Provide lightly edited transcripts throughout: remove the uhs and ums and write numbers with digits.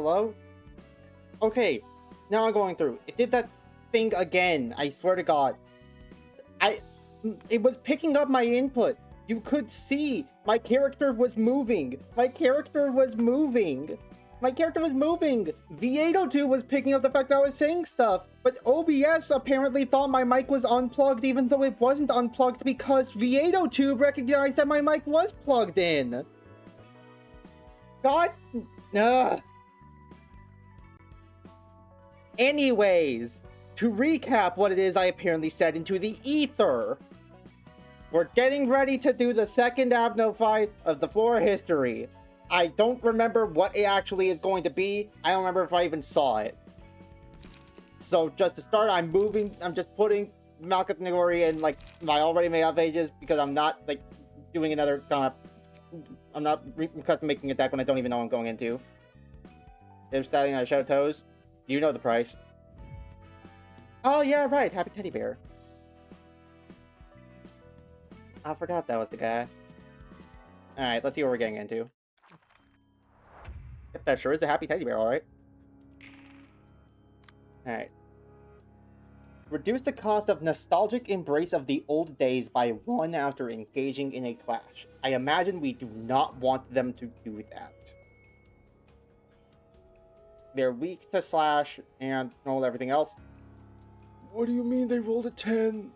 Hello? Okay, now I'm going through. It did that thing again, I swear to God. It was picking up my input. You could see my character was moving. My character was moving. V802 was picking up the fact that I was saying stuff, but OBS apparently thought my mic was unplugged even though it wasn't unplugged because V802 recognized that my mic was plugged in. God. Ugh. Anyways, to recap what it is I apparently said into the ether. We're getting ready to do the second Abno fight of the floor history. I don't remember what it actually is going to be. I don't remember if I even saw it. So just to start, I'm just putting Malkuth Nagori in like my already made up pages because I'm not like doing another kind of... I'm not custom making a deck when I don't even know what I'm going into. They're starting on Shadow Toes. You know the price. Oh yeah, right. Happy Teddy Bear. I forgot that was the guy. Alright, let's see what we're getting into. Yep, that sure is a Happy Teddy Bear, alright. Alright. Reduce the cost of nostalgic embrace of the old days by 1 after engaging in a clash. I imagine we do not want them to do that. They're weak to slash and all everything else. What do you mean they rolled a 10?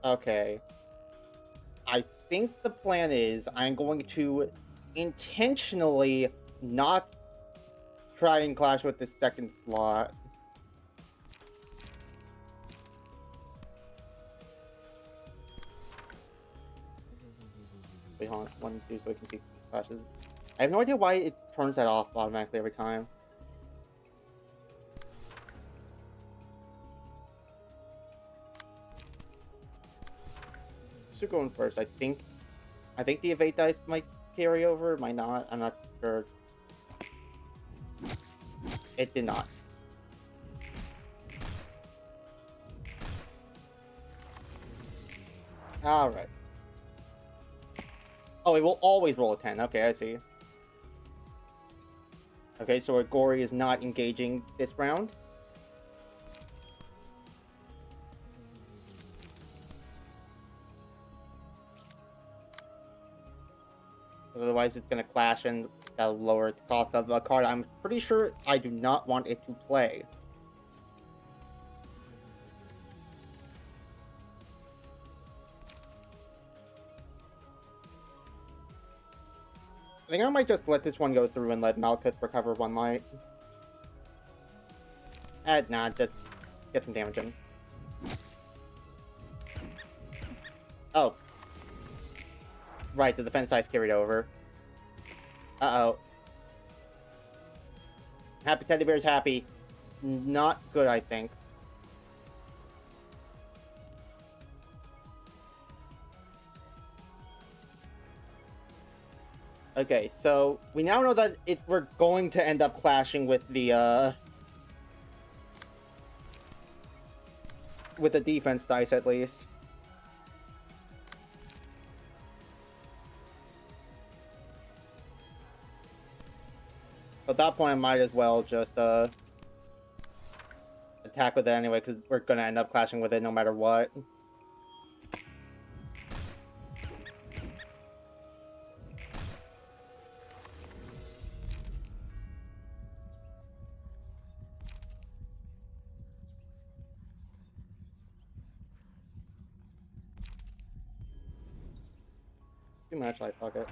Okay. I think the plan is I'm going to intentionally not try and clash with the second slot. Wait, hold on. 1, 2, so we can see clashes. I have no idea why it turns that off automatically every time. Let's go in first. I think the evade dice might carry over. It might not. I'm not sure. It did not. Alright. Oh, it will always roll a 10. Okay, I see. Okay, so Gory is not engaging this round. Otherwise, it's going to clash and that'll lower the cost of a card I'm pretty sure I do not want it to play. I think I might just let this one go through and let Malkuth recover 1 light. Nah, just get some damage in. Oh. Right, the defense dice carried over. Uh-oh. Happy Teddy Bear's happy. Not good, I think. Okay, so we now know that we're going to end up clashing with the defense dice at least. At that point, I might as well just attack with it anyway, because we're gonna end up clashing with it no matter what. Too much life pocket.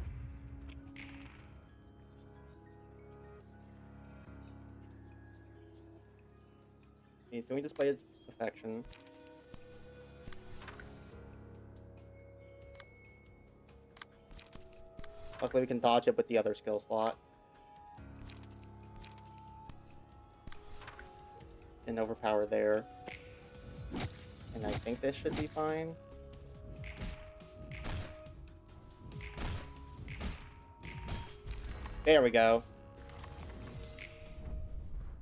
Okay, so we display its affection. Luckily we can dodge it with the other skill slot. And overpower there. And I think this should be fine. There we go.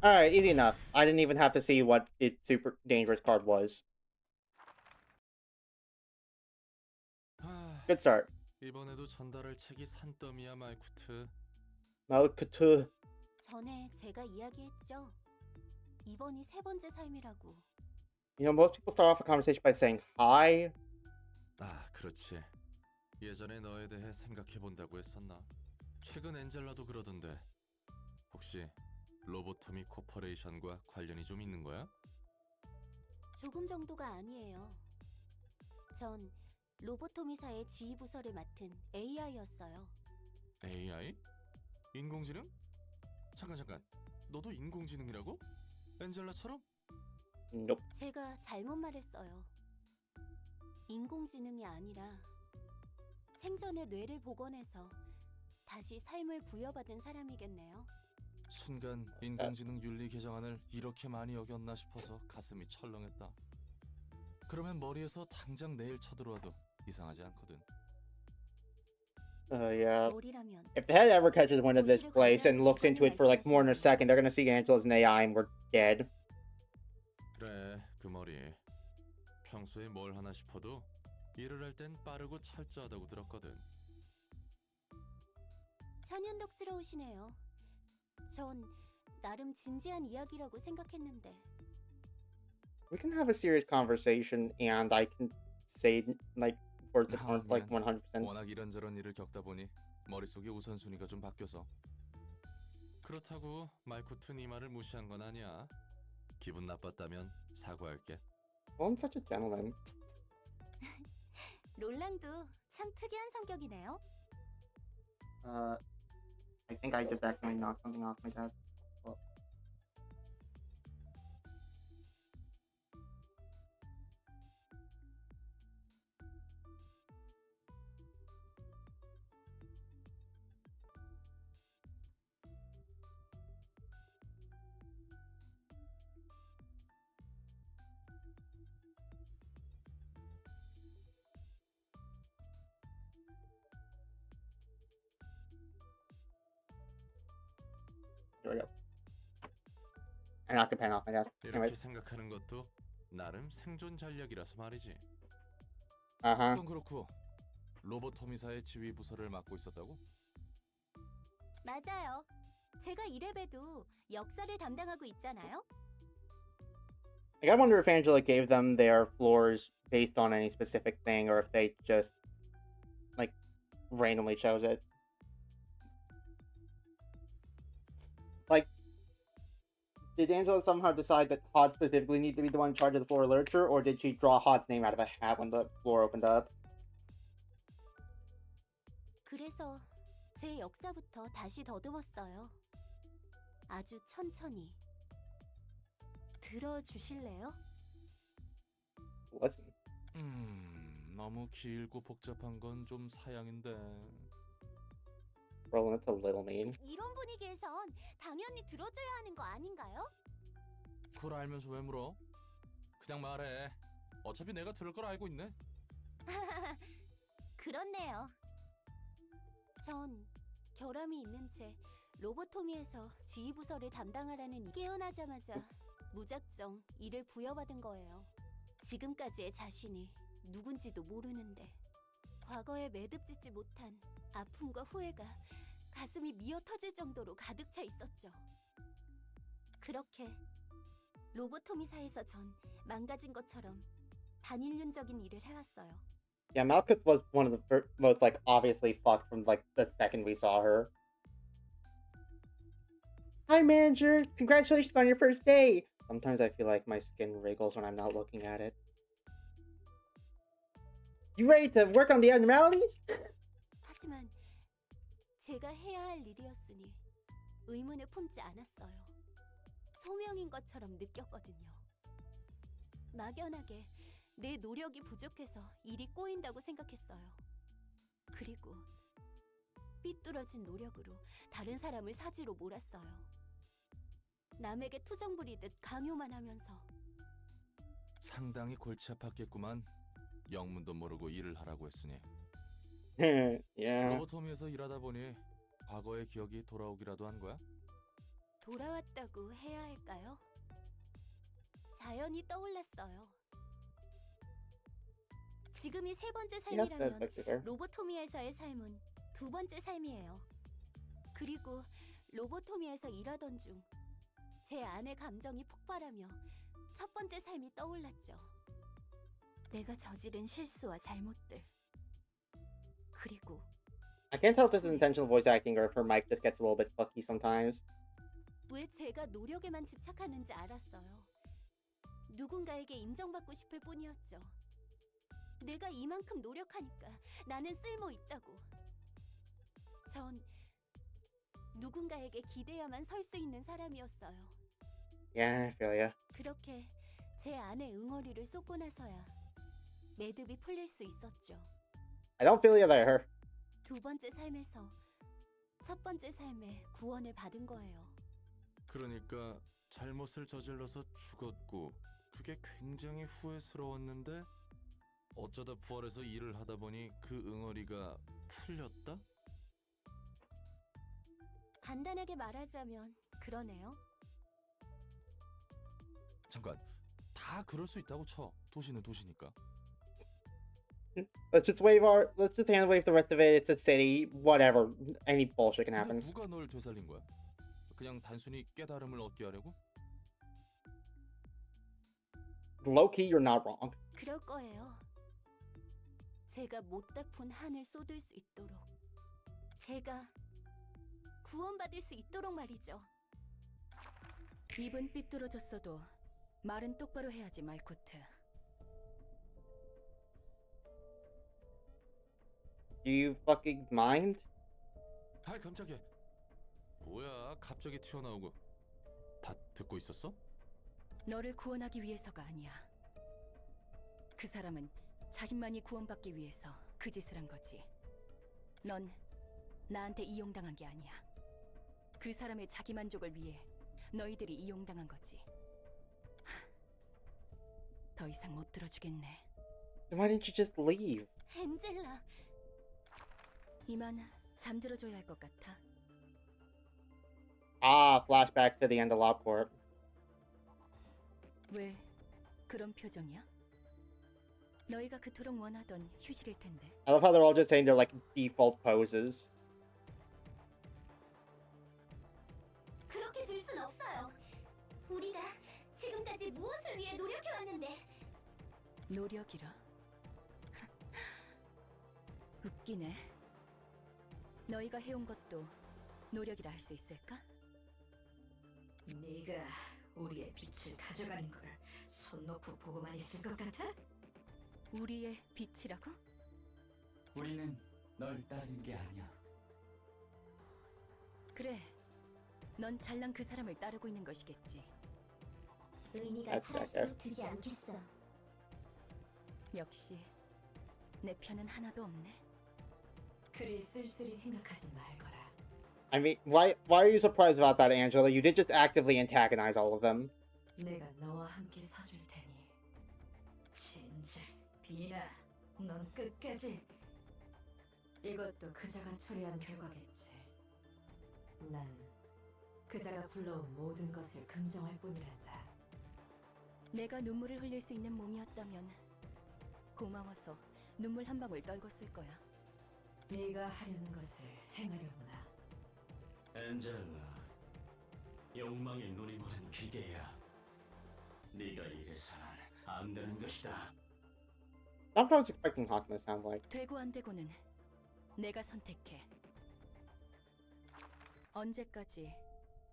Alright, easy enough. I didn't even have to see what its super dangerous card was. 하, Good start. 이번에도 전달할 책이 산더미야 말쿠트. Malkutu. 전에 제가 이야기했죠. 이번이 세 번째 삶이라고. You know, most people start off a conversation by saying hi. 아, 그렇지. 예전에 너에 대해 생각해 본다고 했었나? 최근 엔젤라도 그러던데. 혹시 로보토미 코퍼레이션과 관련이 좀 있는 거야? 조금 정도가 아니에요. 전 로보토미사의 지휘 부서를 맡은 AI였어요. AI? 인공지능? 잠깐. 너도 인공지능이라고? 엔젤라처럼? Nope. 제가 잘못 말했어요. 인공지능이 아니라 생전에 뇌를 복원해서 다시 삶을 부여받은 사람이겠네요. 순간 인공지능 윤리 개정안을 이렇게 많이 어겼나 싶어서 가슴이 철렁했다. 그러면 머리에서 당장 내일 쳐들어와도 이상하지 않거든. Yeah. 머리라면 If the head ever catches wind of this place and looks into it for like more than a second, they're gonna see Angela's an AI and we're dead. 그래, 그 머리. 평소에 뭘 하나 싶어도 일을 할 땐 빠르고 철저하다고 들었거든. 천연덕스러우시네요. 전 나름 진지한 이야기라고 생각했는데. We can have a serious conversation and I can say like words that aren't like 100%. 워낙 이런저런 일을 겪다 보니 머릿속의 우선순위가 좀 바뀌어서. 그렇다고 말쿠트 네 말을 무시한 건 아니야. 기분 나빴다면 사과할게. Well, I'm such a gentleman. 롤랑도 참 특이한 성격이네요. I think I just accidentally knocked something off my desk. Well, here we go. I knocked a pen off my desk. 이렇게 Anyway. 생각하는 것도 나름 생존 전략이라서 말이지. Uh-huh. 그건 그렇고 로보토미사의 지휘 부서를 맡고 있었다고? 맞아요. 제가 이래봬도 역사를 담당하고 있잖아요. Like, I wonder if Angela gave them their floors based on any specific thing or if they just like randomly chose it. Like, did Angela somehow decide that Hod specifically needed to be the one in charge of the floor literature, or did she draw Hod's name out of a hat when the floor opened up? 그래서 제 역사부터 다시 더듬었어요. 아주 천천히. 들어주실래요? Listen. 너무 길고 복잡한 건 좀 사양인데. Roland, that's a little mean. 이런 분위기에선 당연히 들어줘야 하는 거 아닌가요? 그걸 알면서 왜 물어? 그냥 말해. 어차피 내가 들을 걸 알고 있네. 그렇네요. 전 결함이 있는 채 로보토미에서 지휘부서를 담당하라는 깨어나자마자 무작정 일을 부여받은 거예요. 지금까지의 자신이 누군지도 모르는데 과거에 매듭짓지 못한 아픔과 후회가 가슴이 미어터질 정도로 가득 차 있었죠. 그렇게 로보토미사에서 전 망가진 것처럼 반인륜적인 일을 해왔어요. Yeah, Malkuth was one of the most like obviously fucked from like the second we saw her. Hi, manager! Congratulations on your first day! Sometimes I feel like my skin wriggles when I'm not looking at it. You ready to work on the abnormalities? 하지만 제가 해야 할 일이었으니 의문을 품지 않았어요. 소명인 것처럼 느꼈거든요. 막연하게 내 노력이 부족해서 일이 꼬인다고 생각했어요. 그리고 삐뚤어진 노력으로 다른 사람을 사지로 몰았어요. 남에게 투정 부리듯 강요만 하면서. 상당히 골치 아팠겠구만. 영문도 모르고 일을 하라고 했으니. Yeah. 로보토미에서 일하다 보니 과거의 기억이 돌아오기라도 한 거야? 돌아왔다고 해야 할까요? 자연이 떠올랐어요. 지금이 세 번째 You know, 삶이라면 that's there. 로보토미에서의 삶은 두 번째 삶이에요. 그리고 로보토미에서 일하던 중 제 안의 감정이 폭발하며 첫 번째 삶이 떠올랐죠. 내가 저지른 실수와 잘못들. 그리고 I can't tell if this is intentional voice acting or if her mic just gets a little bit fucky sometimes. 왜 제가 노력에만 집착하는지 알았어요. 누군가에게 인정받고 싶을 뿐이었죠. 내가 이만큼 노력하니까 나는 쓸모 있다고. 전 누군가에게 기대야만 설 수 있는 사람이었어요. Yeah, I feel ya. 그렇게 제 안에 응어리를 쏟고 나서야 매듭이 풀릴 수 있었죠. I don't feel you there. 두 번째 삶에서 첫 번째 삶에 구원을 받은 거예요. 그러니까 잘못을 저질러서 죽었고 그게 굉장히 후회스러웠는데 어쩌다 부활해서 일을 하다 보니 그 응어리가 풀렸다? 간단하게 말하자면 그러네요. 잠깐, 다 그럴 수 있다고 쳐. 도시는 도시니까. Let's just hand wave the rest of it. It's a city. Whatever. Any bullshit can happen. 근데 누가 널 되살린 거야? 그냥 단순히 깨달음을 얻게 하려고? Low key, you're not wrong. 그럴 거예요. 제가 못다 푼 한을 쏟을 수 있도록, 제가 구원받을 수 있도록 말이죠. 입은 삐뚤어졌어도 말은 똑바로 해야지, 말코트. Do you fucking mind? 아이 깜짝이야. 뭐야 갑자기 튀어나오고. 다 듣고 있었어? 너를 구원하기 위해서가 아니야. 그 사람은 자신만이 구원받기 위해서 그 짓을 한 거지. 넌 나한테 이용당한 게 아니야. 그 사람의 자기 만족을 위해 너희들이 이용당한 거지. 더 이상 못 들어주겠네. Why didn't you just leave? 엔젤라, 이만 잠들어줘야 할 것 같아. Ah, flashback to the end of LobCorp. 왜 그런 표정이야? 너희가 그토록 원하던 휴식일 텐데. I love how they're all just saying their like default poses. 그렇게 둘 순 없어요. 우리가 지금까지 무엇을 위해 노력해왔는데. 노력이라? 웃기네. 너희가 해온 것도 노력이라 할 수 있을까? 네가 우리의 빛을 가져가는 걸 손 놓고 보고만 있을 것 같아? 우리의 빛이라고? 우리는 널 따르는 게 아니야. 그래, 넌 잘난 그 사람을 따르고 있는 것이겠지. 의미가 사라지도록 두지 않겠어. 역시 내 편은 하나도 없네. 그리 쓸쓸히 생각하지 말거라. I mean, why are you surprised about that, Angela? You did just actively antagonize all of them. 내가 너와 함께 서줄 테니 진짜 비나, 넌 끝까지. 이것도 그자가 초래한 결과겠지. 난 그자가 불러온 모든 것을 긍정할 뿐이란다. 내가 눈물을 흘릴 수 있는 몸이었다면 고마워서 눈물 한 방울 떨궜을 거야. 네가 하려는 것을 행하려구나. 엔젤라, 욕망의 눈이 멀은 기계야. 네가 이래서는 안 되는 것이다. Not what I was expecting Hakuna to sound like. 되고 안 되고는 내가 선택해. 언제까지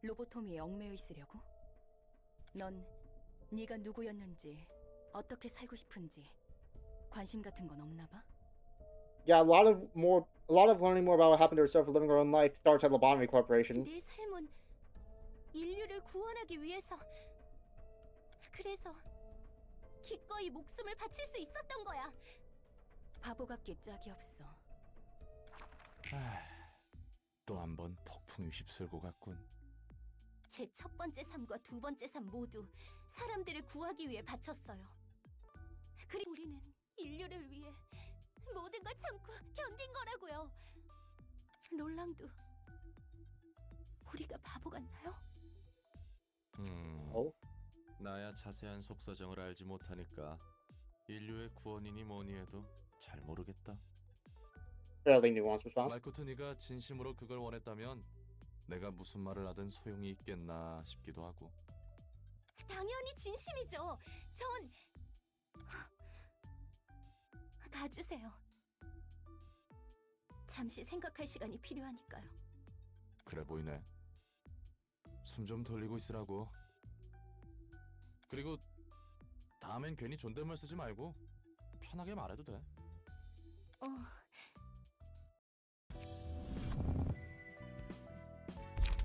로보토미에 얽매여 있으려고? 넌 네가 누구였는지, 어떻게 살고 싶은지 관심 같은 건 없나 봐? Yeah, a lot of learning more about what happened to herself for living her own life starts at Lobotomy Corporation. 내 삶은 인류를 구원하기 위해서. 그래서 기꺼이 목숨을 바칠 수 있었던 거야. 바보 같게 짝이 없어. 또 한 번 폭풍이 휩쓸고 갔군. 제 첫 번째 삶과 두 번째 삶 모두 사람들을 구하기 위해 바쳤어요. 그리고 우리는 인류를 위해 모든 걸 참고 견딘 거라고요. 롤랑도 우리가 바보 같나요? Oh, 나야 자세한 속사정을 알지 못하니까 인류의 구원이니 뭐니 해도 잘 모르겠다. fairly nuanced response. 말코트 네가 진심으로 그걸 원했다면 내가 무슨 말을 하든 소용이 있겠나 싶기도 하고. 당연히 진심이죠. 전 가주세요. 잠시 생각할 시간이 필요하니까요. 그래 보이네. 숨 좀 돌리고 있으라고. 그리고 다음엔 괜히 존댓말 쓰지 말고 편하게 말해도 돼.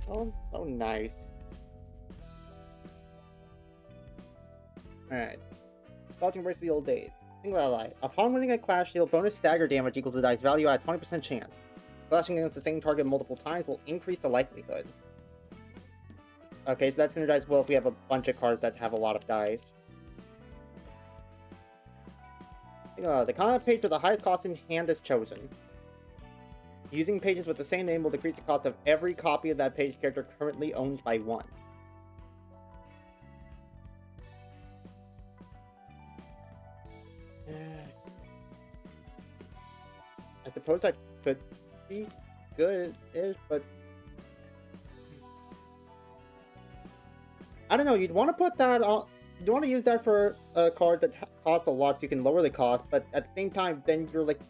Oh, so nice. Alright. Dodging embrace the old days. Single ally. Upon winning a clash, deal bonus stagger damage equal to the dice value at 20% chance. Slashing against the same target multiple times will increase the likelihood. Okay, so that's synergized well if we have a bunch of cards that have a lot of dice. The combat page with the highest cost in hand is chosen. Using pages with the same name will decrease the cost of every copy of that page character currently owns by 1. I suppose that could be good-ish, but I don't know. You'd want to put that on. You'd want to use that for a card that costs a lot, so you can lower the cost. But at the same time, then you're like,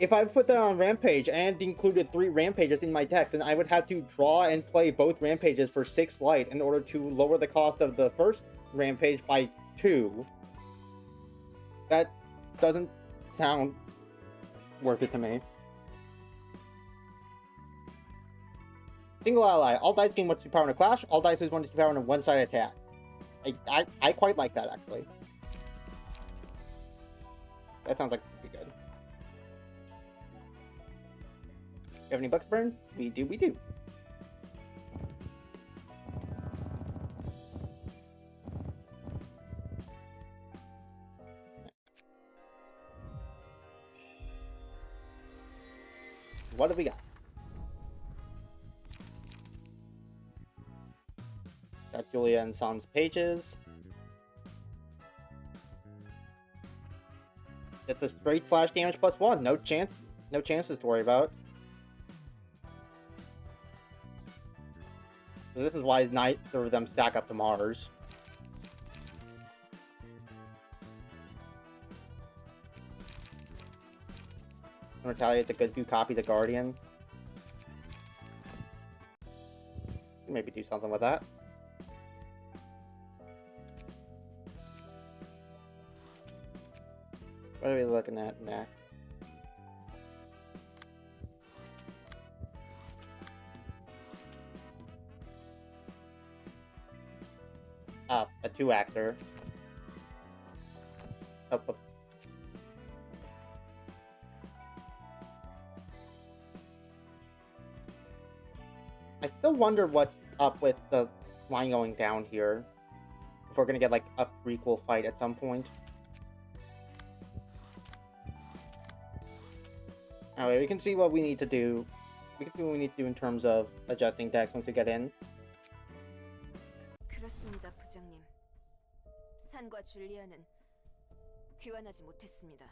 if I put that on Rampage and included 3 Rampages in my deck, then I would have to draw and play both Rampages for 6 light in order to lower the cost of the first Rampage by 2. That doesn't sound worth it to me. Single ally. All dice gain 1-2 power in a clash. All dice lose 1-2 power in a one-sided attack. I quite like that, actually. That sounds like pretty good. You have any bucks burn? We do. What have we got? Got Julia and Sans pages. It's a straight slash damage +1. No chances to worry about. So this is why neither of them stack up to Mars. Retaliate's a good few copies of Guardian. Maybe do something with that. What are we looking at next? A 2-actor. I still wonder what's up with the line going down here. If we're gonna get like a prequel fight at some point. Alright, we can see what we need to do. We can see what we need to do in terms of adjusting decks once we get in. 그렇습니다, 부장님. 산과 줄리아는 귀환하지 못했습니다.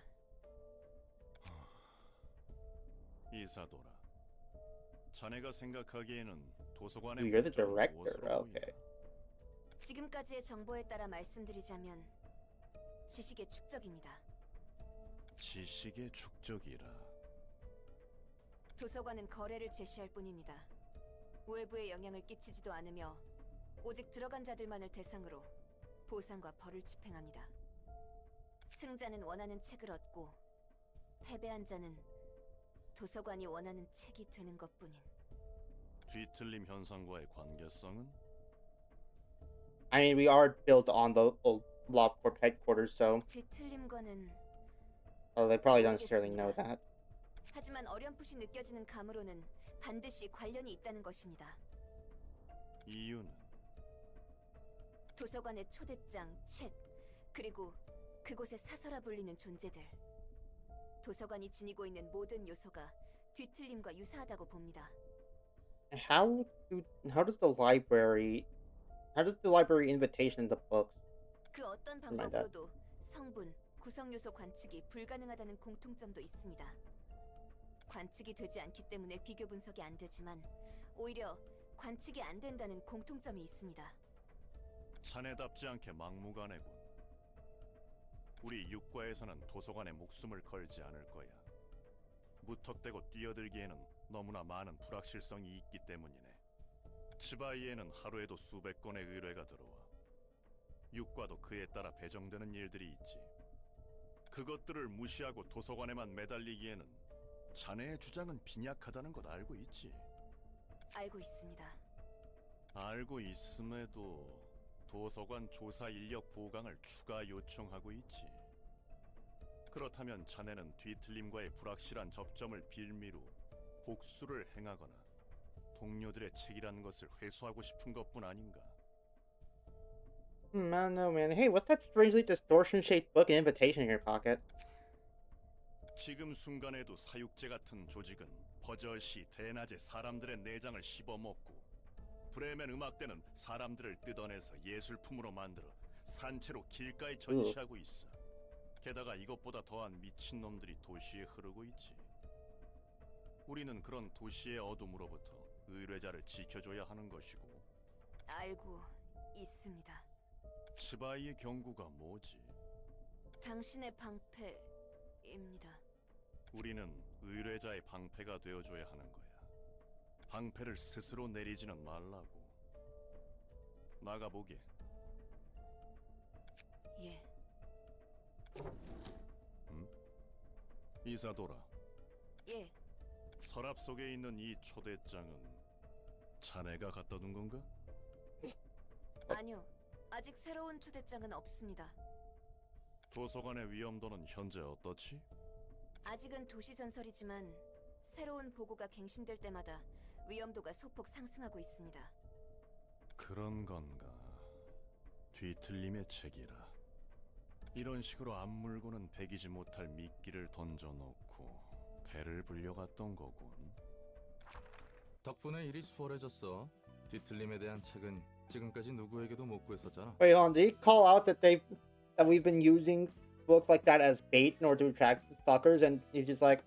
이사도라. 자네가 생각하기에는 도서관에 You're the director, okay. 지금까지의 정보에 따라 말씀드리자면 지식의 축적입니다. 지식의 축적이라. 도서관은 거래를 제시할 뿐입니다. 외부에 영향을 끼치지도 않으며 오직 들어간 자들만을 대상으로 보상과 벌을 집행합니다. 승자는 원하는 책을 얻고 패배한 자는 도서관이 원하는 책이 되는 것뿐인. 뒤틀림 현상과의 관계성은? I mean, we are built on the LobCorp headquarters, so 뒤틀림과는 they probably don't necessarily know that. 하지만 어렴풋이 느껴지는 감으로는 반드시 관련이 있다는 것입니다. 이유는? 도서관의 초대장, 책, 그리고 그곳에 사서라 불리는 존재들. 도서관이 지니고 있는 모든 요소가 뒤틀림과 유사하다고 봅니다. How does the library How does the library invitation in the books? 그 어떤 Remind that. 방법으로도 성분, 구성 요소 관측이 불가능하다는 공통점도 있습니다. 관측이 되지 않기 때문에 비교 분석이 안 되지만 오히려 관측이 안 된다는 공통점이 있습니다. 자네답지 않게 막무가내군. 우리 육과에서는 도서관에 목숨을 걸지 않을 거야. 무턱대고 뛰어들기에는 너무나 많은 불확실성이 있기 때문이네. 치바이에는 하루에도 수백 건의 의뢰가 들어와. 육과도 그에 따라 배정되는 일들이 있지. 그것들을 무시하고 도서관에만 매달리기에는 자네의 주장은 빈약하다는 것 알고 있지? 알고 있습니다. 알고 있음에도 도서관 조사 인력 보강을 추가 요청하고 있지. 그렇다면 자네는 뒤틀림과의 불확실한 접점을 빌미로 복수를 행하거나 동료들의 책이라는 것을 회수하고 싶은 것뿐 아닌가? I don't know, man. Hey, what's that strangely distortion-shaped book and invitation in your pocket? 지금 순간에도 사육제 같은 조직은 버젓이 대낮에 사람들의 내장을 씹어먹고 브레멘 음악대는 사람들을 뜯어내서 예술품으로 만들어 산채로 길가에 전시하고 있어. 게다가 이것보다 더한 미친놈들이 도시에 흐르고 있지. 우리는 그런 도시의 어둠으로부터 의뢰자를 지켜줘야 하는 것이고. 알고 있습니다. 치바이의 경고가 뭐지? 당신의 방패입니다. 우리는 의뢰자의 방패가 되어줘야 하는 거야. 방패를 스스로 내리지는 말라고. 나가보게. 예. 이사도라. 예. 서랍 속에 있는 이 초대장은 자네가 갖다 둔 건가? 아니요. 아직 새로운 초대장은 없습니다. 도서관의 위험도는 현재 어떻지? 아직은 도시 전설이지만 새로운 보고가 갱신될 때마다 위험도가 소폭 상승하고 있습니다. 그런 건가? 뒤틀림의 책이라. 이런 식으로 앞물고는 배기지 못할 미끼를 던져놓고 배를 불려갔던 거군. 덕분에 일이 수월해졌어. 뒤틀림에 대한 책은 지금까지 누구에게도 못 구했었잖아. Wait, hold on. Did he call out that we've been using books like that as bait in order to attract suckers? And he's just like,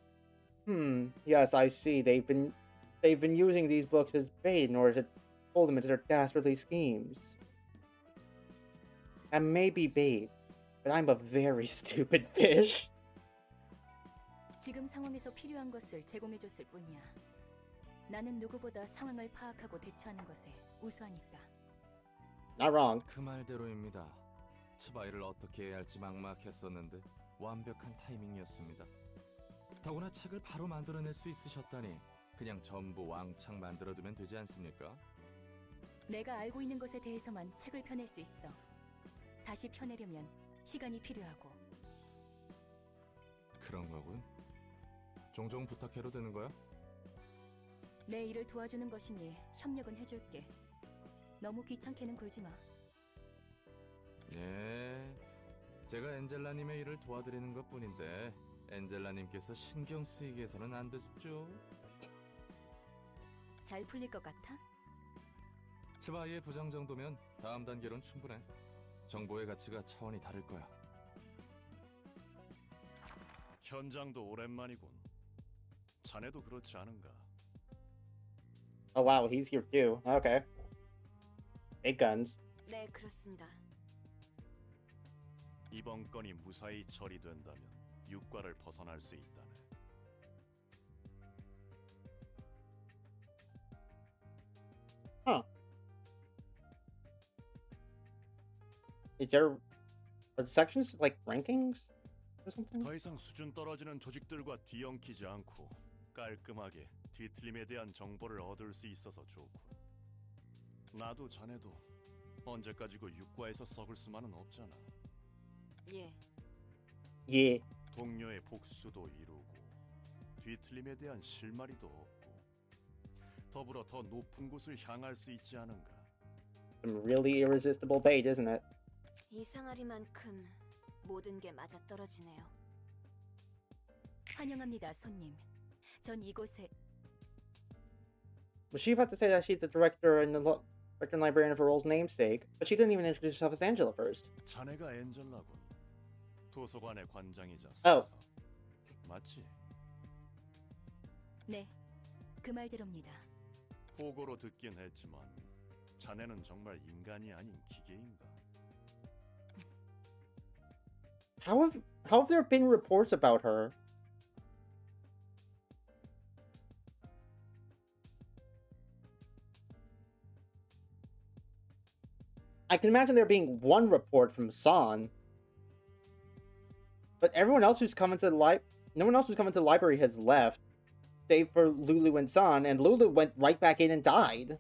yes, I see. They've been using these books as bait in order to pull them into their dastardly schemes. And maybe bait, but I'm a very stupid fish. 지금 상황에서 필요한 것을 제공해줬을 뿐이야. 나는 누구보다 상황을 파악하고 대처하는 것에 우수하니까. Not wrong. 그 말대로입니다. 치바이를 어떻게 해야 할지 막막했었는데 완벽한 타이밍이었습니다. 더구나 책을 바로 만들어낼 수 있으셨다니 그냥 전부 왕창 만들어두면 되지 않습니까? 내가 알고 있는 것에 대해서만 책을 펴낼 수 있어. 다시 펴내려면 시간이 필요하고. 그런 거군. 종종 부탁해도 되는 거야? 내 일을 도와주는 것이니 협력은 해줄게. 너무 귀찮게는 굴지 마. 예, 제가 엔젤라님의 일을 도와드리는 것뿐인데 엔젤라님께서 신경 쓰이게 해서는 안 됐죠? 잘 풀릴 것 같아? 치바이의 부장 정도면 다음 단계로는 충분해. 정보의 가치가 차원이 다를 거야. 현장도 오랜만이군. 자네도 그렇지 않은가? Oh wow, he's here too. Okay. Big guns. 네, 그렇습니다. 이번 건이 무사히 처리된다면 육과를 벗어날 수 있다네. Huh. Is there... Are the sections like rankings? Or something? 더 이상 수준 떨어지는 조직들과 뒤엉키지 않고 깔끔하게 뒤틀림에 대한 정보를 얻을 수 있어서 좋군. 나도 자네도 언제까지고 육과에서 썩을 수만은 없잖아. 예. Yeah. 동료의 복수도 이루고 뒤틀림에 대한 실마리도 얻고 더불어 더 높은 곳을 향할 수 있지 않은가. Some really irresistible bait, isn't it? 이상하리만큼 모든 게 맞아떨어지네요. 환영합니다, 손님. 전 이곳에 Was she about to say that she's the director in the Veteran librarian of her role's namesake, but she didn't even introduce herself as Angela first. 자네가 엔젤라군. 도서관의 관장이자 Oh. 사서. 맞지? 네, 그 말대로입니다. 보고로 듣긴 했지만 자네는 정말 인간이 아닌 기계인가? How have there been reports about her? I can imagine there being one report from San, but everyone else who's come into the no one else who's come into the library has left, save for Lulu and San, and Lulu went right back in and died.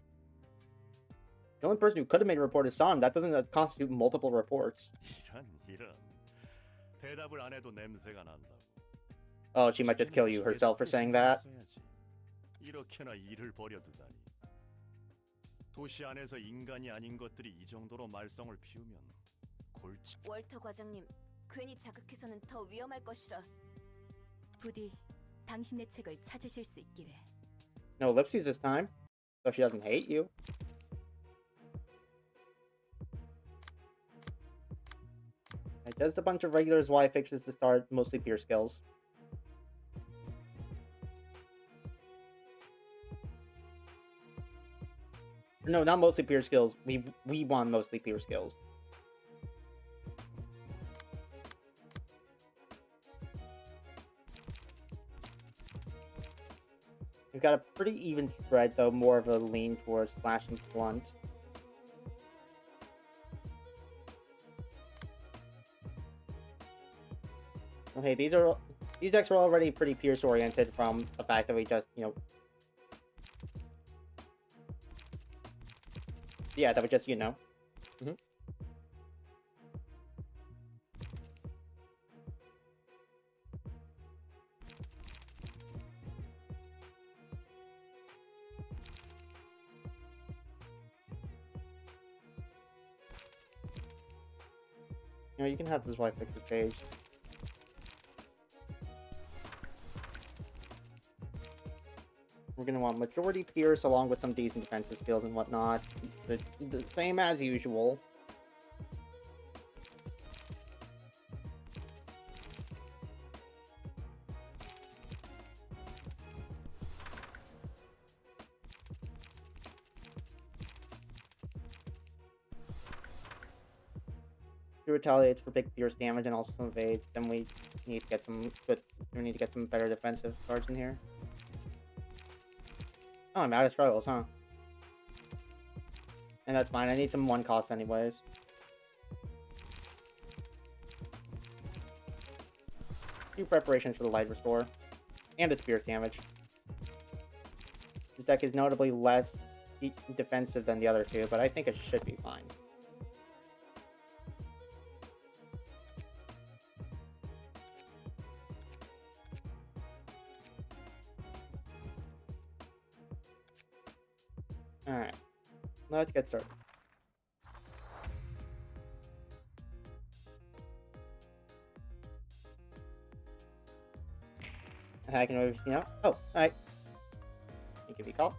The only person who could have made a report is San. That doesn't constitute multiple reports. 이런. 대답을 안 해도 냄새가 난다고. Oh, she might just kill you herself for saying that. 이렇게나 일을 버려두다니. 도시 안에서 인간이 아닌 것들이 이 정도로 말썽을 피우면 골치. 월터 과장님, 괜히 자극해서는 더 위험할 것이라. 부디 당신의 책을 찾으실 수 있기를. No ellipses this time, so she doesn't hate you. Just a bunch of regular Y fixes to start, mostly pure skills. No, not mostly pure skills. We want mostly pure skills. We've got a pretty even spread, though more of a lean towards slash and blunt. Okay, these decks are already pretty Pierce oriented from the fact that we just, yeah, that we just, you can have this white fixes page. We're going to want majority Pierce along with some decent defensive skills and whatnot. The same as usual. She retaliates for big Pierce damage and also some evade. Then we need to get some better defensive cards in here. Oh, I'm out of struggles, huh? And that's fine, I need some one cost anyways. Few preparations for the light restore. And its pierce damage. This deck is notably less defensive than the other two, but I think it should be fine. Alright, let's get started. I can move, oh, alright. I'll give you a call.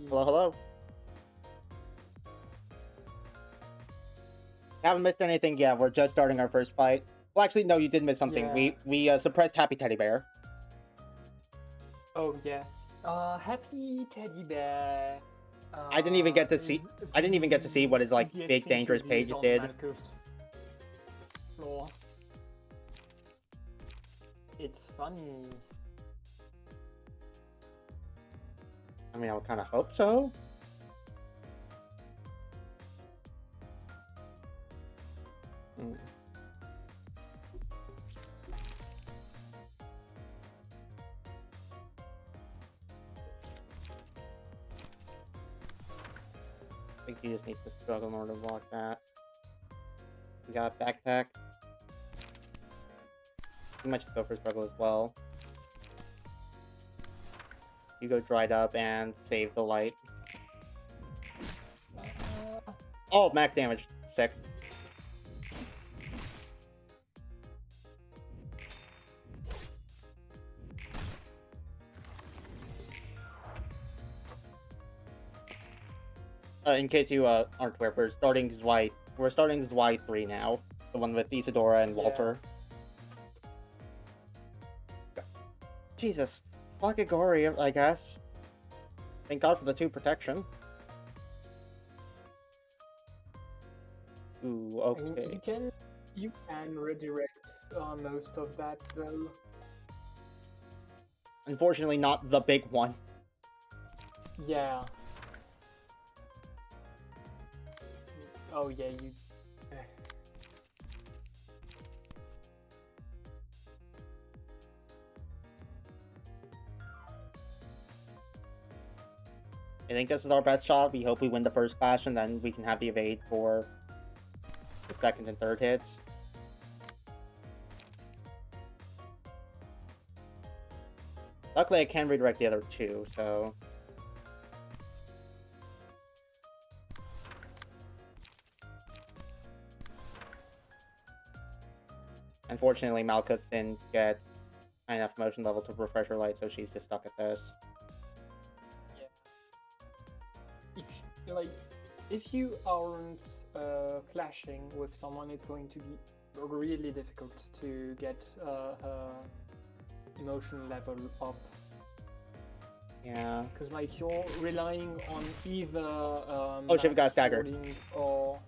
Hello, hello. Haven't missed anything yet. We're just starting our first fight. Well, actually, no, you did miss something. Yeah. We suppressed Happy Teddy Bear. Oh yeah. Happy Teddy Bear. I didn't even get to see. I didn't even get to see what his like big dangerous page did. Floor. It's funny. I mean, I would kind of hope so. I think you just need to struggle in order to block that. We got backpack. You might just go for struggle as well. You go dried up and save the light. Oh, max damage. Sick. in case you aren't aware, we're starting ZY3 now. The one with Isadora and Walter. Jesus. Fuck Igori, I guess. Thank God for the 2 protection. Ooh, I mean, okay. you can redirect most of that though. Unfortunately, not the big one. Yeah. Oh yeah, you. I think this is our best shot. We hope we win the first clash, and then we can have the evade for the second and third hits. Luckily, I can redirect the other 2, so... Unfortunately, Malkuth didn't get enough motion level to refresh her light, so she's just stuck at this. If you aren't clashing with someone, it's going to be really difficult to get her emotion level up. Yeah. Because like you're relying on either she got staggered. rolling or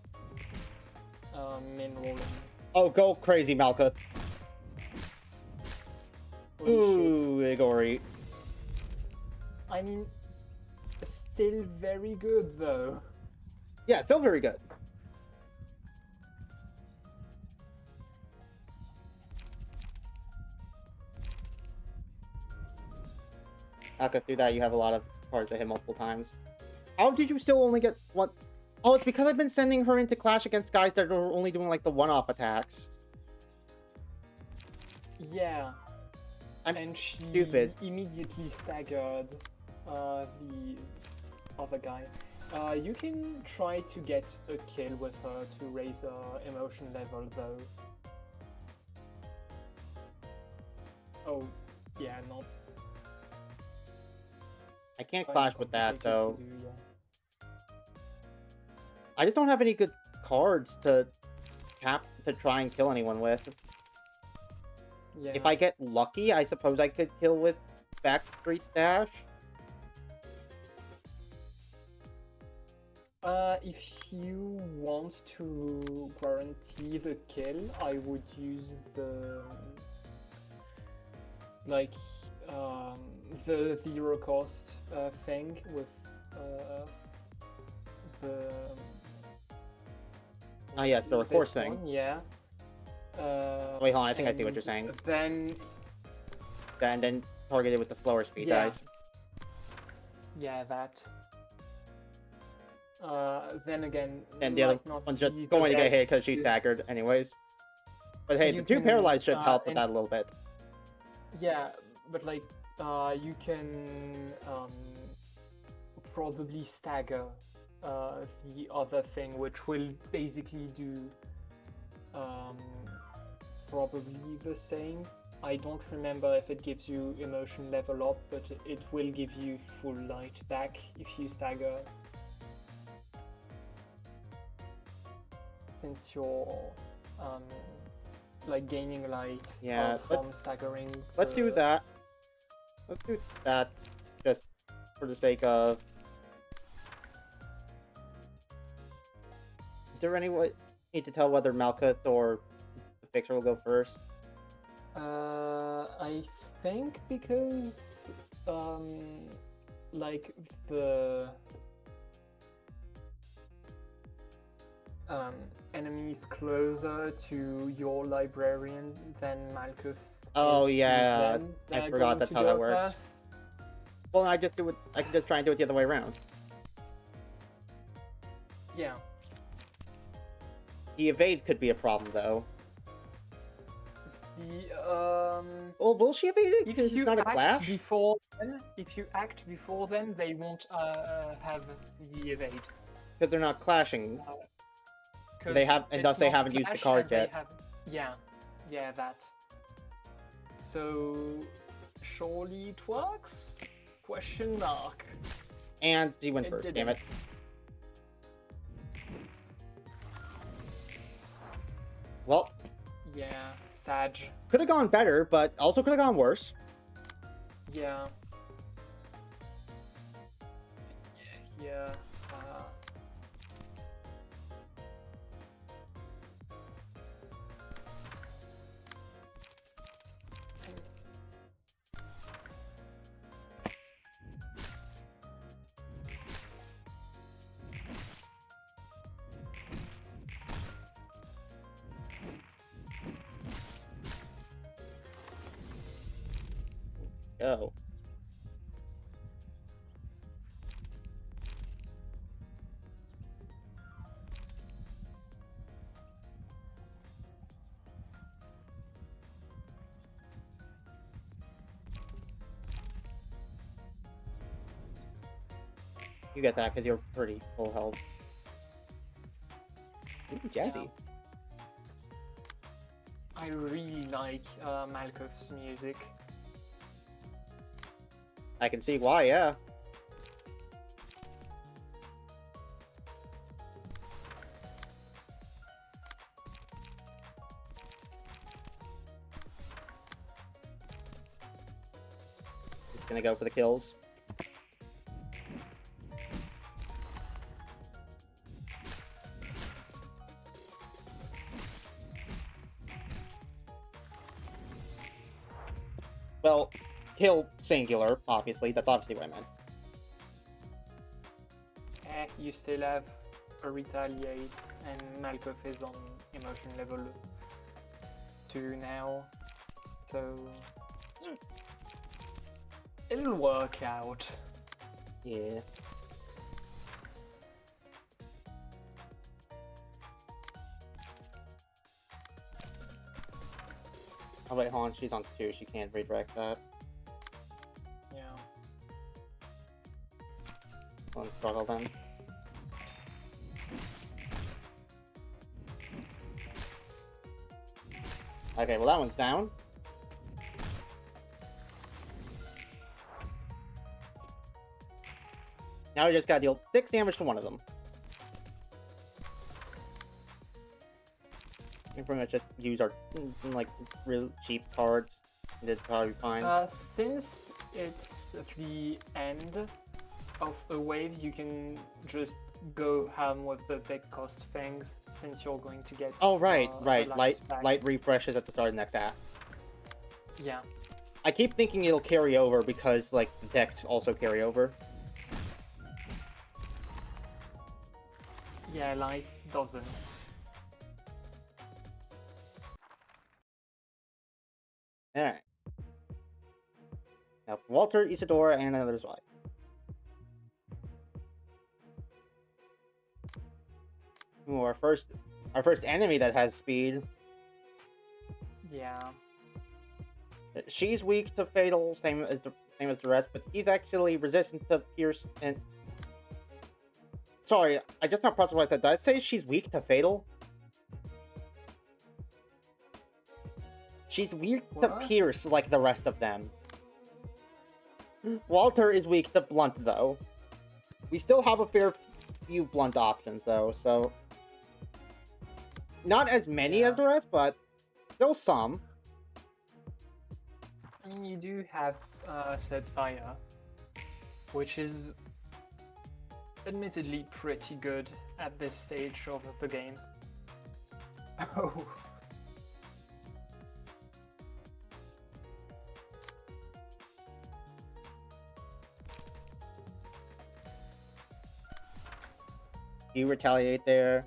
min rolling. Oh, go crazy, Malkuth. Ooh, Igori. I mean, still very good though. Yeah, still very good. Malkuth, do that. You have a lot of cards that hit multiple times. How did you still only get one? Oh, it's because I've been sending her into clash against guys that are only doing like the one-off attacks. Yeah. And she stupid. Immediately staggered the other guy. You can try to get a kill with her to raise her emotion level though. Oh, yeah, not. I can't clash with that, though. Do, yeah. I just don't have any good cards to try and kill anyone with. Yeah. If I get lucky, I suppose I could kill with Backstreet Stash. If you want to guarantee the kill, I would use the the 0 cost thing with the Oh yes, the recourse thing. one, yeah. Wait, hold on, I think I see what you're saying. Then target it with the slower speed, yeah. guys. Yeah, that. Then again, And the other one's just going to get hit because she's staggered anyways. But hey, the 2 paralyzed should help with that a little bit. Yeah, but like, you can probably stagger the other thing, which will basically do probably the same. I don't remember if it gives you emotion level up, but it will give you full light back if you stagger. Since you're like gaining light from staggering. Let's do that. Let's do that just for the sake of... Is there any way need to tell whether Malkuth or the Fixer will go first? I think because like the enemies closer to your librarian than Malkuth. Oh yeah, I forgot that's how that works. First. Well, I just do it. I can just try and do it the other way around. Yeah. The evade could be a problem though. The Oh, will she evade it? Because if you it's not a act clash. if you act before then, they won't have the evade. Because they're not clashing. They have, and thus they haven't used the card yet. Yeah, that. So surely it works? Question mark. And she went first. Damn it. Well, Yeah, Sag. could have gone better, but also could have gone worse. Yeah. Yeah. Oh. You get that because you're pretty full health. Ooh, jazzy. I really like Malkov's music. I can see why, yeah. Just gonna go for the kills. Well, kill singular, obviously. That's obviously what I meant. You still have a retaliate, and Malkov is on emotion level 2 now, so it'll work out. Yeah. Oh wait, hold on, she's on 2, she can't redirect that. Yeah. One struggle then. Okay, well that one's down. Now we just gotta deal 6 damage to one of them. We pretty much just use our like really cheap cards. That's probably fine. Since it's the end of a wave, you can just go ham with the big cost things, since you're going to get. Oh right, the light refreshes at the start of the next act. Yeah. I keep thinking it'll carry over because like the decks also carry over. Yeah, light doesn't. Alright. Now Walter, Isadora, and another's wife. Ooh, our first enemy that has speed. Yeah. She's weak to fatal, same as the rest, but he's actually resistant to pierce and. Sorry, I just not processed what I said. Did I say she's weak to fatal? She's weak to pierce like the rest of them. Walter is weak to blunt though. We still have a fair few blunt options though, so not as many as the rest, but still some. I mean, you do have set fire, which is admittedly pretty good at this stage of the game. Oh. You retaliate there.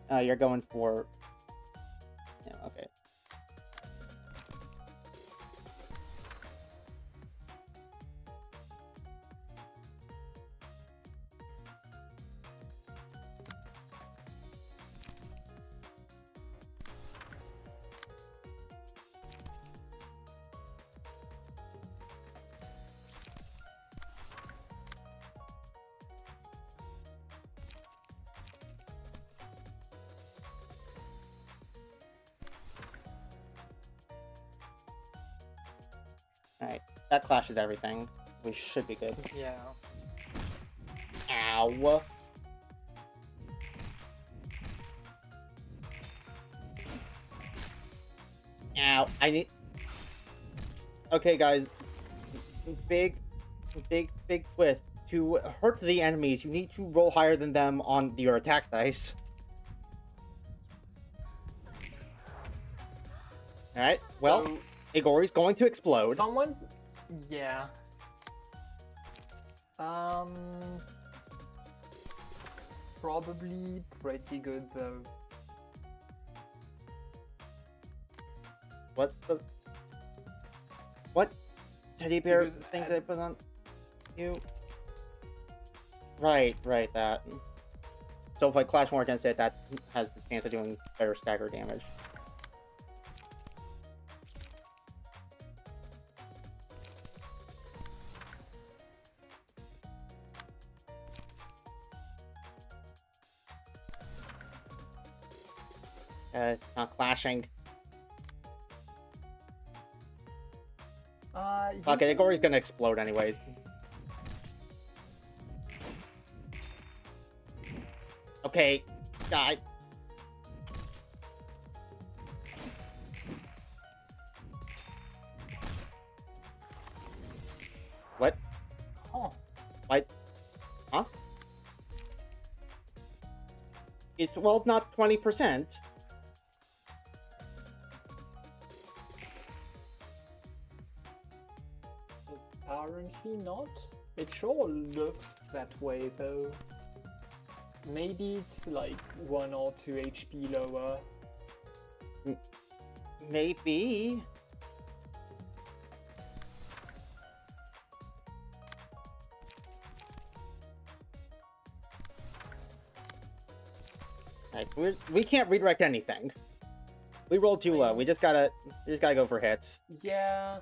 You're going for... Yeah, okay. Alright, that clashes everything. We should be good. Yeah. Ow. Ow. I need... Okay, guys. Big twist. To hurt the enemies, you need to roll higher than them on your attack dice. Alright, well, So, Igori's going to explode. someone's... Yeah. Probably pretty good though. What's the... What teddy bear Because thing as- they put on you? Right, that. So if I clash more against it, that has the chance of doing better stagger damage. Not clashing. Fuck it, Igori's gonna explode anyways. Okay, die. What? Huh. What? Huh? Is 12 not 20%? Apparently not. It sure looks that way though. Maybe it's like 1 or 2 HP lower. Maybe. Like, we can't redirect anything. We rolled too low. We just gotta go for hits. Yeah,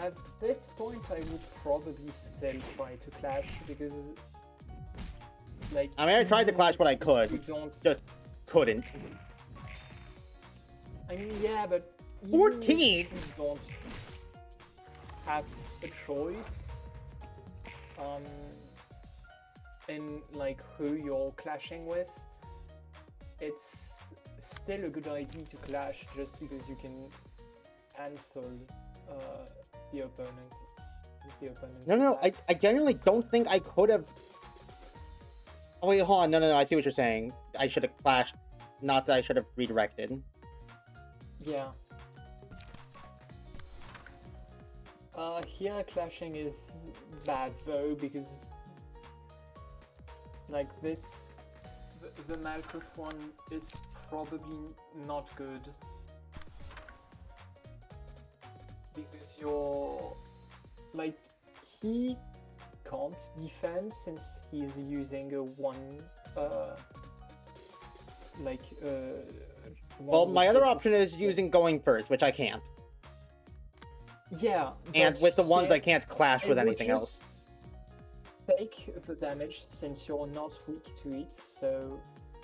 at this point I would probably still try to clash because, like, I mean, I tried to clash what I you could, don't. just couldn't. I mean, yeah, but even 14? if you don't have a choice, in like who you're clashing with, it's still a good idea to clash just because you can cancel the opponent. No, I genuinely don't think I could have. Oh wait, hold on. No, I see what you're saying. I should have clashed, not that I should have redirected. Yeah. Here clashing is bad though because, like, this, the Malkuth one is probably not good because you're, like, he can't defend since he's using a one, Well, my other option is using going first, which I can't. Yeah, And but with the ones I here can't clash it with would anything else. just take the damage since you're not weak to it, so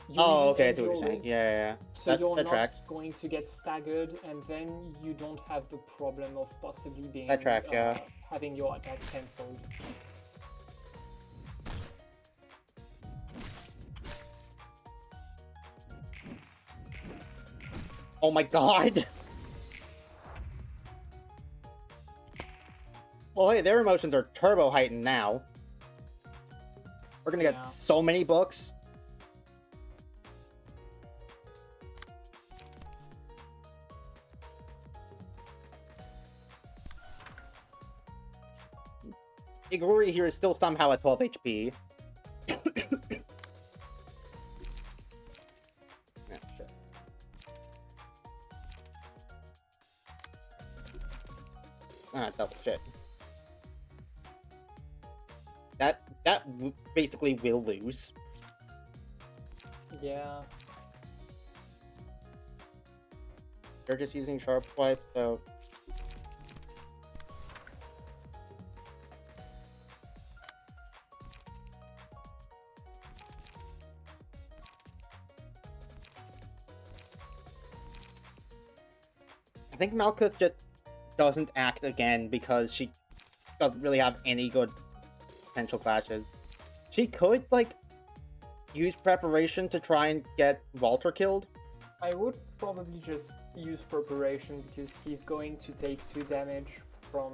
you Oh, will okay, I see what you're endure saying. it, Yeah. so That you're not tracks. going to get staggered, and then you don't have the problem of possibly being That tracks, yeah. having your attack cancelled. Oh my god! Well, hey, their emotions are turbo heightened now. We're gonna get Yeah. so many books. Igori here is still somehow at 12 HP. Ah, shit. Double shit. That basically will lose. Yeah. They're just using Sharp Swipe, so... I think Malkuth just doesn't act again because she doesn't really have any good potential clashes. She could, like, use preparation to try and get Walter killed. I would probably just use preparation because he's going to take 2 damage from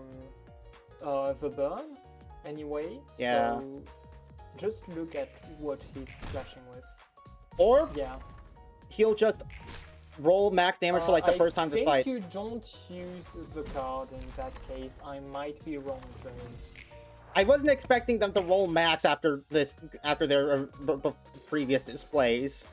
the burn anyway. Yeah. So just look at what he's clashing with. Or Yeah. he'll just roll max damage for like the first time this fight. I think you don't use the card in that case. I might be wrong though. I wasn't expecting them to roll max after their previous displays.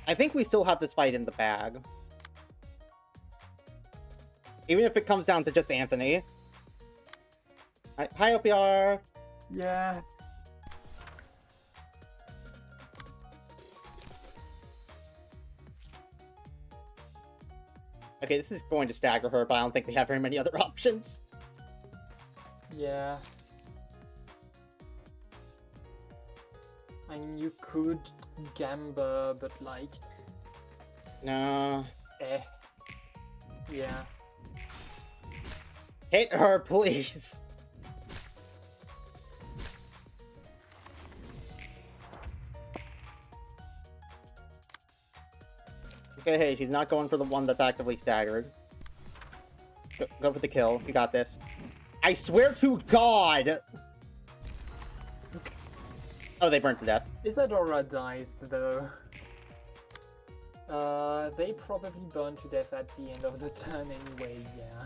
I think we still have this fight in the bag. Even if it comes down to just Anthony. Hi, OPR! Yeah. Okay, this is going to stagger her, but I don't think we have very many other options. Yeah. I mean, you could Gamba, but like... No. Yeah. Hit her, please! Okay, hey, she's not going for the one that's actively staggered. Go for the kill. You got this. I swear to God! Oh, they burnt to death. Isadora dies, though. They probably burn to death at the end of the turn anyway, yeah.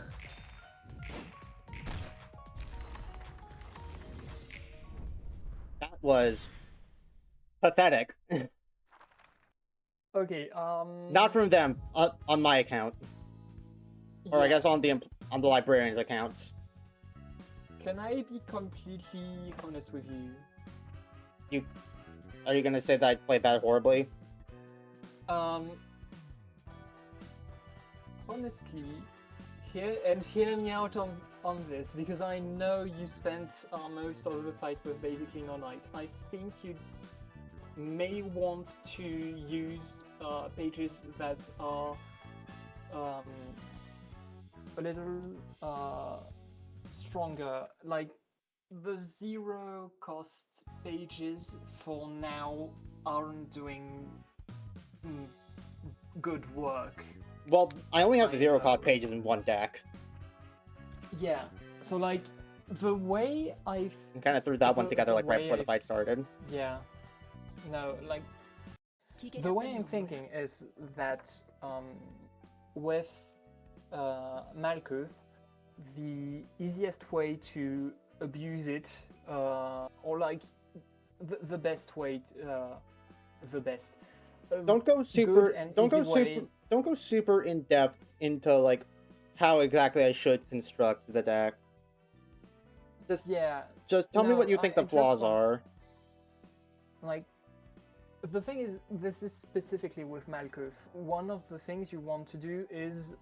That was pathetic. Okay, Not from them, on my account. Or I yeah. guess on the librarian's accounts. Can I be completely honest with you? Are you gonna say that I played that horribly? Honestly, hear me out on this, because I know you spent most of the fight with basically no light. I think you may want to use pages that are a little stronger, like the 0 cost pages for now aren't doing good work. Well, I only have the 0 cost pages in one deck. Yeah, so like the way I kind of threw that one together like right before the fight started. Yeah, no, like the way I'm thinking is that with Malkuth, the easiest way to abuse it, or like the best way, the best. Don't go super. Don't go super in depth into like how exactly I should construct the deck. Just tell me what you think the flaws are. Like, the thing is, this is specifically with Malkuth. One of the things you want to do is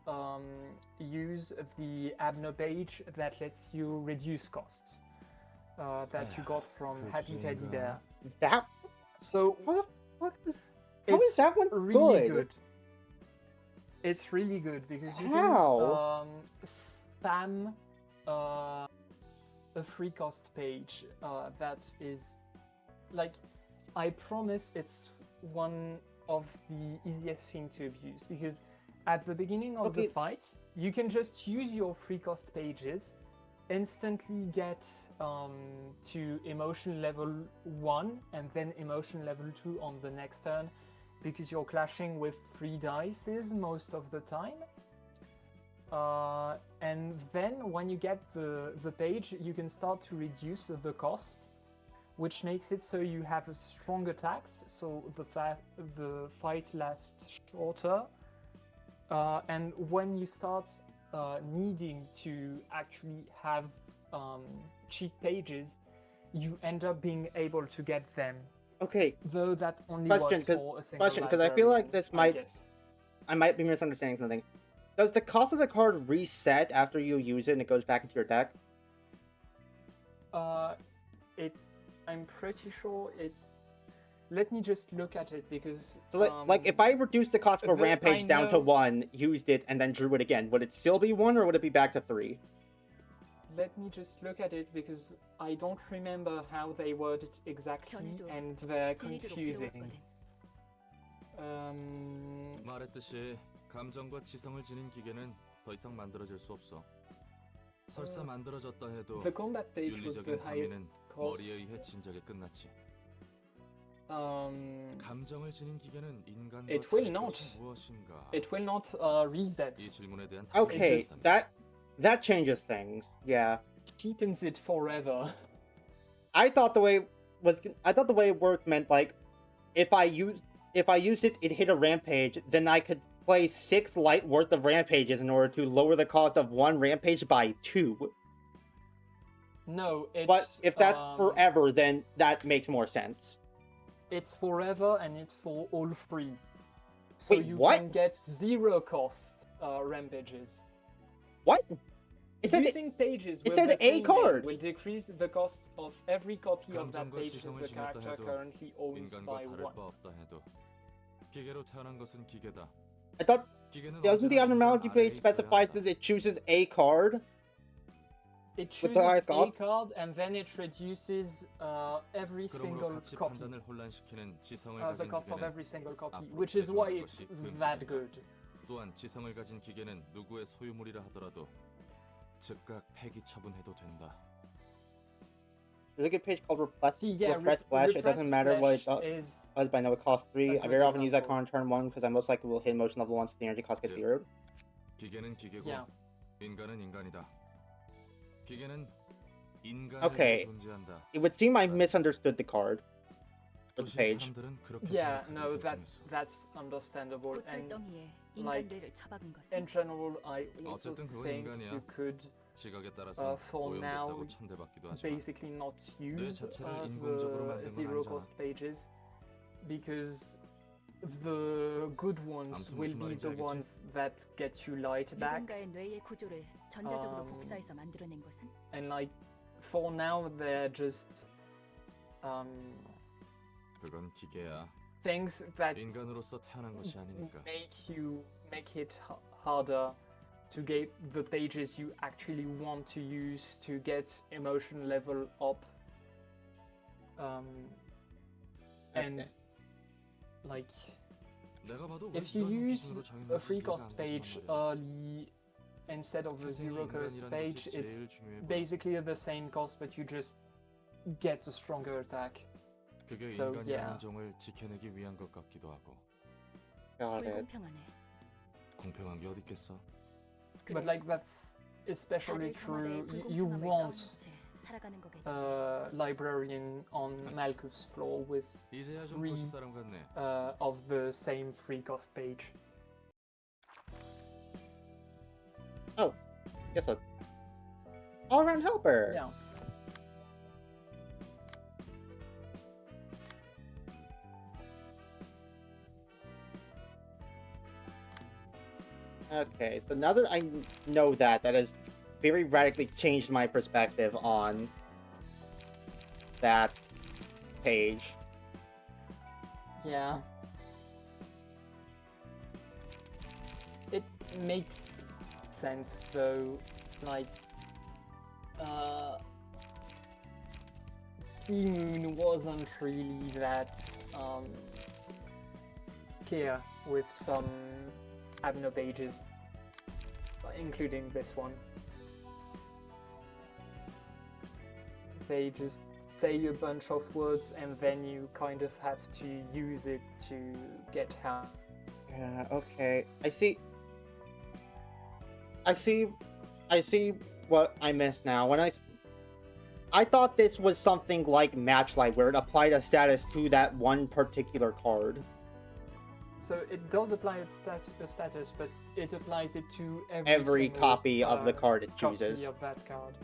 use the Abno page that lets you reduce costs. That you got from Happy Teddy Bear. That? So, how the fuck is... How is that one really good? It's really good because you can spam a free cost page that is like, I promise it's one of the easiest thing to abuse, because at the beginning of the fight you can just use your free cost pages, instantly get to emotion level 1 and then emotion level 2 on the next turn, because you're clashing with 3 dices most of the time. And then when you get the page, you can start to reduce the cost, which makes it so you have a strong attacks, so the fight lasts shorter. And when you start needing to actually have cheat pages, you end up being able to get them. Okay. Though that only works for a single because I feel like this might... guess. I might be misunderstanding something. Does the cost of the card reset after you use it and it goes back into your deck? I'm pretty sure it. Let me just look at it because. So, like, if I reduced the cost of a I rampage down to know- 1, used it, and then drew it again, would it still be 1 or would it be back to 3? Let me just look at it because I don't remember how they word it exactly, 전에도 and they're 딜리드로 confusing. 배워왔거든. 말했듯이 감정과 지성을 지닌 기계는 더 이상 만들어질 수 없어. 설사 만들어졌다 해도 The combat page was the 윤리적인 highest 범위는 머리에 의해 cost. 진작에 끝났지. Um, 감정을 지닌 기계는 인간과 It will 다른 not. 것이 무엇인가? it will not reset. 이 질문에 대한 Okay, just- that changes things. Yeah. Cheapens it forever. I thought the way it worked meant like if I used it hit a rampage, then I could play 6 light worth of rampages in order to lower the cost of 1 rampage by 2. No, it's. But if that's forever. forever, then that makes more sense. It's forever and it's for all free. So Wait, you what? can get 0 cost rampages. What? It said Using pages it with said the A same name card. will decrease the cost of every copy of that 감정과 page that 지성을 the 지녔다 character 해도 currently owns 인간과 by 다를 1. 바 없다 해도 기계로 태어난 것은 기계다. I thought 기계는 doesn't the 언제나 abnormality 인간 page 아래에 specify 있어야 that 한다. it chooses a card? It With chooses the highest a cost? card and then it reduces every 그러므로 single 가치 copy, 판단을 혼란시키는 지성을 the 가진 cost of 기계는 every single copy, 앞으로 which is why 개선할 it's 것이 that 금지된다. good. 또한 지성을 가진 기계는 누구의 소유물이라 하더라도 즉각 폐기 처분해도 된다. There's a good page called See, yeah, Repress Flash. It doesn't matter what it Flash does, is but I know it costs 3. a I good very often use that example. card on turn 1 because I most likely will hit motion level 1 so the energy cost gets Yeah. zeroed. 기계는 기계고 Yeah. 인간은 인간이다. 기계는 인간을 Okay. 위해 존재한다. It would seem I misunderstood the card. Or the 도시 page. 사람들은 그렇게 Yeah, 생각하고 no, 결정했어. that's understandable. And 고철덩이에 like, 인간 뇌를 처박은 것은 in general, I also 어쨌든 그건 think 인간이야. you could 지각에 따라서 for now, 오염됐다고 천대받기도 하지만 basically not use 자체를 인공적으로 만든 the 건 zero 아니잖아. cost pages because the good ones 아무튼 will 무슨 be 말인지 the 알겠지? ones that get you light back. 누군가의 뇌의 구조를 전자적으로 Um, 복사해서 만들어낸 것은 And like for now, they're just 그건 기계야. things that 인간으로서 태어난 것이 아니니까. make it harder to get the pages you actually want to use to get emotion level up. And Okay. like 내가 봐도 왜 if you 이런 use 기준으로 a 정했는지 free 이해가 안 cost 되지만 page 말이야. early instead of the 세상에 zero cost 인간이라는 page, 것이 it's 제일 중요해 보여. basically the same cost, but you just get a stronger attack. 그게 So, 인간이라는 yeah. 종을 지켜내기 위한 것 같기도 하고. Got it. 불공평하네. 공평한 게 어디 있겠어? But like that's especially 다들 true. 평화의 You 불공평함을 want 떠올린 채 살아가는 거겠지. librarian on Malkuth's floor with 이제야 좀 3 도시 사람 같네. of the same free cost page. Guess a all-around helper. Yeah. Okay, so now that I know that has very radically changed my perspective on that page. Yeah. It makes sense though, like Moon wasn't really that clear with some Abno pages, including this one. They just say a bunch of words and then you kind of have to use it to get how. Yeah, okay. I see what I missed now. When I thought this was something like Matchlight, where it applied a status to that one particular card. So it does apply its status, but it applies it to Every single, copy of the card it copy chooses. of that card.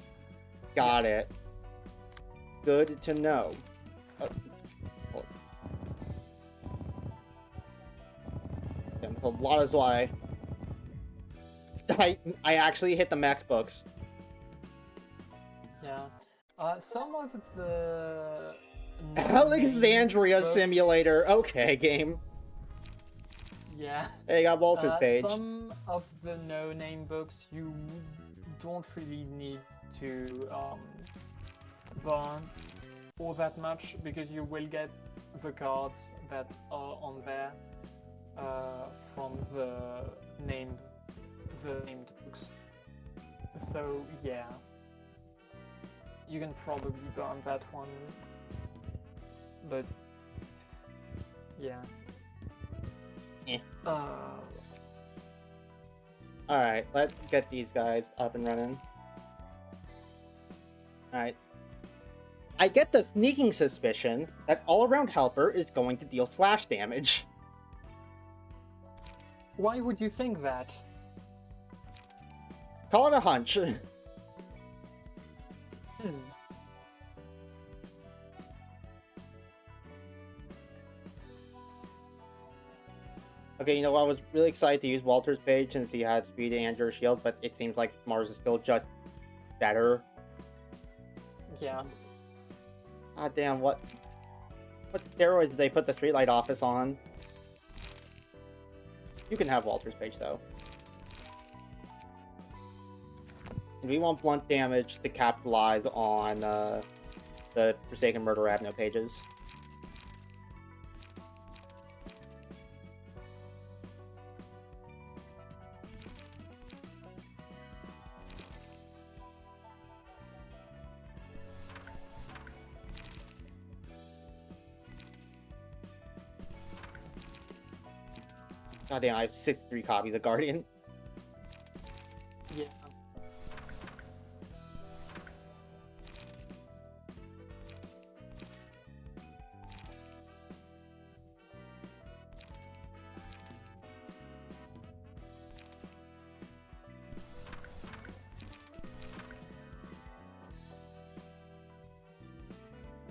Got it. Good to know. Well, damn, a lot is why I actually hit the max books. Yeah. Some of the Alexandria books- Simulator. Okay, game. Yeah. Hey, you got Walter's page. Some of the no-name books you don't really need to burn all that much because you will get the cards that are on there from the named books. So yeah, you can probably burn that one, but yeah. Eh. Uh, Alright, let's get these guys up and running. Alright. I get the sneaking suspicion that all-around helper is going to deal slash damage. why would you think that? Call it a hunch. Okay, you know, I was really excited to use Walter's page since he had speed and your shield, but it seems like Mars is still just better. Yeah. God damn, what steroids did they put the Streetlight Office on? You can have Walter's page, though. And we want blunt damage to capitalize on the Forsaken Murder Abno pages. God damn, I have 63 copies of Guardian. Yeah.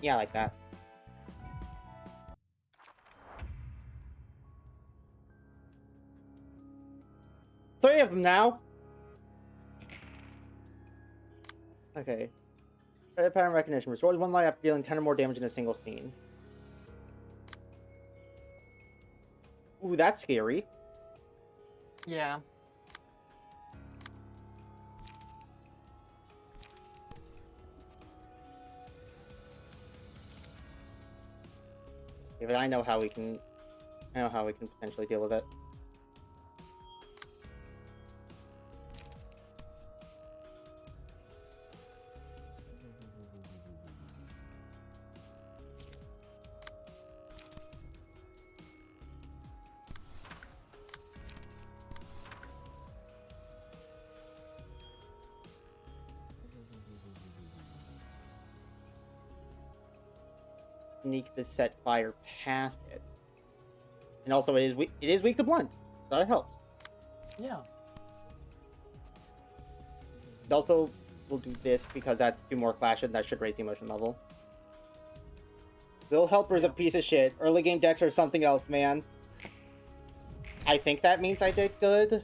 Yeah, like that. Three of them now. Okay. Credit pattern recognition. Restores one life after dealing 10 or more damage in a single scene. Ooh, that's scary. Yeah. Yeah, but I know how we can potentially deal with it. Sneak the set fire past it. And also it is weak to blunt. So that helps. Yeah. It also will do this because that's 2 more clashes that should raise the emotion level. Will Helper's a piece of shit. Early game decks are something else, man. I think that means I did good.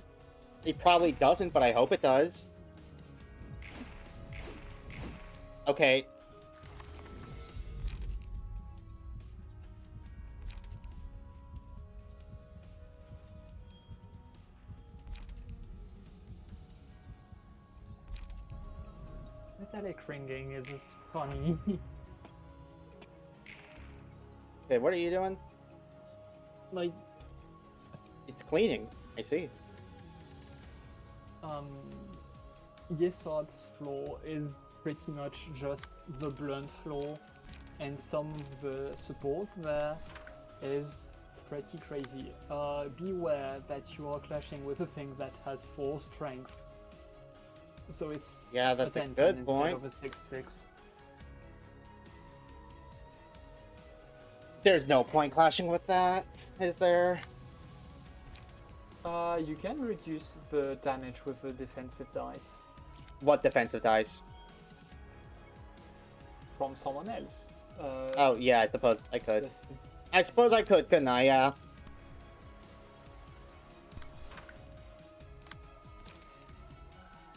It probably doesn't, but I hope it does. Okay. Metallic ringing is funny. Okay, what are you doing? Like, It's cleaning. I see. Yesod's floor is pretty much just the blunt floor, and some of the support there is pretty crazy. Beware that you are clashing with a thing that has 4 strength. So it's Yeah, that's a 10 good instead point. of a 6/6. There's no point clashing with that, is there? You can reduce the damage with the defensive dice What defensive dice? from someone else. Oh, yeah, I suppose I could. Yes. I suppose I could, couldn't I? Yeah.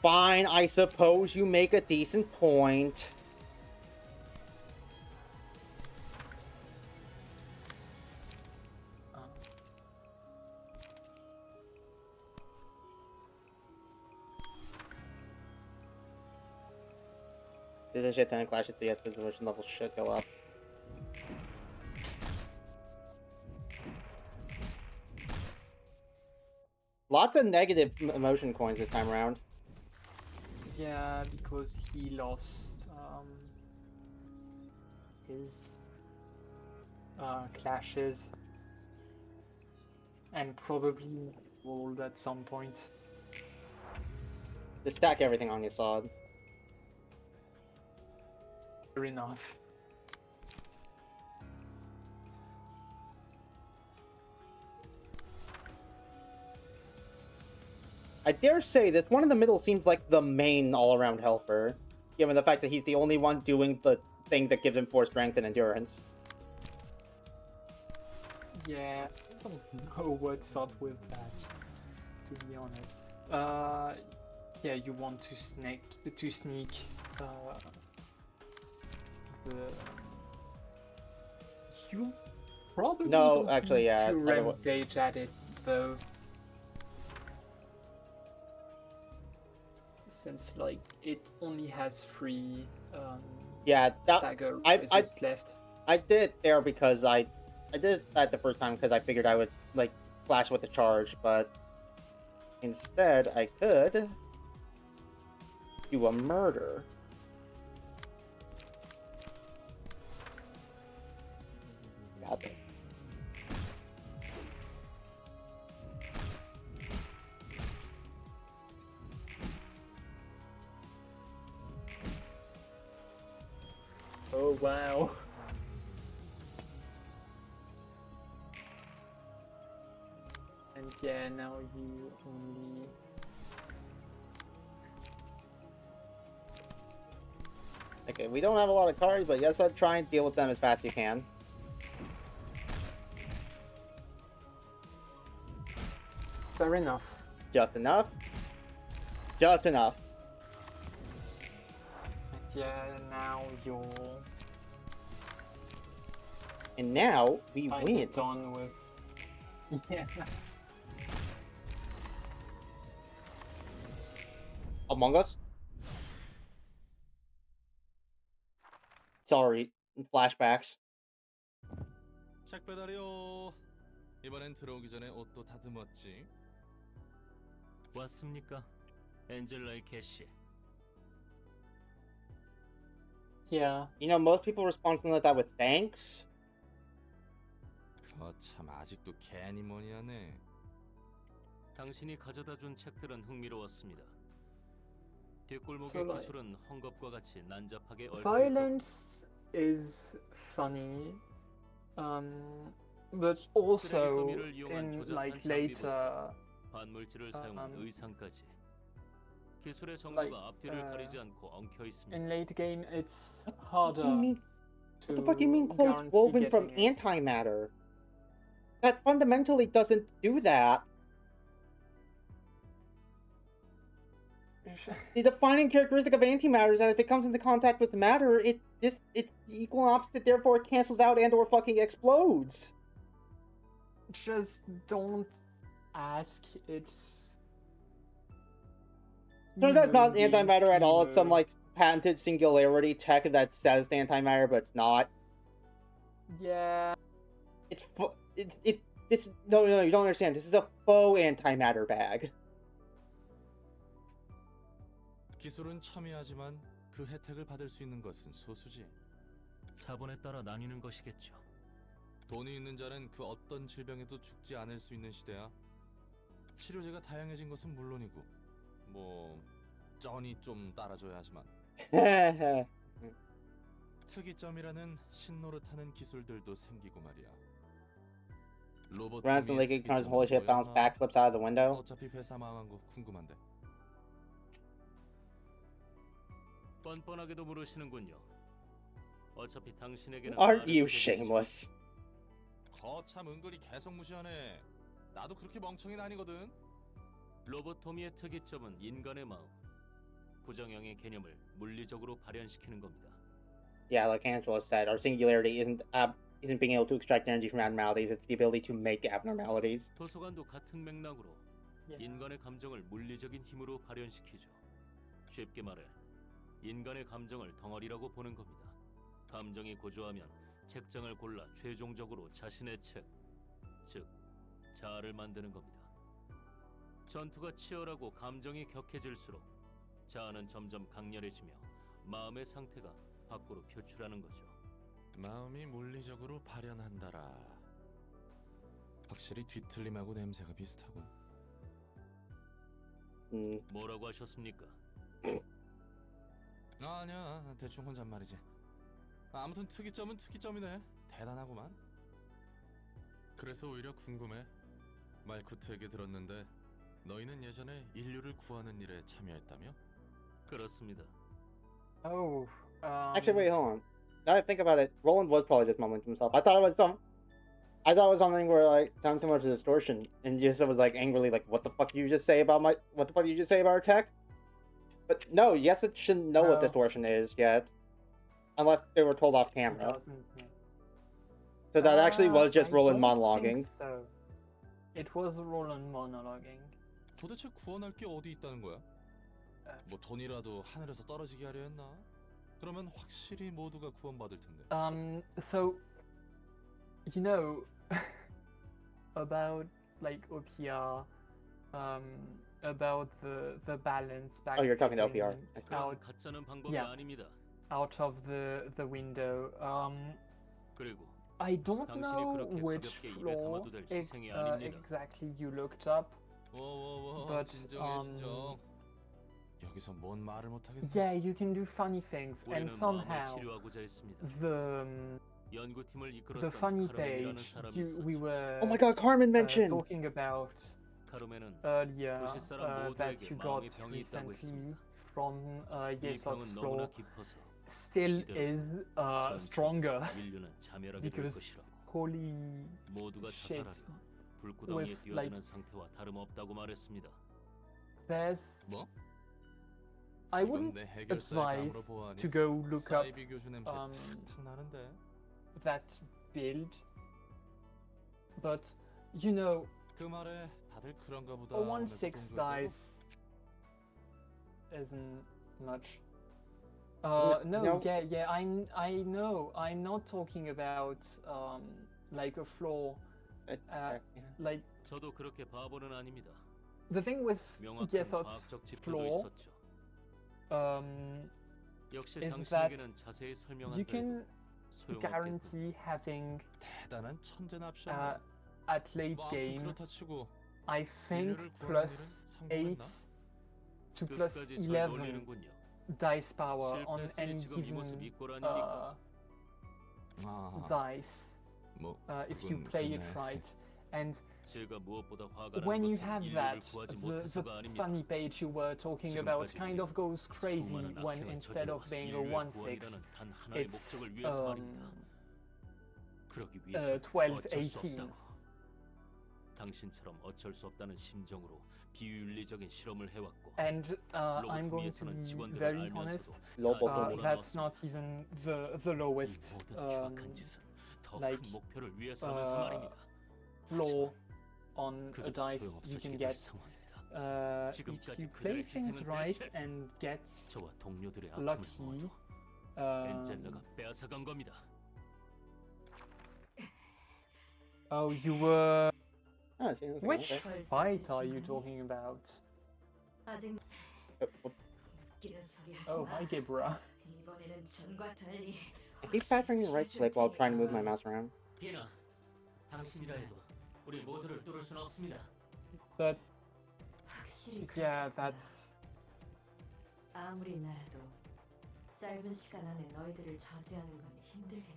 Fine, I suppose you make a decent point. There's a shit ton of clashes, so yes, the devotion level should go up. Lots of negative emotion coins this time around. Yeah, because he lost his clashes and probably rolled at some point. Just stack everything on your sword. Fair enough. I dare say this one in the middle seems like the main all-around helper, given the fact that he's the only one doing the thing that gives him 4 strength and endurance. Yeah, I don't know what's up with that, to be honest. Yeah, you want to sneak the. You probably No, don't actually, need yeah, to otherwi- rampage at it though, since like it only has 3 Yeah, that stagger I- resist left. I did it there because I did that the first time because I figured I would like flash with the charge, but instead I could do a murder. Got this. Oh wow. And yeah, now you only. Okay, we don't have a lot of cards, but yes, I'd try and deal with them as fast as you can. Fair enough. Just enough. Just enough. And yeah, now you're And now we kind win. of done with. Yeah. Among Us? Sorry, flashbacks. 책 배달이요. 이번엔 들어오기 전에 옷도 다듬었지. 왔습니까? 엔젤라의 캐시. Yeah. You know, most people respond to something like that with thanks. 참 아직도 괜히 뭐니 하네. 당신이 가져다 준 책들은 흥미로웠습니다. 뒷골목의 So, like, 기술은 헝겊과 같이 난잡하게 얽혀 Violence is funny, but also in like later, 반물질을 사용한 의상까지 기술의 like, 정도가 앞뒤를 가리지 않고 엉켜 있습니다. in late game it's What do harder you mean? to What the fuck do you mean clothes guarantee woven from getting it. antimatter? That fundamentally doesn't do that. The defining characteristic of antimatter is that if it comes into contact with matter, it's the equal and opposite, therefore it cancels out and or fucking explodes. Just don't ask. It's. Turns out it's not you know, antimatter at all, it's some the- like patented singularity tech that says antimatter, but it's not. Yeah. It's no, you don't understand. This is a faux antimatter bag. 기술은 첨예하지만 그 혜택을 받을 수 있는 것은 소수지. 자본에 따라 나뉘는 것이겠죠. 돈이 있는 자는 그 어떤 질병에도 죽지 않을 수 있는 시대야. 치료제가 다양해진 것은 물론이고, 뭐 쩐이 좀 따라줘야 하지만 특이점이라는 신노릇하는 기술들도 생기고 말이야. 로봇 Ransom League comes holy shit bounce back, slips out of the window. 어차피 회사 망한 거 궁금한데. 뻔뻔하게도 물으시는군요. 어차피 당신에게는 Aren't 말을 you 하게 되죠. shameless? 거참 은근히 계속 무시하네. 나도 그렇게 멍청이는 아니거든. 로보토미의 특이점은 인간의 마음, 부정형의 개념을 물리적으로 발현시키는 겁니다. Yeah, like Angela said, our singularity isn't being able to extract energy from abnormalities, it's the ability to make abnormalities. 도서관도 같은 맥락으로 Yeah. 인간의 감정을 물리적인 힘으로 발현시키죠. 쉽게 말해 인간의 감정을 덩어리라고 보는 겁니다. 감정이 고조하면 책장을 골라 최종적으로 자신의 책, 즉 자아를 만드는 겁니다. 전투가 치열하고 감정이 격해질수록 자아는 점점 강렬해지며 마음의 상태가 밖으로 표출하는 거죠. 마음이 물리적으로 발현한다라. 확실히 뒤틀림하고 냄새가 비슷하군. 뭐라고 하셨습니까? 아니야, 대충 혼잣말이지. 아무튼 특이점은 특이점이네. 대단하구만. 그래서 오히려 궁금해. 말쿠트 얘기 들었는데 너희는 예전에 인류를 구하는 일에 참여했다며? 그렇습니다. Oh, Actually, wait, hold on. Now I think about it, Roland was probably just mumbling to himself. I thought it was something where like sounds similar to distortion, and just was like angrily like, "What the fuck did you just say about our tech?" But no, yes, it shouldn't know what No. distortion is yet, unless they were told off it camera. doesn't. So that actually was just I Roland don't monologuing. think so. It was Roland monologuing. 도대체 구원할 게 어디 있다는 거야? 뭐 돈이라도 하늘에서 떨어지게 하려 했나? 그러면 확실히 모두가 구원받을 텐데. So, you know, about like OPR, about the balance back. Oh, you're talking to OPR. I see. Out, 가짜는 방법이 yeah. 아닙니다. out of the window. 그리고 I don't 당신이 know 그렇게 which 가볍게 입에 floor 담아도 될 희생이 아닙니다. exactly you looked up. 워워워 But, 진정해 진정. 여기서 뭔 말을 못 하겠어. Yeah, you can do funny things, and 우리는 마음을 somehow 치료하고자 했습니다. the 연구팀을 이끌었던 funny 카르멘이라는 page 사람이 we 있었죠. were Oh my god, Carmen mentioned! talking about 카르멘은 earlier 도시 사람 that 모두에게 you 마음의 got 병이 있다고 recently 했습니다. from 이 Yesod's 병은 floor 너무나 깊어서 still 이대로 is 전체 stronger 인류는 자멸하게 될 because 것이라고. holy 모두가 shit, 자살하려 불구덩이에 with, 뛰어드는 like- 상태와 다름없다고 말했습니다. there's 뭐? I 이건 wouldn't 내 해결사의 advise 감으로 보아하니 to go look up 사이비 교주 냄새 팍 나는데. that build, but you know, 그 말에 다들 그런가 보다. a 하면서 1/6 동조했다고? dice isn't much. No. No, yeah, I know. I'm not talking about like a floor. Like 저도 그렇게 바보는 아닙니다. the thing with 명확한 Yesod's 과학적 지표도 floor, 있었죠. 역시 is 당신에게는 자세히 설명한 you 대로 can 소용없겠군. guarantee having 대단한 천재납시야. at late 뭐 아무튼 game, 그렇다 치고 I think 인류를 구하는 plus 일은 8 성공했나? to plus 끝까지 절 11 놀리는군요. dice power on 실패했으니 any 지금 이 모습 given 이꼴 아닙니까? dice 뭐 if you 그건 play it 그러네. right. And 제가 무엇보다 화가 when 나는 you 것은 have 인류를 that, 구하지 the 못해서가 아닙니다. funny page you were talking about 지금까지 kind of goes crazy 수많은 when 악행을 instead of 저질러 being a 인류의 1/6, 구원이라는 단 하나의 it's 목적을 위해서 말입니다. 그러기 위해서 12, 어쩔 수 18. 없다고. 당신처럼 어쩔 수 없다는 심정으로 비윤리적인 실험을 해왔고 and I'm going to 로보토미에서는 be 직원들을 very 알면서도 honest. Lobotomy. That's not even the 이 lowest 모든 추악한 짓은 더 큰 like, 목표를 위해서라면서 말입니다. floor on a 그래도 dice you 소용없어지게 can 될 get. 상황입니다. If 지금까지 you play 그들의 things 희생은 right 대체 and get 저와 동료들의 아픔을 lucky, 모두 엔젤라가 빼앗아간 겁니다. oh, you were. Oh, see, okay, Which okay. fight are you talking about? 아직 What- 웃기는 소리 하지 Oh, 마. hi, Gibra. 이번에는 전과 달리 I keep pressing the right click while trying to move my mouse around. 비나, 당신이라 해도 우리 모두를 뚫을 수는 없습니다. But 확실히 yeah, 그렇겠구나. that's 아무리 나라도 짧은 시간 안에 너희들을 저지하는 건 힘들겠지.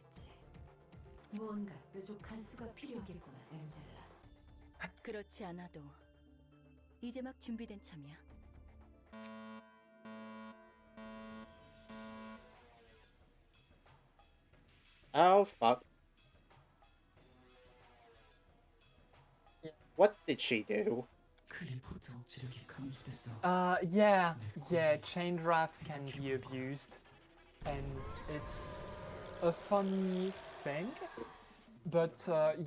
무언가 뾰족한 수가 필요하겠구나, 엔젤라. 그렇지 않아도 이제 막 준비된 참이야. Oh, fuck. What did she do? 클리포드 억지력이 감소됐어. yeah, chain draft can be abused, and it's a funny thing, but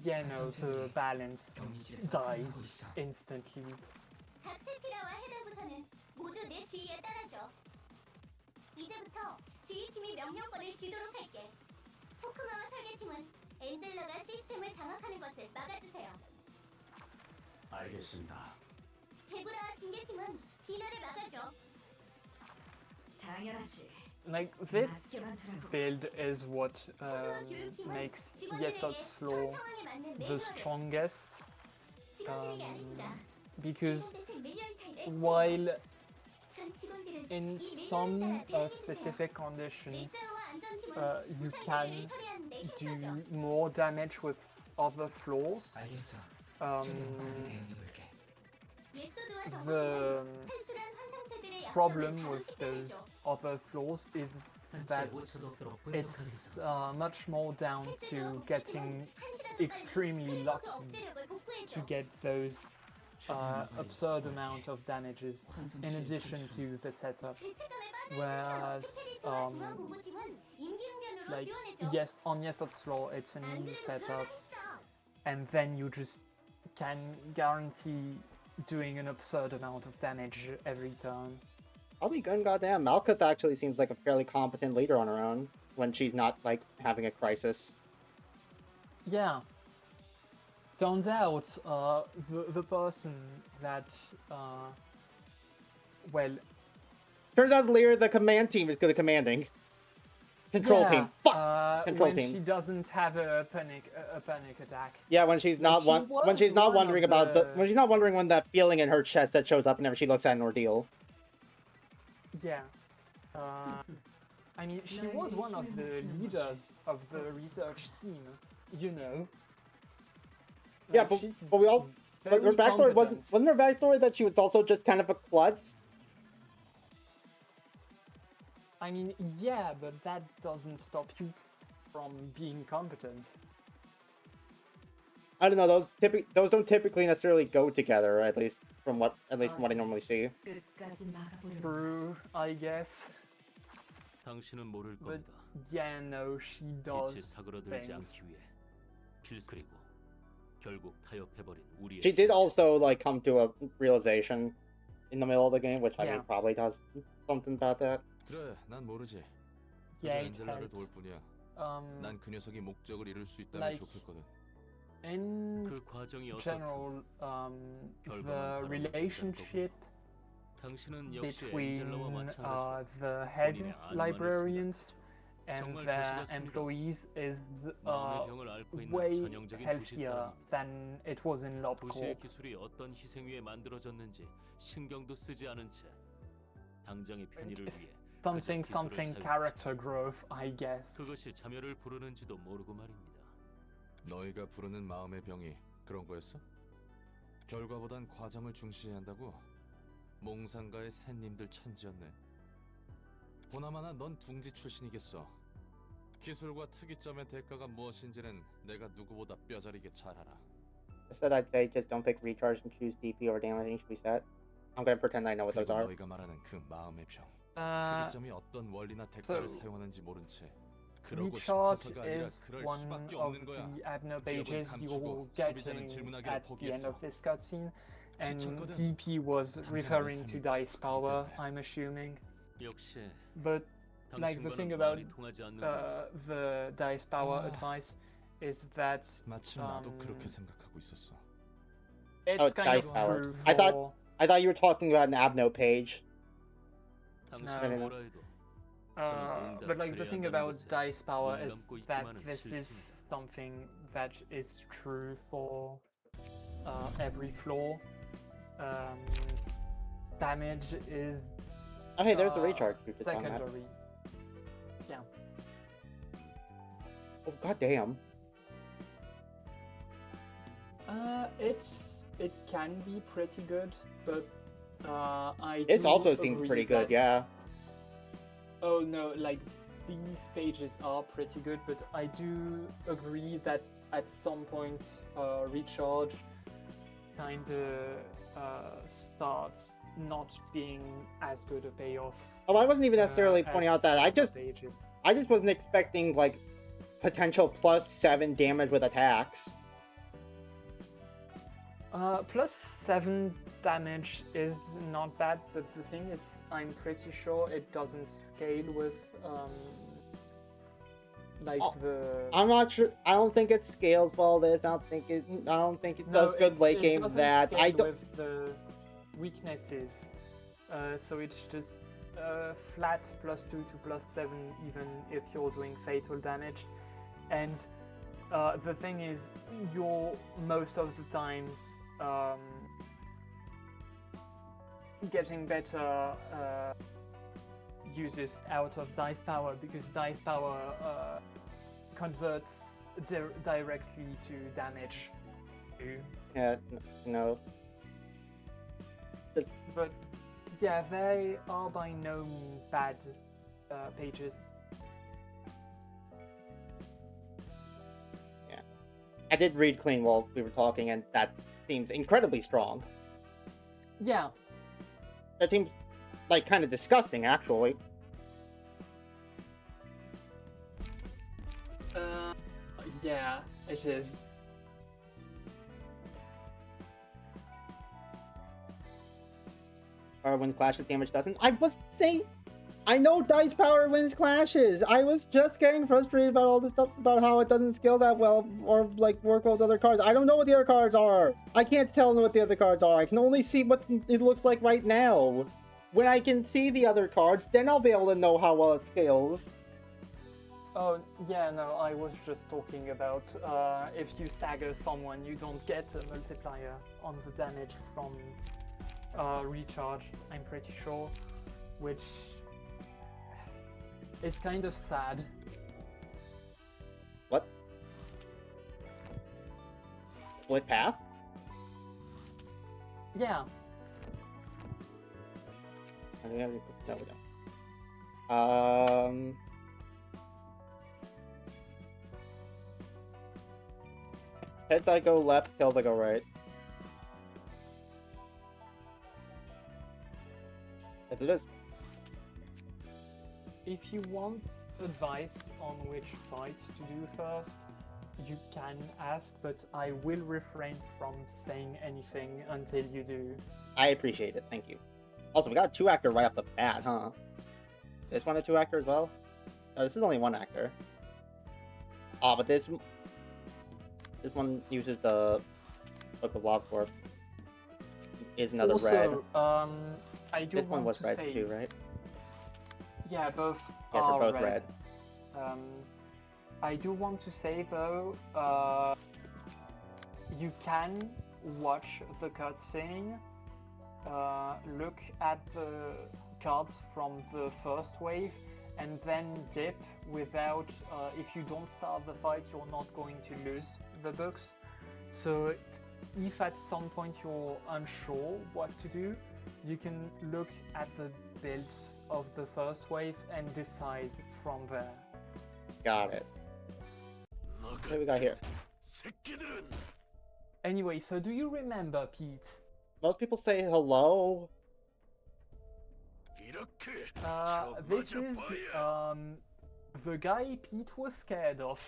yeah, no, the balance dies instantly. 닥스피라와 헤더부서는 모두 내 지휘에 따라줘. 이제부터 지휘팀이 명령권을 쥐도록 할게. 호크마와 설계팀은 엔젤라가 시스템을 장악하는 것을 막아주세요. 알겠습니다. 제브라와 징계팀은 비너를 막아줘. 당연하지. Like this 맞게만 두라고. build is what makes Yesod's floor the strongest. Because while in some specific conditions you can do more damage with other floors, 알겠어. um, 예소드와 the 한술한 환상체들의 problem 약점을 with those 파괴시켜야죠. other floors is that it's much more down to getting extremely lucky to get those absurd amount of damages in addition to the setup. Whereas, like, yes, on Yesod's floor it's an easy setup, and then you just can guarantee doing an absurd amount of damage every turn. Probably good goddamn. Malkuth actually seems like a fairly competent leader on her own when she's not like having a crisis. Yeah. Turns out, the person that, well, Turns out the leader of the command team is good at commanding. Control yeah, team. Fuck. Control when team. she doesn't have a panic attack. Yeah, when she's not She when she's was not one wondering of about the- when she's not wondering when that feeling in her chest that shows up whenever she looks at an ordeal. Yeah. I mean, she was one of the leaders of the research team, you know. Yeah, Like, but she's we all. But her very backstory competent. wasn't her backstory that she was also just kind of a klutz. I mean, yeah, but that doesn't stop you from being competent. I don't know. Those don't typically necessarily go together. At least from what I normally see. 끝까지 막아보려고. True, I guess. 당신은 모를 But 겁니다. yeah, no, she 빛이 does 사그러들지 things. 않기 위해 필수 그리고 결국 타협해버린 우리의 She did 진실. also like come to a realization in the middle of the game, which I Yeah. think probably does something about that. 그래, 난 모르지. 그저 Yeah, it 엔젤라를 helps. 도울 뿐이야. Um, 난 그 녀석이 목적을 이룰 수 있다면 like, 좋겠거든. in 그 과정이 어떻든 general, the 결과만 바라보면 relationship 당신은 역시 between 엔젤라와 마찬가지로 the head 본인의 안만을 librarians and 정말 their 도시같습니다. employees is 마음의 병을 앓고 있는 way 전형적인 도시 healthier 사람입니다. than it was in 도시의 Lobcorp. 기술이 어떤 희생 위에 만들어졌는지 신경도 쓰지 않은 채 당장의 편의를 위해 Something 그저 기술을 something 사용하지. character growth, I guess. 그것이 자멸을 부르는지도 모르고 말입니다. 너희가 부르는 마음의 병이 그런 거였어? 결과보단 과정을 중시해야 한다고? 몽상가의 샌님들 천지였네. 보나마나 넌 둥지 출신이겠어. 기술과 특이점의 대가가 무엇인지는 내가 누구보다 뼈저리게 잘 알아. Instead, I'd say just don't pick recharge and choose DP or damage should be set. I'm gonna pretend I know what those 그리고 are. 너희가 말하는 그 마음의 병. Uh, 특이점이 어떤 원리나 대가를 so, 사용하는지 모른 채 그러고 recharge 싶어서가 아니라 is 그럴 one 수밖에 of 없는 거야. the advantages 감추고 you're 소비자는 getting 질문하기를 at the end of 포기했어. this cutscene, and 지쳤거든. DP was 감정을 referring to 살리고 dice power, 때문에. I'm assuming. 역시 But like the thing 당신과는 about 말이 통하지 않는 the dice power Ah. advice is that 마침 나도 그렇게 생각하고 있었어. it's Oh, kind dice of power. true I thought- for I thought you were talking about an Abno page. 당신은 뭐라 해도 but like the thing 그래야 about 하는 것에 dice power 눈 is 감고 that 있기만은 this is 싫습니다. something that is true for every floor. Damage is Oh, hey, there's the recharge. We just found that. secondary. Yeah. Oh, goddamn. It can be pretty good, but This do also seems agree pretty good, that- yeah. Oh no, like these pages are pretty good, but I do agree that at some point recharge kinda starts not being as good a payoff. Oh, I wasn't even necessarily pointing as out that. I other just pages. wasn't expecting like potential +7 damage with attacks. +7 damage is not bad, but the thing is, I'm pretty sure it doesn't scale with like the. I'm not sure. I don't think it scales well. I don't think it. I don't think it does good late game. That I don't. With the weaknesses, so it's just flat +2 to +7, even if you're doing fatal damage, and the thing is, you're most of the times getting better uses out of dice power, because dice power converts directly to damage. Yeah, no. But yeah, they are by no means bad pages. Yeah, I did read clean while we were talking, and that seems incredibly strong. Yeah. That seems like kind of disgusting, actually. Yeah, it is. Power wins clashes, damage doesn't. I was saying, I know dice power wins clashes. I was just getting frustrated about all this stuff about how it doesn't scale that well or like work well with other cards. I don't know what the other cards are. I can't tell what the other cards are. I can only see what it looks like right now. When I can see the other cards, then I'll be able to know how well it scales. Oh, yeah, no, I was just talking about if you stagger someone, you don't get a multiplier on the damage from recharge, I'm pretty sure, which is kind of sad. What? Split path? Yeah. No, we don't. Heads I go left, tails I go right. Yes, it is. If you want advice on which fights to do first, you can ask, but I will refrain from saying anything until you do. I appreciate it, thank you. Also, we got a 2-actor right off the bat, huh? This one a 2-actor as well? No, this is only 1 actor. Ah, but this one uses the Book of Lockthorpe. Is another also, red. I do this one want was to red say, too, right? Yeah, both Yes, are they're both red. I do want to say though, you can watch the cutscene, look at the cards from the first wave, and then dip without, if you don't start the fight, you're not going to lose the books. So if at some point you're unsure what to do, you can look at the builds of the first wave and decide from there. Got it. What do we got here? Anyway, so do you remember, Pete? Most people say hello. This is the guy Pete was scared of.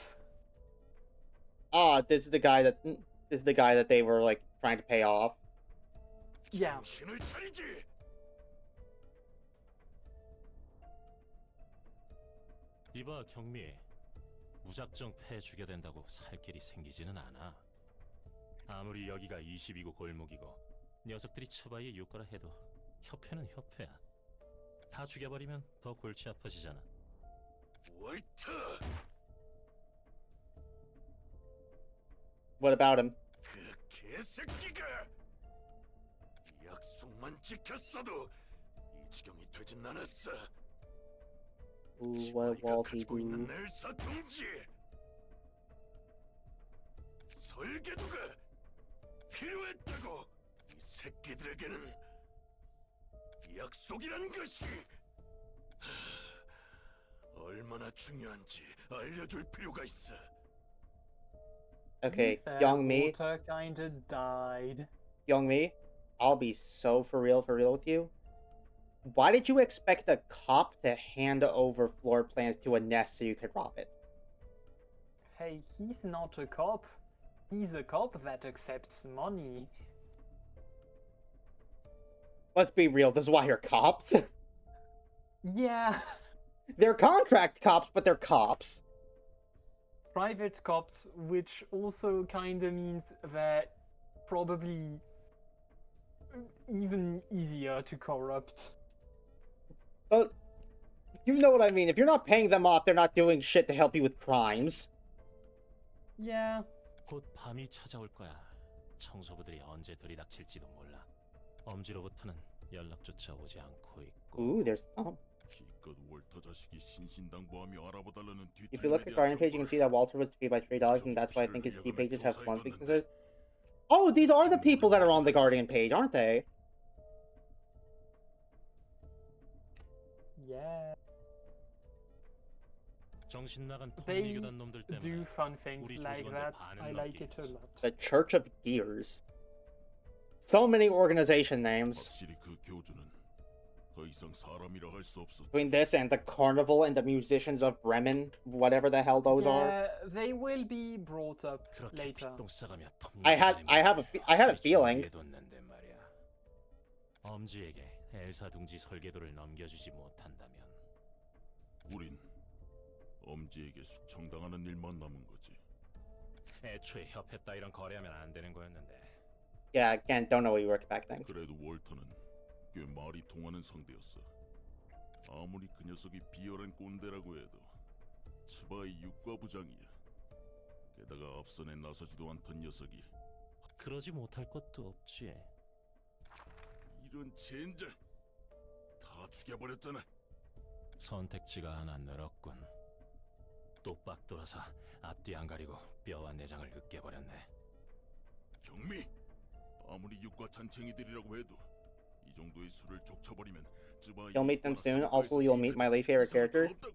Ah, this is the guy that they were like trying to pay off. Yeah. 이봐 경미, 무작정 패주게 된다고 살 길이 생기지는 않아. 아무리 여기가 22구 골목이고 녀석들이 처바이에 유가라 해도 협회는 협회야. 다 죽여버리면 더 골치 아파지잖아. What about him? 그 개새끼가 약속만 지켰어도 이 지경이 되진 않았어. Ooh, what will he 가지고 있는 do? 엘사통지 설계도가 필요했다고. 이 새끼들에게는 약속이란 것이 얼마나 중요한지 알려줄 필요가 있어. Okay, Fair, young me. Walter kinda died. Young me, I'll be so for real with you. Why did you expect a cop to hand over floor plans to a nest so you could rob it? Hey, he's not a cop. He's a cop that accepts money. Let's be real, this is why you're cops. Yeah, They're contract cops, but they're cops. private cops, which also kind of means that probably even easier to corrupt. But you know what I mean. If you're not paying them off, they're not doing shit to help you with crimes. Yeah. 곧 밤이 찾아올 거야. 청소부들이 언제 들이닥칠지도 몰라. 엄지로부터는 연락조차 오지 않고 있고. Ooh, there's... Oh. 기껏 월터 자식이 신신당부하며 알아봐달라는 If you look at Guardian page, you can see that Walter was paid by $3, and that's why I think his key pages have one weaknesses. Oh, these are the people that are on the Guardian page, aren't they? Yeah. 정신 나간 They 통미교단 놈들 do 때문에 fun things 우리 like 조직원들 that. 반은 I like 넘게 it a 있어. lot. The Church of Gears. So many organization names. 확실히 그 교주는 더 이상 사람이라 할 수 없어. Between this and the Carnival and the Musicians of Bremen, whatever the hell those are. Yeah, they will be brought up 그렇게 later. 핏똥 싸가며 I had a feeling. 뒀는데 말이야. 엄지에게 엘사 둥지 설계도를 넘겨주지 못한다면 우린 엄지에게 숙청당하는 일만 남은 거지. 애초에 협회 따위랑 거래하면 안 되는 거였는데. Yeah, again, don't know what you were expecting. 그래도 월터는 꽤 말이 통하는 상대였어. 아무리 그 녀석이 비열한 꼰대라고 해도 츠바의 육과부장이야. 게다가 앞선에 나서지도 않던 녀석이 그러지 못할 것도 없지. 이런 젠장 다 죽여버렸잖아. 선택지가 하나 늘었군. 똑박 돌아서 앞뒤 안 가리고 뼈와 내장을 으깨버렸네. 경미, 아무리 육과 잔챙이들이라고 해도 이 정도의 수를 족쳐버리면 츠바의 You'll meet them 육과가 soon. 썩어서 Also, you'll meet my least favorite 이상할 거 character. 없다고.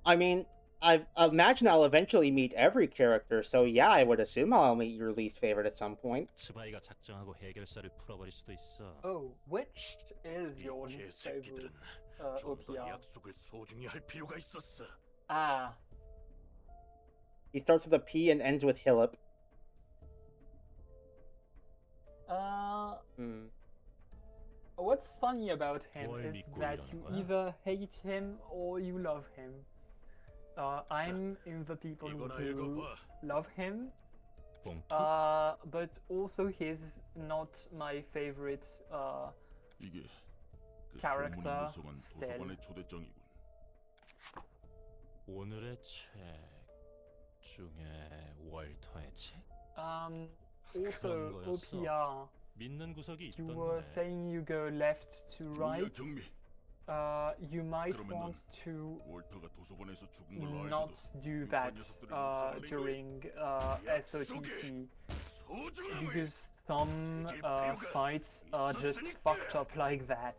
I mean, I imagine I'll eventually meet every character, so yeah, I would assume I'll meet your least favorite at some point. 츠바이가 작정하고 해결사를 풀어버릴 수도 있어. Oh, which is your least favorite 좀더 OPR? 약속을 소중히 할 필요가 있었어. Ah, He starts with a P and ends with Hillip. What's funny about him 뭘 is 믿고 that 이러는 you 거야? either hate him or you love him. I'm in the people 이거나 who 읽어봐. love him, 봉투? but also he's not my favorite. 이게 그 Character, 소문을 무성한 Stel. 도서관의 초대장이군. 오늘의 책 중에 월터의 책? Also 그런 거였어. OPR. 믿는 구석이 You were 있던데. saying you go left to 경미야, right. 경미. You might 그러면 want to 월터가 도서관에서 죽은 걸로 not 알고도 do 육과 that 녀석들을 묵살하는 during SOTC 소중함을 because some fights are just fucked up like that.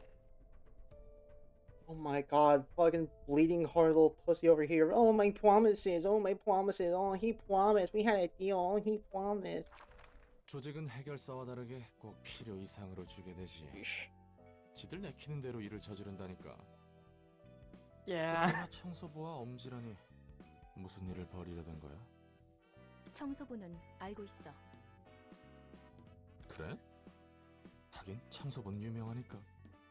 Oh my god, fucking bleeding heart little pussy over here. Oh, my promises. Oh, my promises. Oh, he promised. We had a deal. Oh, he promised. 조직은 해결사와 다르게 꼭 필요 이상으로 주게 되지. 지들 내키는 대로 일을 저지른다니까. Yeah. 그때나 청소부와 엄지라니 무슨 일을 벌이려던 거야? 청소부는 알고 있어. 그래? 하긴 청소부는 유명하니까.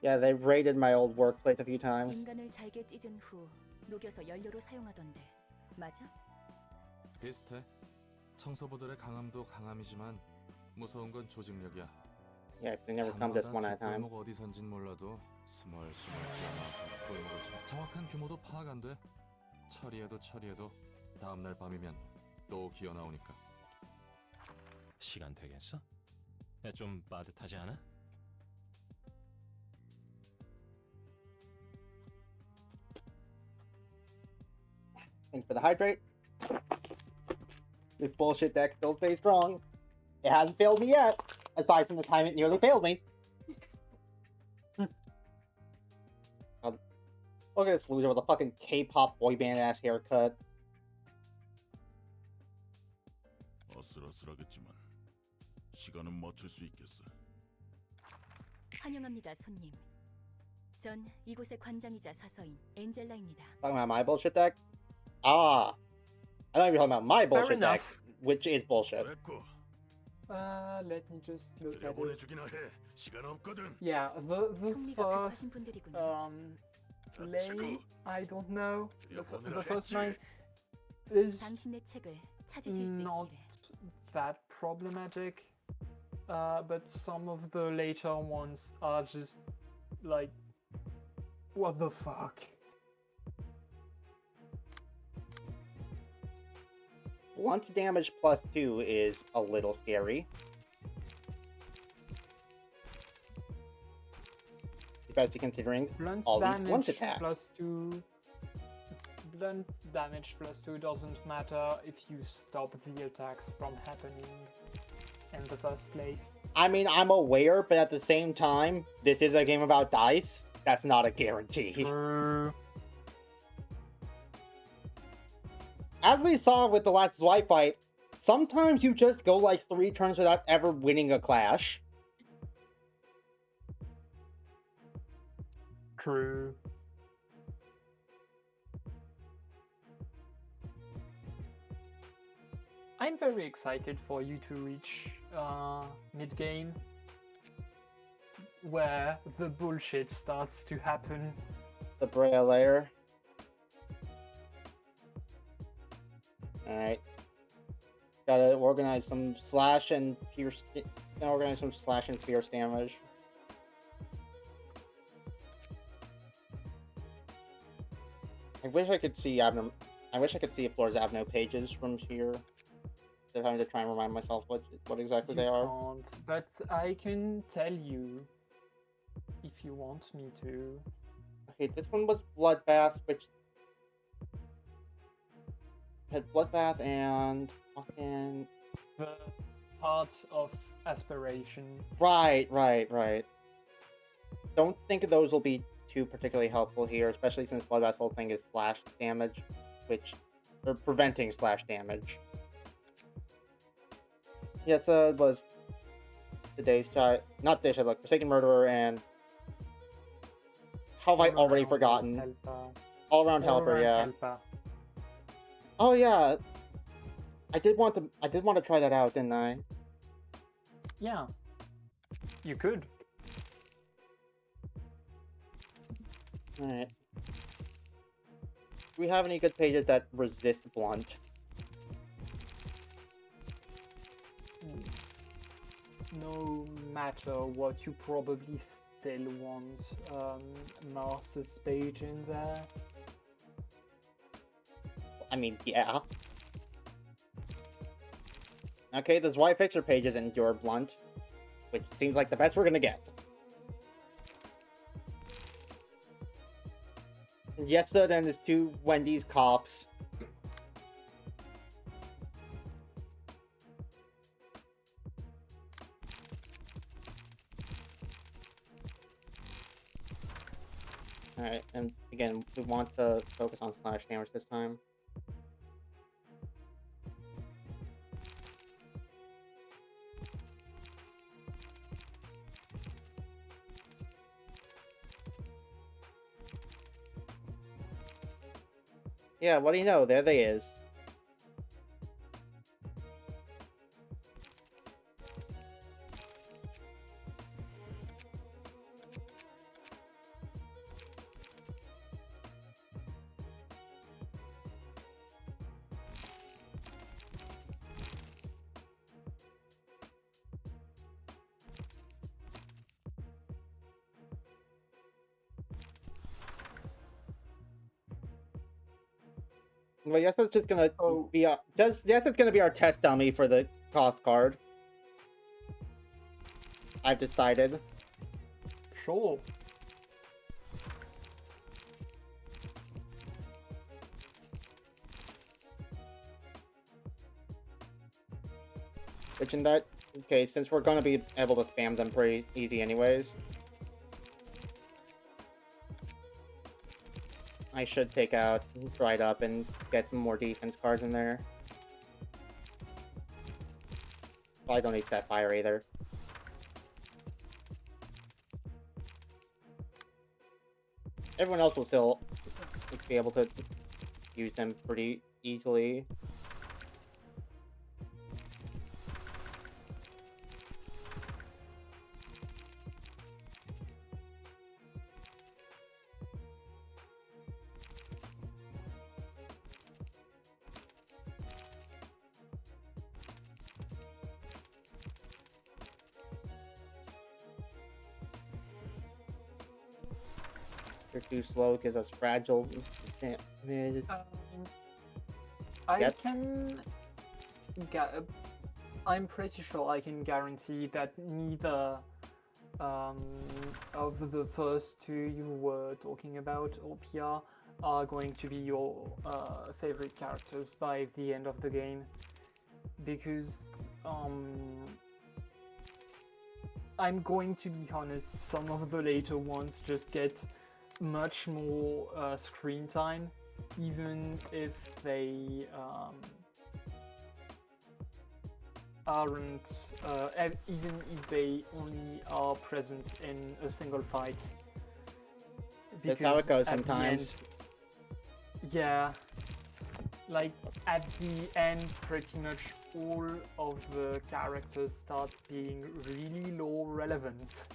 Yeah, they raided my old workplace a few times. 인간을 잘게 찢은 후 녹여서 연료로 사용하던데. 맞아? 비슷해. 청소부들의 강함도 강함이지만 무서운 건 조직력이야. Yeah, they never come just one at a time. 골목 어디선진 몰라도 스멀스멀 뛰어나와서 골목을 정확한 규모도 파악 안 돼. 처리해도 다음날 밤이면 또 기어 나오니까. 시간 되겠어? 좀 빠듯하지 않아? Thanks for the hydrate. This bullshit deck still stays strong. It hasn't failed me yet, aside from the time it nearly failed me. Look at this loser with a fucking K-pop boy band ass haircut. 아슬아슬하겠지만 시간은 맞출 수 있겠어. 환영합니다, 손님. 전 이곳의 관장이자 사서인 엔젤라입니다. Talking about my bullshit deck? Ah. I thought you were talking about my bullshit deck, enough. which is bullshit. 됐고 Let me just look at it. 들여보내주기나 해. 시간 없거든. Yeah, the 성미가 급하신 first 분들이군요. lane, I don't know. The 들여보내라 first 했지. line is 당신의 책을 찾으실 수 not 있기를. that problematic, but some of the later ones are just like, what the fuck? Blunt damage +2 is a little scary. Especially considering Blunt all these blunt damage attacks. +2. Blunt damage +2 doesn't matter if you stop the attacks from happening in the first place. I mean, I'm aware, but at the same time, this is a game about dice. That's not a guarantee. As we saw with the last Zwi fight, sometimes you just go like 3 turns without ever winning a clash. True. I'm very excited for you to reach mid-game, where the bullshit starts to happen. The Braille layer. Alright. Gotta organize some slash and pierce. Gotta organize some slash and pierce damage. I wish I could see Avno. I wish I could see if floors have no pages from here. Instead of having to try and remind myself what exactly they are. Can't, but I can tell you if you want me to. Okay, this one was Bloodbath, which had Bloodbath and fucking The part of aspiration. right. Don't think those will be too particularly helpful here, especially since Bloodbath's whole thing is slash damage, or preventing slash damage. Yes, was today's shot, not this. Look, Forsaken Murderer and how have I already forgotten? Helper. All around helper, yeah. Helper. Oh yeah, I did want to try that out, didn't I? Yeah, you could. Alright. Do we have any good pages that resist blunt? No matter what, you probably still want Martha's page in there. I mean, yeah. Okay, the Zwi Fixer pages endure blunt, which seems like the best we're gonna get. And Yessa and his 2 Wendy's cops. Alright, and again, we want to focus on slash damage this time. Yeah, what do you know? There they is. Well, yes, it's just gonna be our yes, it's gonna be our test dummy for the cost card. I've decided. Sure. Which in that case, since we're gonna be able to spam them pretty easy anyways, I should take out Dried Up and get some more defense cards in there. Probably don't need Set Fire either. Everyone else will still be able to use them pretty easily. They're too slow, gives us fragile damage. I Yep. I'm pretty sure I can guarantee that neither of the first two you were talking about, or PR, are going to be your favorite characters by the end of the game, because I'm going to be honest, some of the later ones just get much more screen time, even if they aren't, even if they only are present in a single fight. That's how it goes at the sometimes. end- yeah, like at the end, pretty much all of the characters start being really low relevant.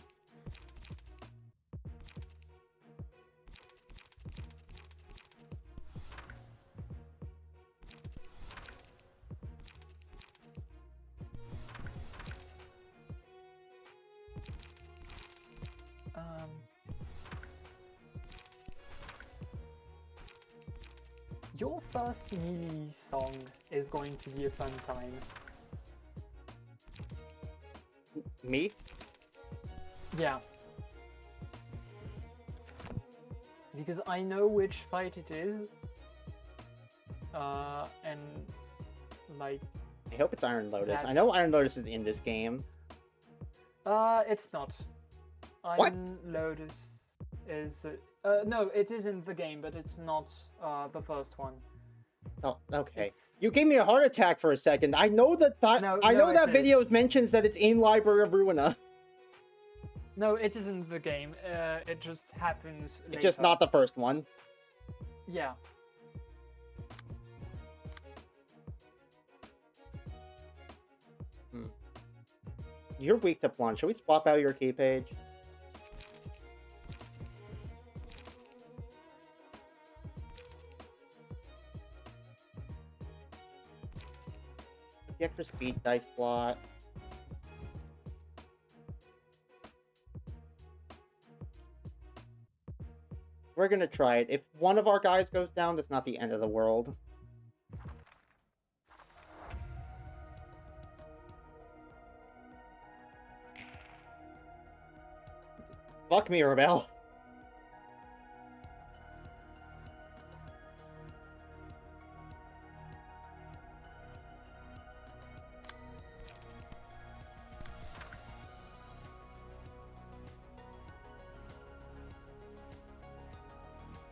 Your first melee song is going to be a fun time. Me? Yeah. Because I know which fight it is. And like... I hope it's Iron Lotus. That- I know Iron Lotus is in this game. It's not. What? Iron Lotus is... no, it is in the game, but it's not the first one. Oh, okay. It's- You gave me a heart attack for a second. I know that No, I no, know it that is. video mentions that it's in Library of Ruina. No, it isn't the game. It just happens It's just later. not the first one. Yeah. You're weak to plunge. Should we swap out your key page? The extra speed dice slot. We're gonna try it. If one of our guys goes down, that's not the end of the world. Fuck me, Rebel.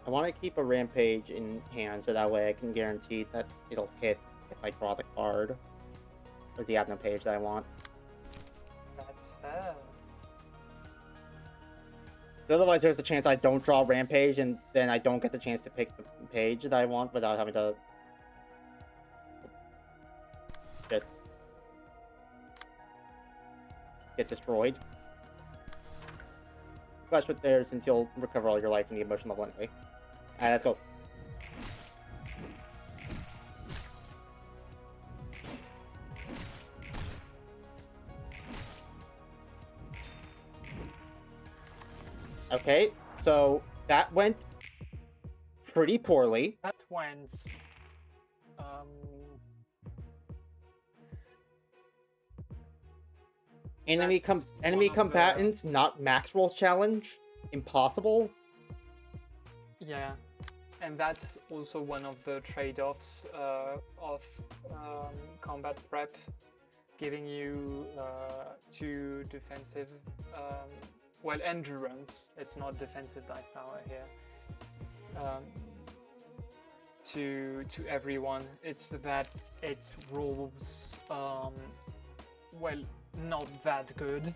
I want to keep a rampage in hand so that way I can guarantee that it'll hit if I draw the card. Or the Abno page that I want. That's fair. Otherwise, there's a chance I don't draw Rampage, and then I don't get the chance to pick the page that I want without having to just get destroyed. Flash with there since you'll recover all your life in the emotion level anyway. Alright, let's go. Okay, so that went pretty poorly. That went... Enemy That's enemy one of the- combatants, not max roll challenge. Impossible. Yeah, and that's also one of the trade-offs of combat prep, giving you two defensive, well, endurance. It's not defensive dice power here. To everyone, it's that it rolls well, not that good.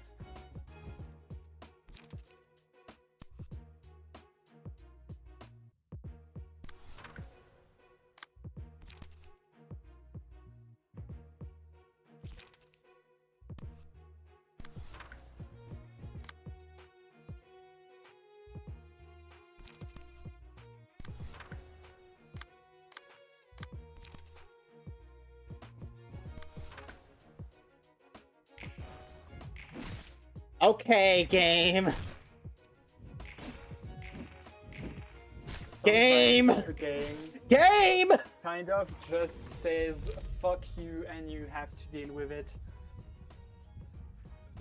Okay, game. Game! the game Game! kind of just says fuck you and you have to deal with it.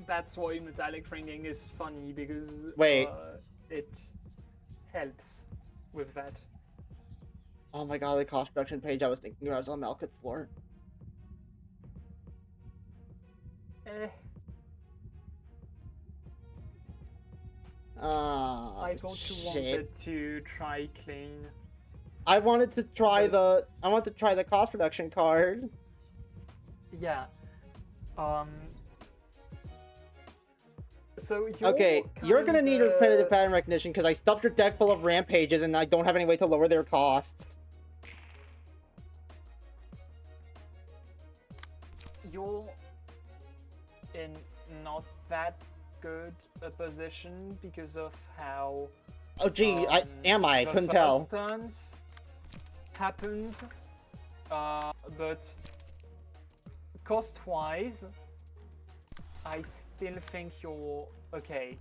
That's why metallic ringing is funny, because Wait. It helps with that. Oh my god, the cost production page I was thinking I was on Malkuth floor. I thought you shit. wanted to try clean. I wanted to try the cost reduction card. Yeah. So Okay, you're gonna need repetitive pattern recognition because I stuffed your deck full of rampages and I don't have any way to lower their costs. You're in not that good a position because of how. Oh gee, I the couldn't tell. first turns happened, but cost-wise, I still think you're okay.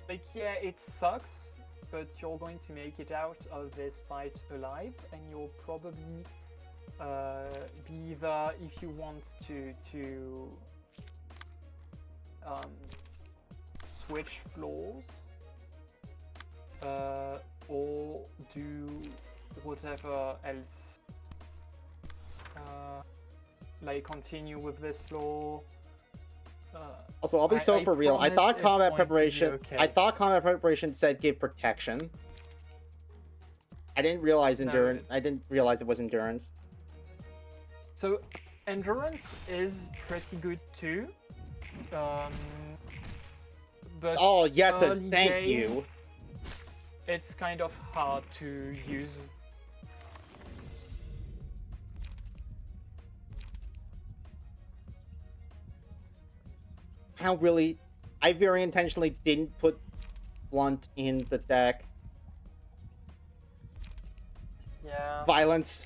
Like, yeah, it sucks, but you're going to make it out of this fight alive, and you'll probably be there if you want to switch floors, or do whatever else. Like continue with this floor. Also, I'll be so for real. I thought combat preparation. Okay. I thought combat preparation said give protection. I didn't realize endurance. I didn't realize it was endurance. So endurance is pretty good too. But Oh yes, early and thank game, you. It's kind of hard to use. I very intentionally didn't put Blunt in the deck. Yeah. Violence.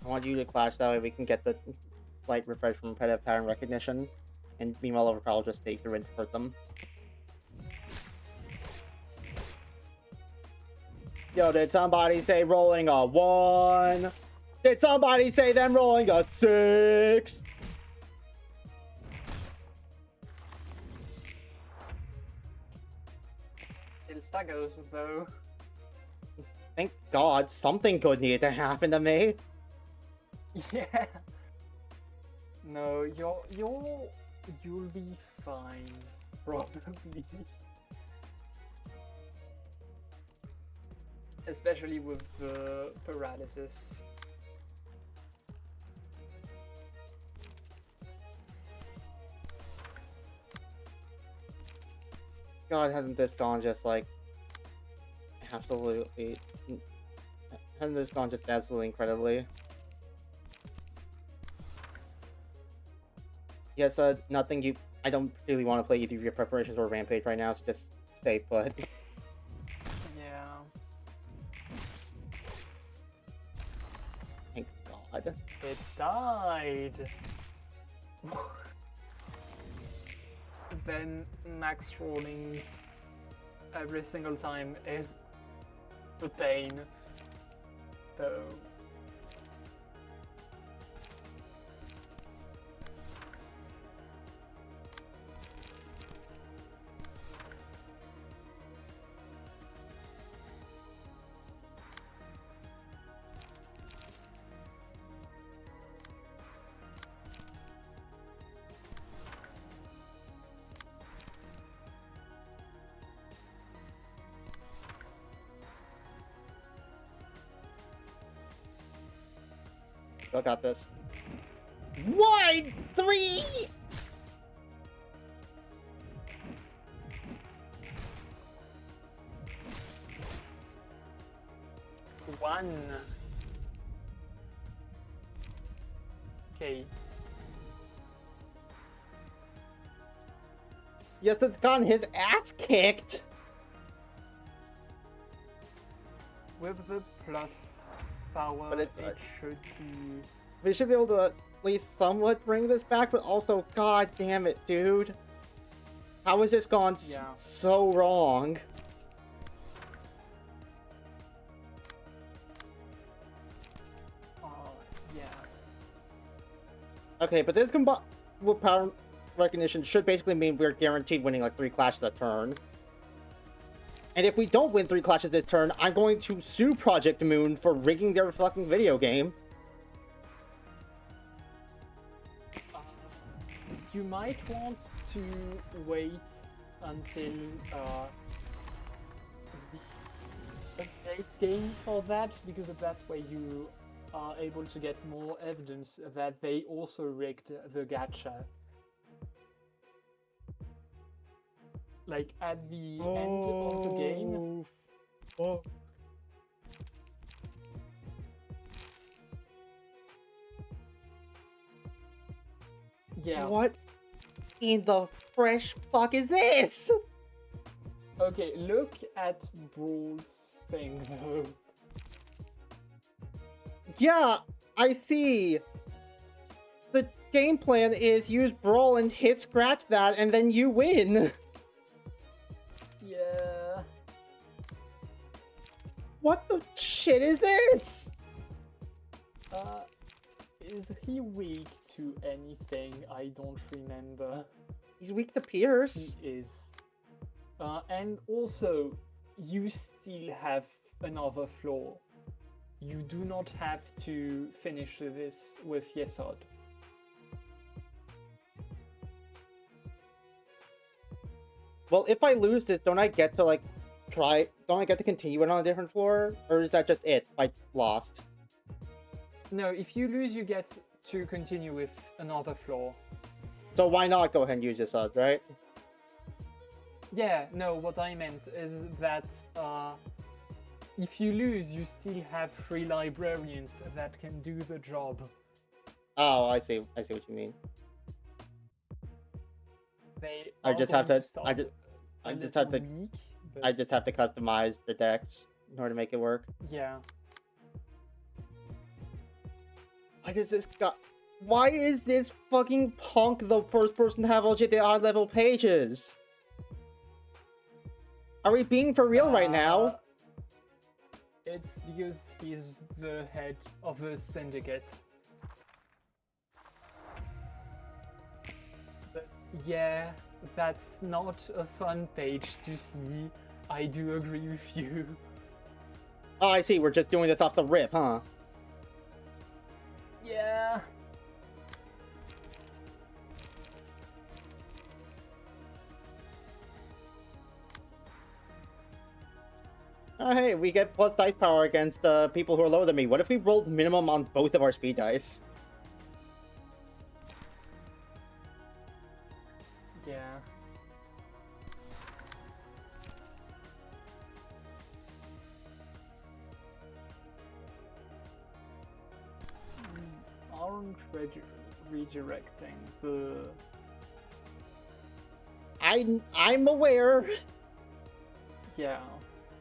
I want you to clash, that way we can get the slight refresh from repetitive pattern recognition. And meanwhile, Overpower will just stay through and hurt them. Yo, did somebody say rolling a 1? Did somebody say them rolling a 6? Still staggers though. Thank God, something good needed to happen to me. Yeah. No, you'll be fine, probably. Especially with the paralysis. God, hasn't this gone just like absolutely? Hasn't this gone just absolutely incredibly? Yes, nothing you. I don't really want to play either of your preparations or Rampage right now, so just stay put. Yeah. Thank God. It died. Then max rolling every single time is a pain. So. Still got this. 1, 3! One. Okay. Yes, it's gotten his ass kicked. With the plus power, But it it's, should be. We should be able to at least somewhat bring this back, but also, god damn it, dude. How has this gone so wrong? Yeah. Okay, but this combined with power recognition should basically mean we're guaranteed winning like 3 clashes a turn. And if we don't win 3 clashes this turn, I'm going to sue Project Moon for rigging their fucking video game. You might want to wait until the update game for that, because of that way you are able to get more evidence that they also rigged the gacha. Like at the end of the game. Oh. Yeah. What in the fresh fuck is this? Okay, look at Brawl'd's thing though. Yeah, I see. The game plan is use Brawl and hit scratch that, and then you win. Yeah. What the shit is this? Is he weak to anything? I don't remember. He's weak to Pierce. He is. And also, you still have another flaw. You do not have to finish this with Yesod. Well, if I lose this, don't I get to like try? Don't I get to continue it on a different floor, or is that just it? I lost. No, if you lose, you get to continue with another floor. So why not go ahead and use this up, right? Yeah, no, what I meant is that if you lose, you still have 3 librarians that can do the job. Oh, I see what you mean. They I are just have going to. start I a just have to. little weak, but I just have to customize the decks in order to make it work. yeah. Why is this fucking punk the first person to have legit the odd level pages? Are we being for real right now? It's because he's the head of the syndicate. But yeah, that's not a fun page to see. I do agree with you. Oh, I see. We're just doing this off the rip, huh? Yeah. Oh, hey, we get plus dice power against people who are lower than me. What if we rolled minimum on both of our speed dice? Yeah. Aren't redirecting the... I'm aware. Yeah.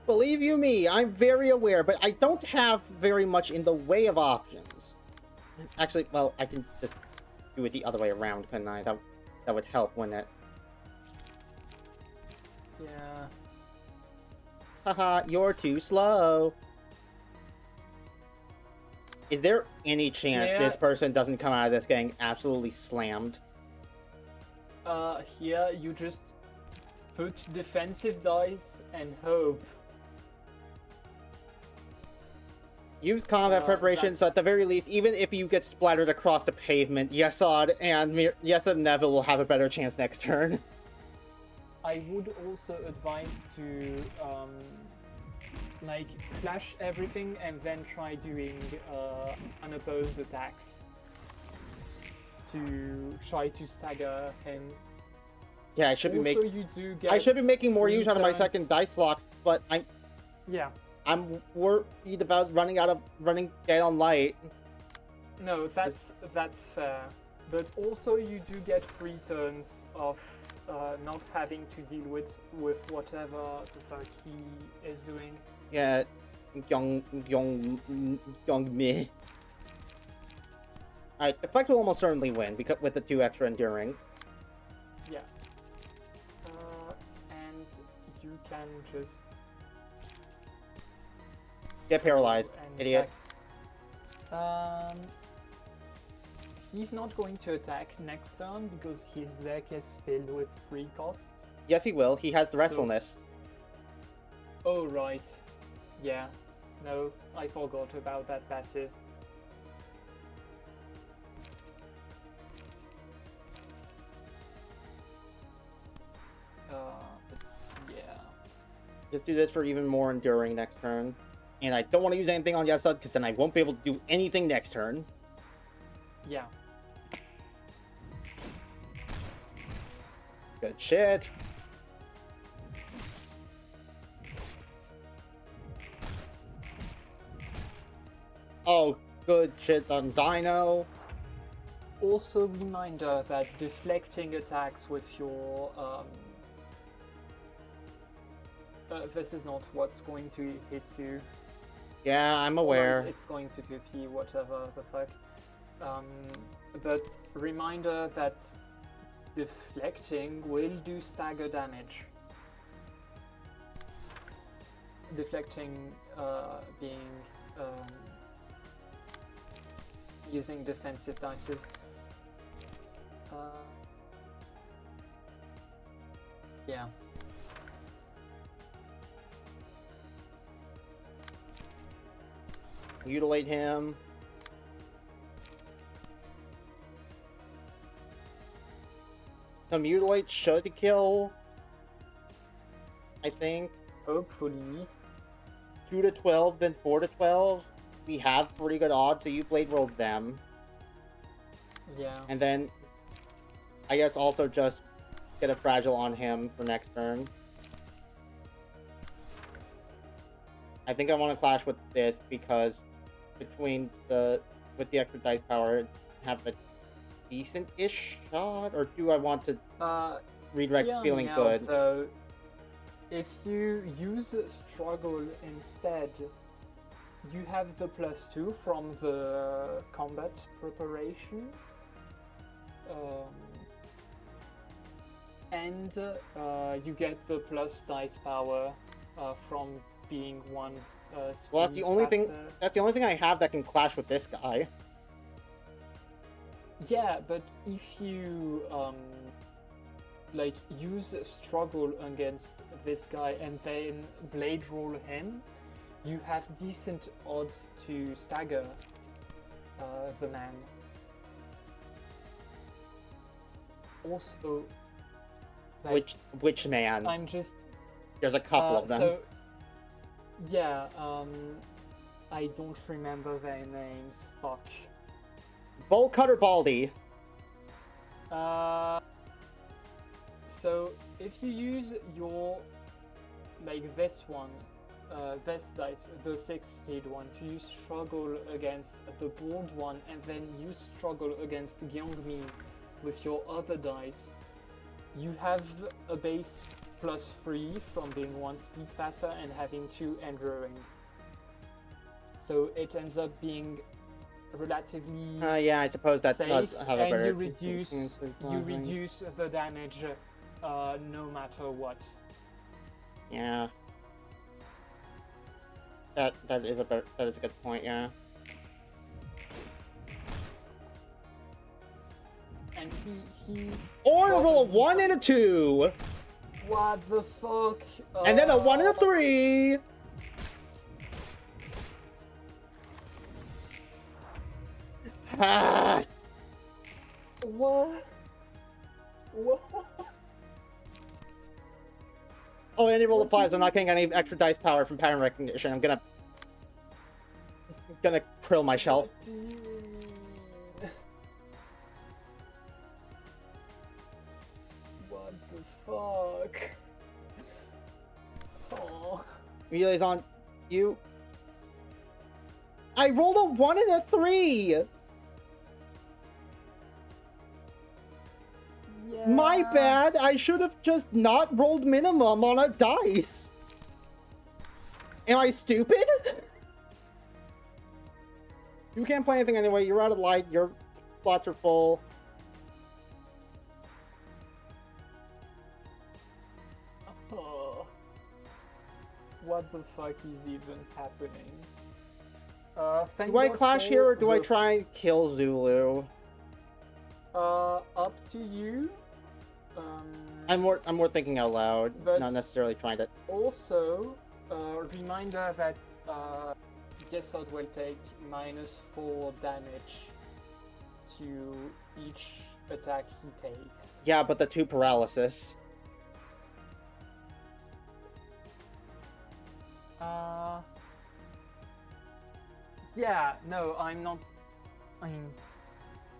Believe you me, I'm very aware, but I don't have very much in the way of options. Actually, well, I can just do it the other way around, couldn't I? That would help, wouldn't it? Yeah. Haha, you're too slow. Is there any chance this person doesn't come out of this getting absolutely slammed? Here you just put defensive dice and hope. Use combat preparation, so at the very least, even if you get splattered across the pavement, Yesod and Neville will have a better chance next turn. I would also advise to like flash everything and then try doing unopposed attacks to try to stagger him. Yeah, I should be Also, making. you do get I should be making more use out of my turns- second dice locks, but Yeah. I'm worried about running dead on light. No, that's fair. But also, you do get 3 turns of not having to deal with whatever the fuck he is doing. Yeah, young me. Alright, the fight will almost certainly win because with the 2 extra enduring. Yeah. And you can just Get paralyzed, and idiot. attack. He's not going to attack next turn because his deck is filled with 3 costs. Yes, he will. He has the So- restlessness. Oh, right. Yeah. No, I forgot about that passive. But yeah. Just do this for even more enduring next turn. And I don't want to use anything on Yasud because then I won't be able to do anything next turn. Yeah. Good shit. Oh, good shit on Dino. Also, reminder that deflecting attacks with your this is not what's going to hit you. Yeah, I'm Or aware. it's going to copy whatever the fuck. But reminder that deflecting will do stagger damage. Deflecting being using defensive dices. Yeah. Mutilate him. The mutilate should kill. I think Hopefully. 2 to 12, then 4 to 12. We have pretty good odds, so you blade rolled them. Yeah. And then I guess also just get a fragile on him for next turn. I think I want to clash with this because with the extra dice power have a decent-ish shot, or do I want to redirect hear me feeling out, good? though. If you use struggle instead, you have the +2 from the combat preparation. And you get the plus dice power from being one Well, that's the only thing. faster. That's the only thing I have that can clash with this guy. Yeah, but if you like use struggle against this guy and then blade roll him, you have decent odds to stagger the man. Also, like, Which man? I'm just There's a couple of them. So, yeah, I don't remember their names. Fuck. Bolt Cutter Baldy. So if you use your like this one, this dice, the 6-speed one, to use struggle against the board one, and then use struggle against Gyeongmi with your other dice, you have a base +3 from being 1 speed faster and having 2 enduring. So it ends up being relatively Yeah, I suppose that safe, does have a and better. you reduce the damage no matter what. Yeah. That is a good point. Yeah. And see, he. Or roll a 1 and a 2, What the fuck? and then a 1 and a 3. Ah, What? What? Oh, any roll of 5s. I'm not getting any extra dice power from pattern recognition. I'm gonna krill my shelf. What do you mean? What the fuck? Oh. Relays on you. I rolled a 1 and a 3! Yeah. My bad! I should have just not rolled minimum on a dice! Am I stupid? You can't play anything anyway, you're out of light, your slots are full. Oh. What the fuck is even happening? Thank Do I God clash for here or do I the- try and kill Zulu? Up to you. I'm more thinking out loud, But- not necessarily trying to. Also, reminder that Gesod will take -4 damage to each attack he takes. Yeah, but the 2 paralysis. Yeah, no, I'm not. I mean,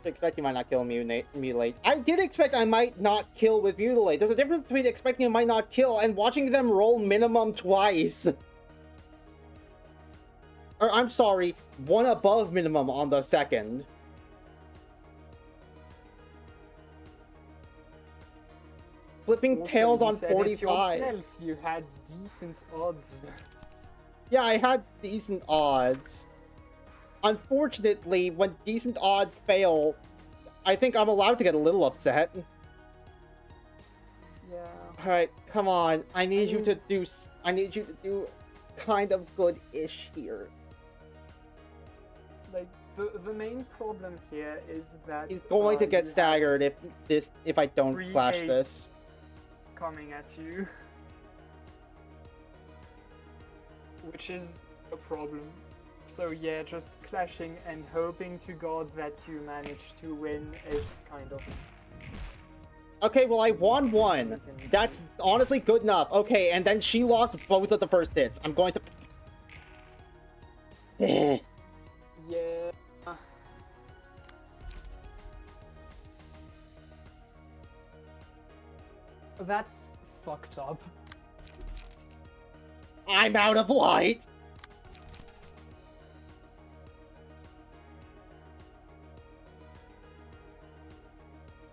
I expect you might not kill and mutilate. I did expect I might not kill with mutilate. There's a difference between expecting I might not kill and watching them roll minimum twice. Or, I'm sorry, 1 above minimum on the second. Flipping also, tails you on said it 45. yourself, you had decent odds. Yeah, I had decent odds. Unfortunately, when decent odds fail, I think I'm allowed to get a little upset. Yeah. Alright, come on. I need you to do kind of good-ish here. Like, the main problem here is that He's going to you get have staggered if I don't free clash hate this. coming at you, which is a problem. So yeah, just clashing and hoping to God that you manage to win is kind of. Okay, well I won 1. That's honestly good enough. Okay, and then she lost both of the first hits. I'm going to... Yeah. That's fucked up. I'm out of light!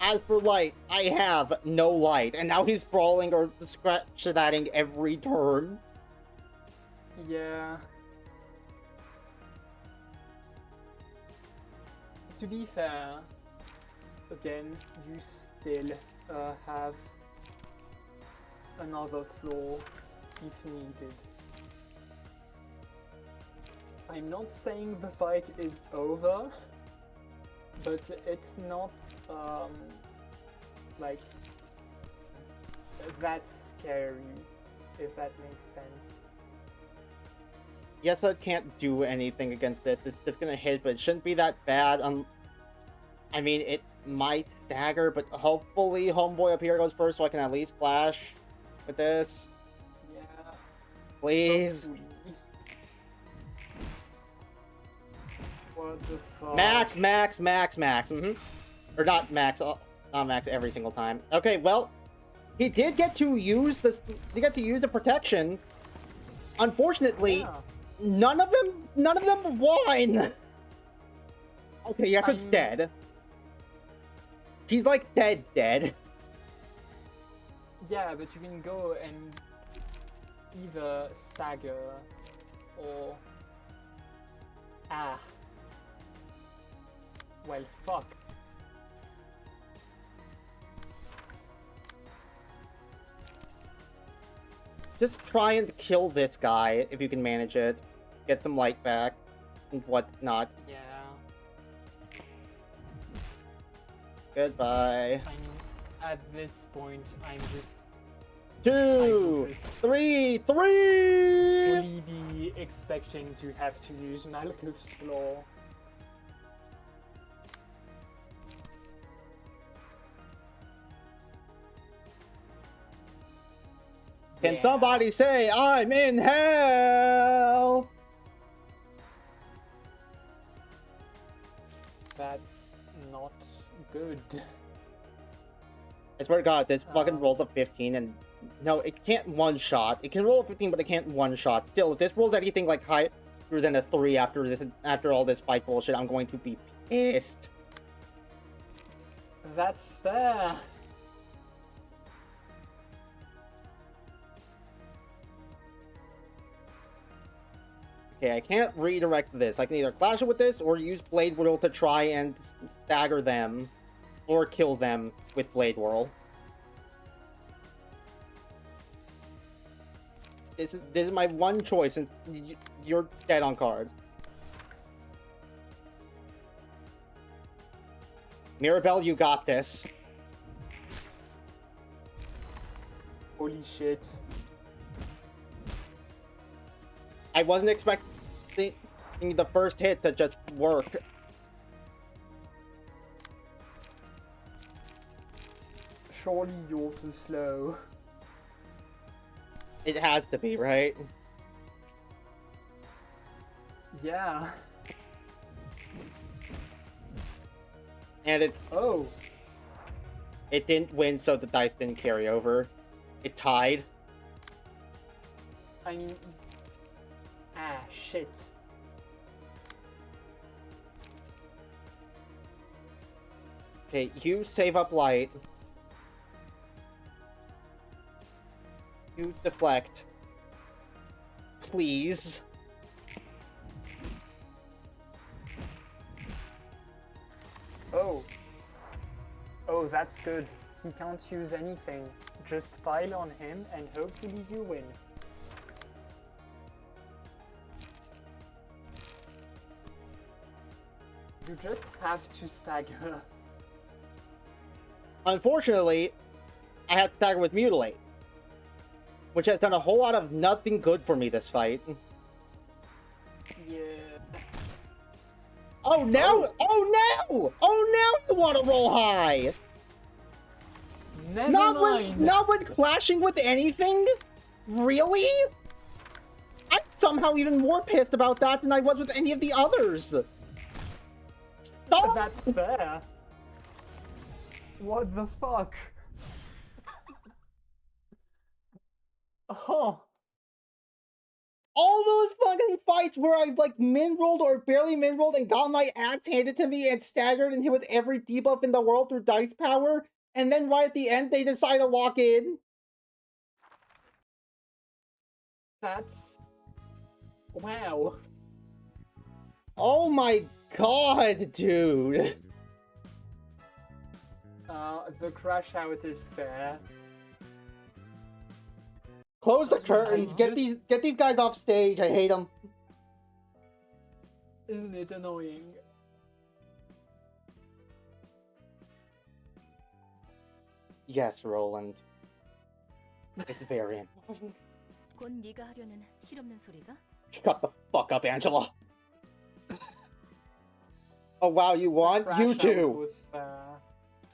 As for light, I have no light, and now he's brawling or scratch-that-ing every turn. Yeah. To be fair, again, you still have another floor if needed. I'm not saying the fight is over, but it's not like that scary, if that makes sense. Yes, I can't do anything against this. It's just gonna hit, but it shouldn't be that bad. I mean, it might stagger, but hopefully Homeboy up here goes first so I can at least flash with this. Yeah. Please. Hopefully. What the fuck? Max. Or not max, not max every single time. Okay, well, he did get to use the protection. Unfortunately, Yeah. none of them won. Okay, yes, it's dead. He's like dead. Yeah, but you can go and either stagger or well, fuck. Just try and kill this guy if you can manage it. Get some light back and whatnot. Yeah. Goodbye. I mean, at this point, I'm just 2, 3, 3. fully be expecting to have to use Malkuth's Law. Can somebody say I'm in hell? That's not good. I swear to God, this fucking rolls a 15 and no, it can't one shot. It can roll a 15, but it can't one shot. Still, if this rolls anything like higher than a 3 after all this fight bullshit, I'm going to be pissed. That's fair. Okay, I can't redirect this. I can either clash it with this or use Blade Whirl to try and stagger them or kill them with Blade Whirl. This is my one choice since you're dead on cards. Mirabelle, you got this. Holy shit. I wasn't expecting the first hit to just work. Surely you're too slow. It has to be, right? Yeah. And it didn't win, so the dice didn't carry over. It tied. I mean... Ah, shit. Okay, you save up light. You deflect. Please. Oh. Oh, that's good. He can't use anything. Just pile on him and hopefully you win. You just have to stagger. Unfortunately, I had to stagger with Mutilate, which has done a whole lot of nothing good for me this fight. Yeah. Oh, now! Oh, no! Oh, now you want to roll high! Never mind. Not when clashing with anything? Really? I'm somehow even more pissed about that than I was with any of the others. Stop! That's fair. What the fuck? Oh. All those fucking fights where I've like min-rolled or barely min-rolled and got my axe handed to me and staggered and hit with every debuff in the world through dice power, and then right at the end they decide to lock in. That's... Wow. Oh my god, dude. The crash out is fair. Close the curtains. Get these guys off stage. I hate them. Isn't it annoying? Yes, Roland. It's very annoying. 곧 네가 하려는 실없는 소리가? Shut the fuck up, Angela. Oh wow, you won? You too.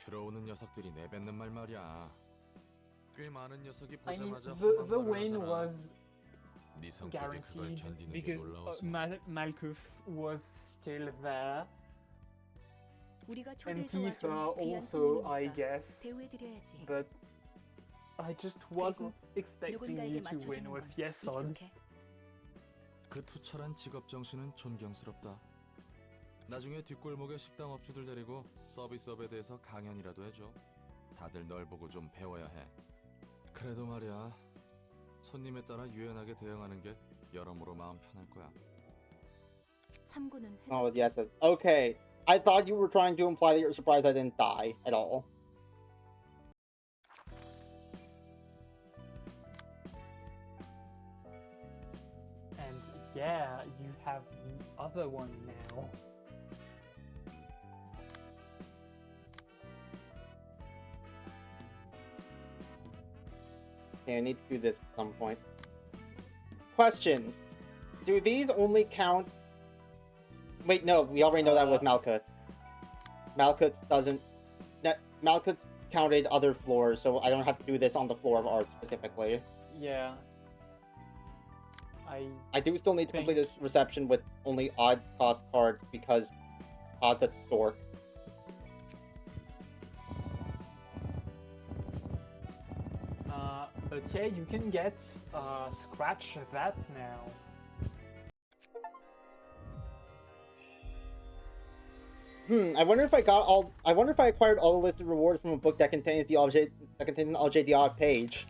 들어오는 녀석들이 내뱉는 말 말이야. 꽤 많은 녀석이 I mean, 보자마자 the win was 네 성격이 그걸 guaranteed 견디는 게 because 놀라워서. Malkuth was still there. 우리가 And 초대해서 Kiefer 와준 귀한 also, I 손님이니까 guess. 대우해드려야지. But I just wasn't 그리고 expecting you 누군가에게 to win 맞춰주는 with 건 Yeson. 익숙해. 그 투철한 직업 정신은 존경스럽다. 나중에 뒷골목에 식당 업주들 데리고 서비스업에 대해서 강연이라도 해줘. 다들 널 보고 좀 배워야 해. 그래도 말이야, 손님에 따라 유연하게 대응하는 게 여러모로 마음 편할 거야. 참고는 해. Oh, yes. Okay. I thought you were trying to imply that you're surprised I didn't die at all. And yeah, you have the other one now. Okay, I need to do this at some point. Question. Do these only count... Wait, no, we already know that with Malkuth. Malkuth doesn't... Malkuth counted other floors, so I don't have to do this on the floor of art specifically. Yeah. I do still need to complete this think- reception with only odd cost cards because Odd's a dork. But yeah, you can get scratch that now. I wonder if I acquired all the listed rewards from a book that contains the object the odd page.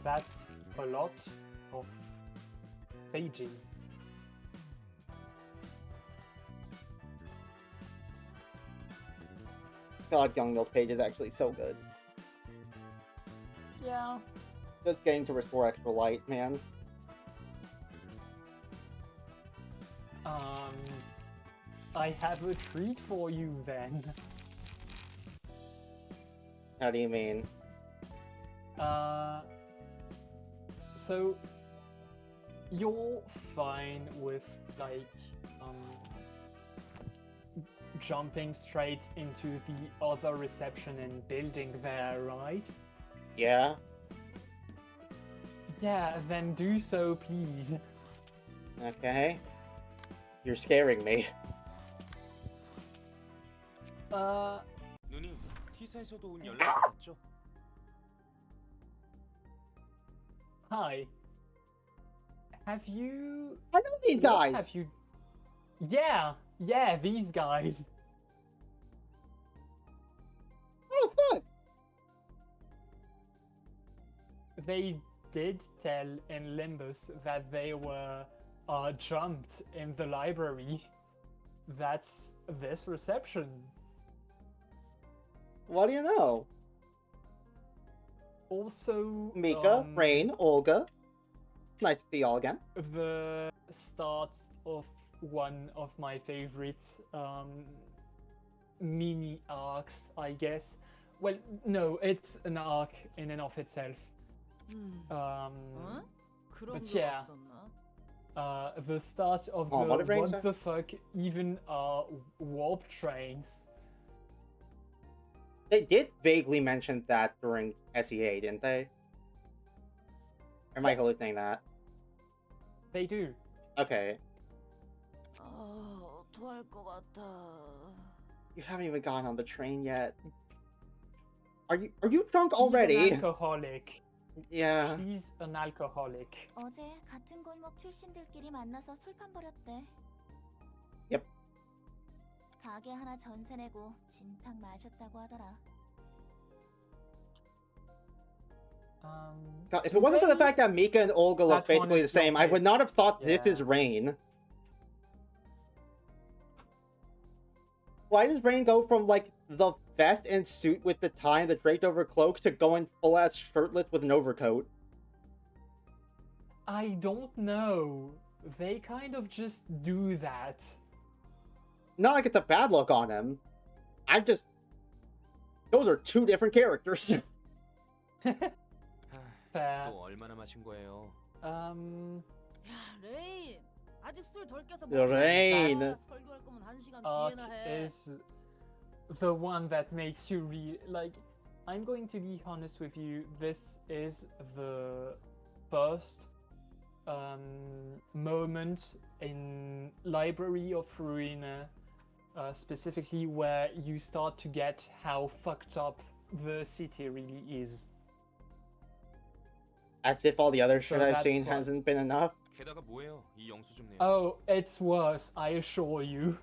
That's a lot of pages. God, Young Mill's page is actually so good. Yeah. Just getting to restore extra light, man. I have a treat for you then. How do you mean? So you're fine with like jumping straight into the other reception and building there, right? Yeah? Yeah, then do so, please. Okay. You're scaring me. 누님, T사에서도 온 연락 받았죠? Hi. Have you... I know these guys! Have you... Yeah, these guys. Oh, fuck! They did tell in Limbus that they were jumped in the library. That's this reception. What do you know? Also, Mika, Rain, Olga. Nice to see y'all again. the start of one of my favorite mini arcs, I guess. Well, no, it's an arc in and of itself. But yeah, the start of Oh, the what a brain, what sir. the fuck even are warp trains? They did vaguely mention that during SEA, didn't they? Or am I hallucinating that? They do. Okay. 어떡할 것 같아. You haven't even gotten on the train yet. Are you drunk He's already? an alcoholic. Yeah. He's an alcoholic. 어제 같은 골목 출신들끼리 만나서 술판 벌였대. Yep. 가게 하나 전세 내고 진탕 마셨다고 하더라. God, if it wasn't for the fact that Mika and Olga look That one basically the is same, I lovely. would not have thought this Yeah. is Rain. Why does Rain go from, like, the vest and suit with the tie and the draped over cloak to going full-ass shirtless with an overcoat? I don't know. They kind of just do that. Not like it's a bad look on him. Those are two different characters. Fair. 또 얼마나 마신 거예요? 야, 레인. 아직 술 덜 깨서 Rain. 설교할 거면 1시간 Arc 뒤에나 해. is the one that makes you like. I'm going to be honest with you. This is the first moment in Library of Ruina, specifically where you start to get how fucked up the city really is. As if all the other shit So I've that's seen what- hasn't been enough. 게다가 뭐예요? 이 영수 좀 내요. Oh, it's worse, I assure you.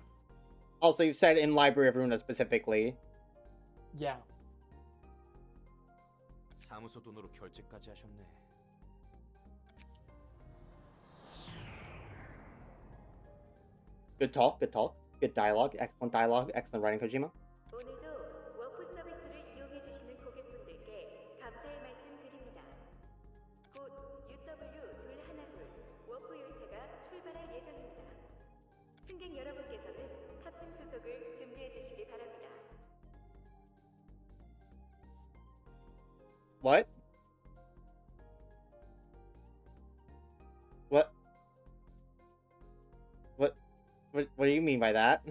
Also, you said in Library of Runa specifically. Yeah. 사무소 돈으로 결제까지 하셨네. Good talk, good dialogue, excellent writing, Kojima. 오늘도 워프 서비스를 이용해 주시는 고객분들께 감사의 말씀 드립니다. 곧 UW212 워프 열차가 출발할 예정입니다. 승객 여러분께서는 탑승 수속을 준비해 주시기 바랍니다. What? What do you mean by that?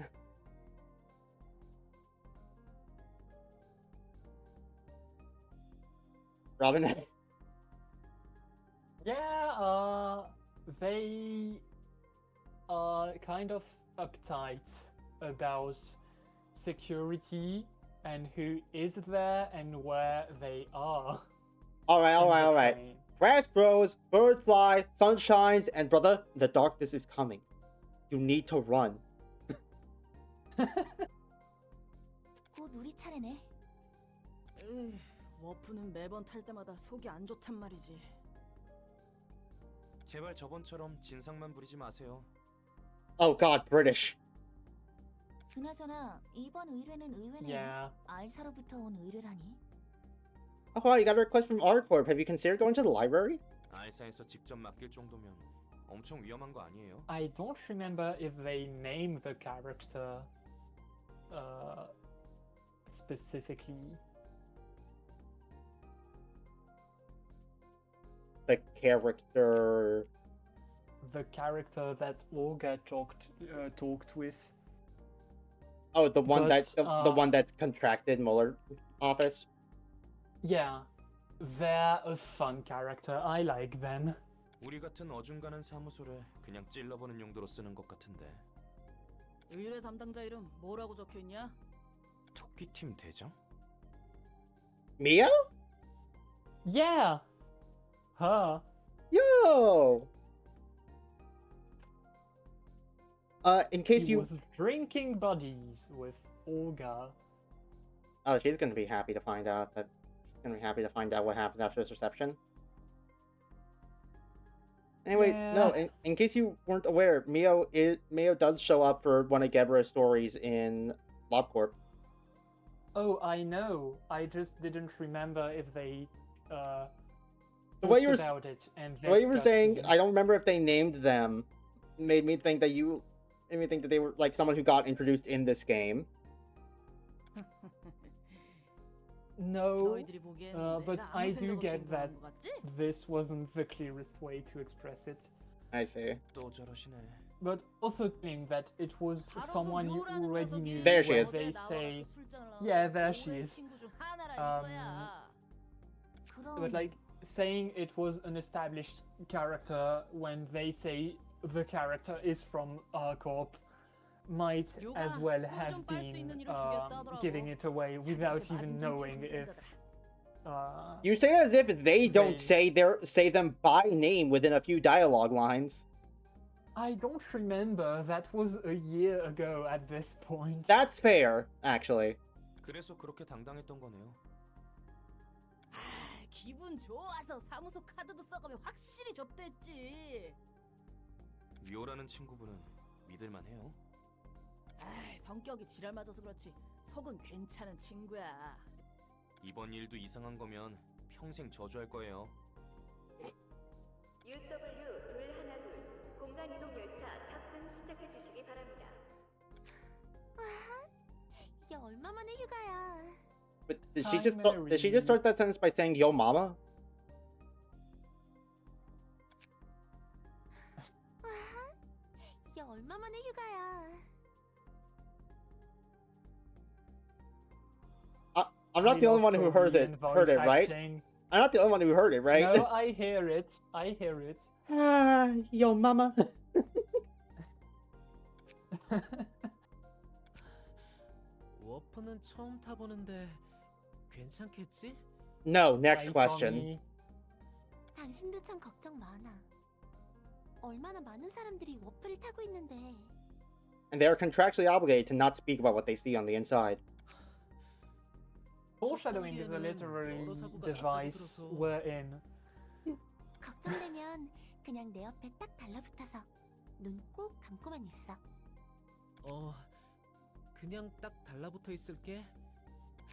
Robin? Yeah, they are kind of uptight about security and who is there and where they are. Alright. Grass grows, birds fly, sun shines, and brother, the darkness is coming. You need to run. 곧 우리 차례네. 워프는 매번 탈 때마다 속이 안 좋단 말이지. 제발 저번처럼 진상만 부리지 마세요. Oh god, British. 그나저나 이번 의뢰는 의외네요. Yeah. 알사로부터 온 의뢰라니. Oh wow, you got a request from R-Corp. Have you considered going to the library? 알사에서 직접 맡길 정도면 엄청 위험한 거 아니에요? I don't remember if they name the character specifically. The character that Olga talked with. Oh, the one But, the one that contracted Mueller office. Yeah, they're a fun character. I like them. 우리 같은 어중간한 사무소를 그냥 찔러보는 용도로 쓰는 것 같은데. 의뢰 담당자 이름 뭐라고 적혀있냐? 토끼팀 대장? Mio? Yeah. Her. Yo. In case He you was drinking buddies with Olga. Oh, she's gonna be happy to find out that. She's gonna be happy to find out what happens after this reception. Anyway, no. In case you weren't aware, Mio does show up for one of Gebra's stories in LobCorp. Oh, I know. I just didn't remember if they The way you were about it. And the way you were this saying, cutscene. I don't remember if they named them. Made me think that they were like someone who got introduced in this game. No, 너희들이 보기엔 but 내가 I 아무 do 생각 없이 get that 행동한 거 같지? this wasn't the clearest way to express it. I see. 또 저러시네. But also think that it was 바로 그 someone you 묘라는 already 녀석이 knew. There she when is. They 나와가지고 say, 술잔을 하고 yeah, there she 오랜 is. 친구 중 하나라 Um, 이거야. But like saying it was an established character when they say the character is from R-Corp might as well have been giving it away without even knowing if. You say it as if they don't say them by name within a few dialogue lines. I don't remember. That was a year ago at this point. That's fair, actually. 그래서 그렇게 당당했던 거네요. 기분 좋아서 사무소 카드도 써가며 확실히 접대했지. 묘라는 친구분은 믿을만해요. 성격이 지랄 맞아서 그렇지 속은 괜찮은 친구야. 이번 일도 이상한 거면 평생 저주할 거예요. UW212 공간 이동 열차 탑승 시작해 주시기 바랍니다. 이게 얼마 만에 휴가야. But did she just start that sentence by saying "Yo, mama"? 이게 얼마 만에 휴가야. I'm not the only one who heard it, right? I'm not the only one who heard it, right? No, I hear it. I hear it. Ah, yo, mama. 워프는 처음 타보는데 괜찮겠지? No, next question. 당신도 참 걱정 많아. 얼마나 많은 사람들이 워프를 타고 있는데. And they are contractually obligated to not speak about what they see on the inside. Foreshadowing is a literary device we're in. 걱정되면 그냥 내 옆에 딱 달라붙어서 눈 꼭 감고만 있어. 그냥 딱 달라붙어 있을게.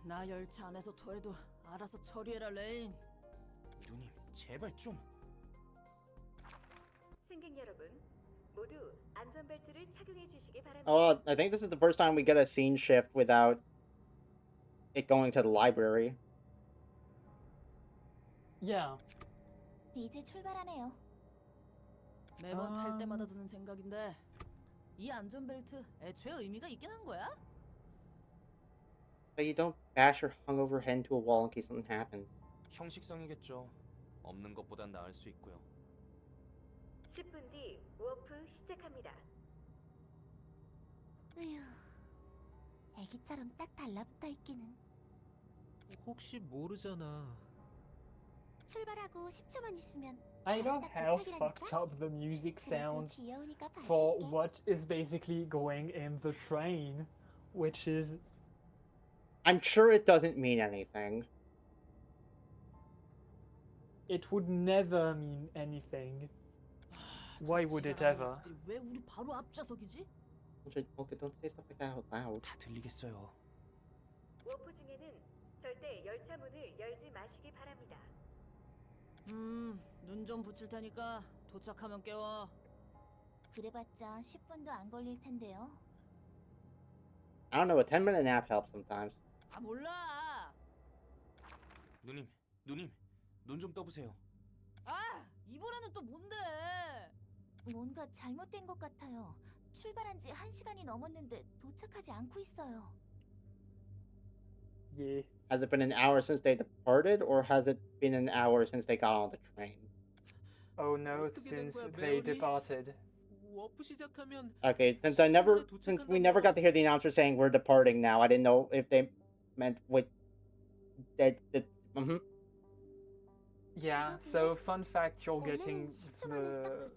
나 열차 안에서 토해도 알아서 처리해라 레인. 누님, 제발 좀. 승객 여러분, 모두 안전벨트를 착용해 주시기 바랍니다. Oh, I think this is the first time we get a scene shift without it going to the library. Yeah. 이제 출발하네요. 매번 탈 때마다 드는 생각인데 이 안전벨트 애초에 의미가 있긴 한 거야? But you don't bash your hungover head into a wall in case something happens. 형식상이겠죠. 없는 것보단 나을 수 있고요. 10분 뒤 워프 시작합니다. 으휴, 애기처럼 딱 달라붙어 있기는. 혹시 모르잖아. 출발하고 10초만 있으면 I love how fucked up the music sounds for what is basically going in the train, which is... I'm sure it doesn't mean anything. It would never mean anything. Why would it ever? 왜 우리 바로 앞좌석이지? Okay, don't say stuff like that out loud. 다 들리겠어요. 워프 중에는 절대 열차 문을 열지 마시기 바랍니다. 눈 좀 붙일 테니까 도착하면 깨워. 그래봤자 10분도 안 걸릴 텐데요. I don't know, a 10-minute nap helps sometimes. 아 몰라. 누님, 눈 좀 떠보세요. 아 이번에는 또 뭔데? 뭔가 잘못된 것 같아요. 출발한 지 1시간이 넘었는데 도착하지 않고 있어요. Yeah. Has it been an hour since they departed, or has it been an hour since they got on the train? Oh no, since they departed. 워프 시작하면 Okay, since we never got to hear the announcer saying we're departing now, I didn't know if they meant with that. Yeah, so fun fact, you're getting the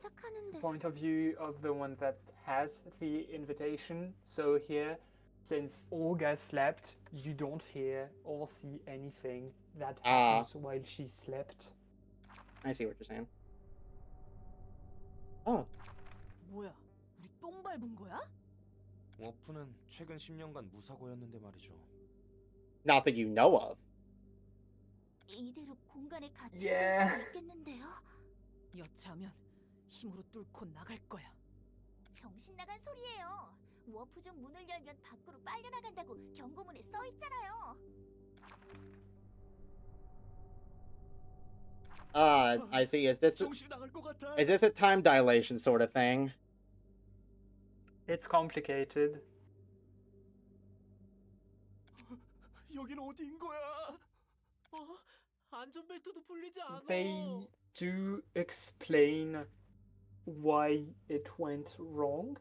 point of view of the one that has the invitation. So here, since Olga slept, you don't hear or see anything that happens while she slept. I see what you're saying. Oh. 뭐야? 우리 똥 밟은 거야? 워프는 최근 10년간 무사고였는데 말이죠. Not that you know of. 이대로 공간에 갇히게 Yeah. 될 수도 있겠는데요? 여차하면 힘으로 뚫고 나갈 거야. 정신 나간 소리예요. 워프 중 문을 열면 밖으로 빨려 나간다고 경고문에 써 있잖아요. I see. Is this a time dilation sort of thing? It's complicated. 여긴 어디인 거야? 안전벨트도 풀리지 않아. They do explain why it went wrong.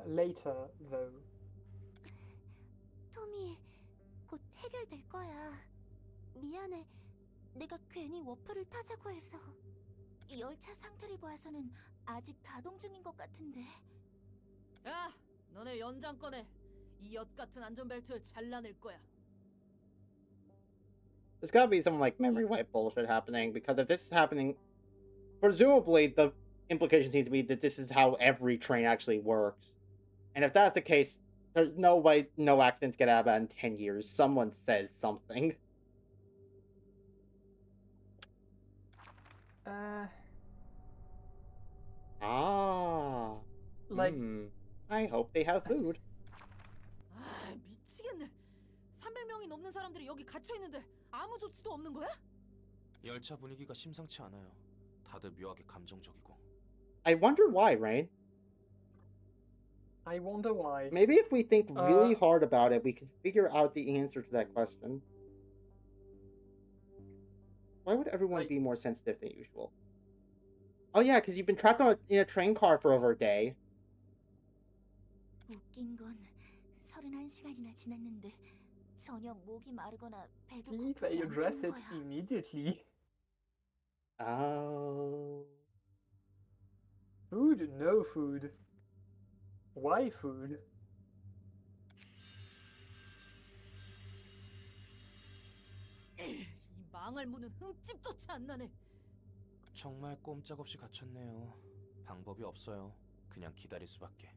Later, though. 토미, 곧 해결될 거야. 미안해. 내가 괜히 워프를 타자고 해서. 열차 상태를 봐서는 아직 가동 중인 것 같은데. 야, 너네 연장 꺼내. 이 엿 같은 안전벨트 잘라낼 거야. There's gotta be some like memory wipe bullshit happening, because if this is happening, presumably the implication seems to be that this is how every train actually works. And if that's the case, there's no way no accidents get out of that in 10 years. Someone says something. Like, I hope they have food. 아, 미치겠네. 300명이 넘는 사람들이 여기 갇혀 있는데 아무 조치도 없는 거야? 열차 분위기가 심상치 않아요. 다들 묘하게 감정적이고. I wonder why, Rain. I wonder why. Maybe if we think really hard about it, we can figure out the answer to that question. Why would everyone be more sensitive than usual? Oh yeah, because you've been trapped in a train car for over a day. 웃긴 건 31시간이나 지났는데 전혀 목이 마르거나 배도 See, 고프지 they address 않는 it 거야. immediately. Oh. Food? No food. Why food? 이 망할 문은 흠집조차 안 나네. 정말 꼼짝없이 갇혔네요. 방법이 없어요. 그냥 기다릴 수밖에.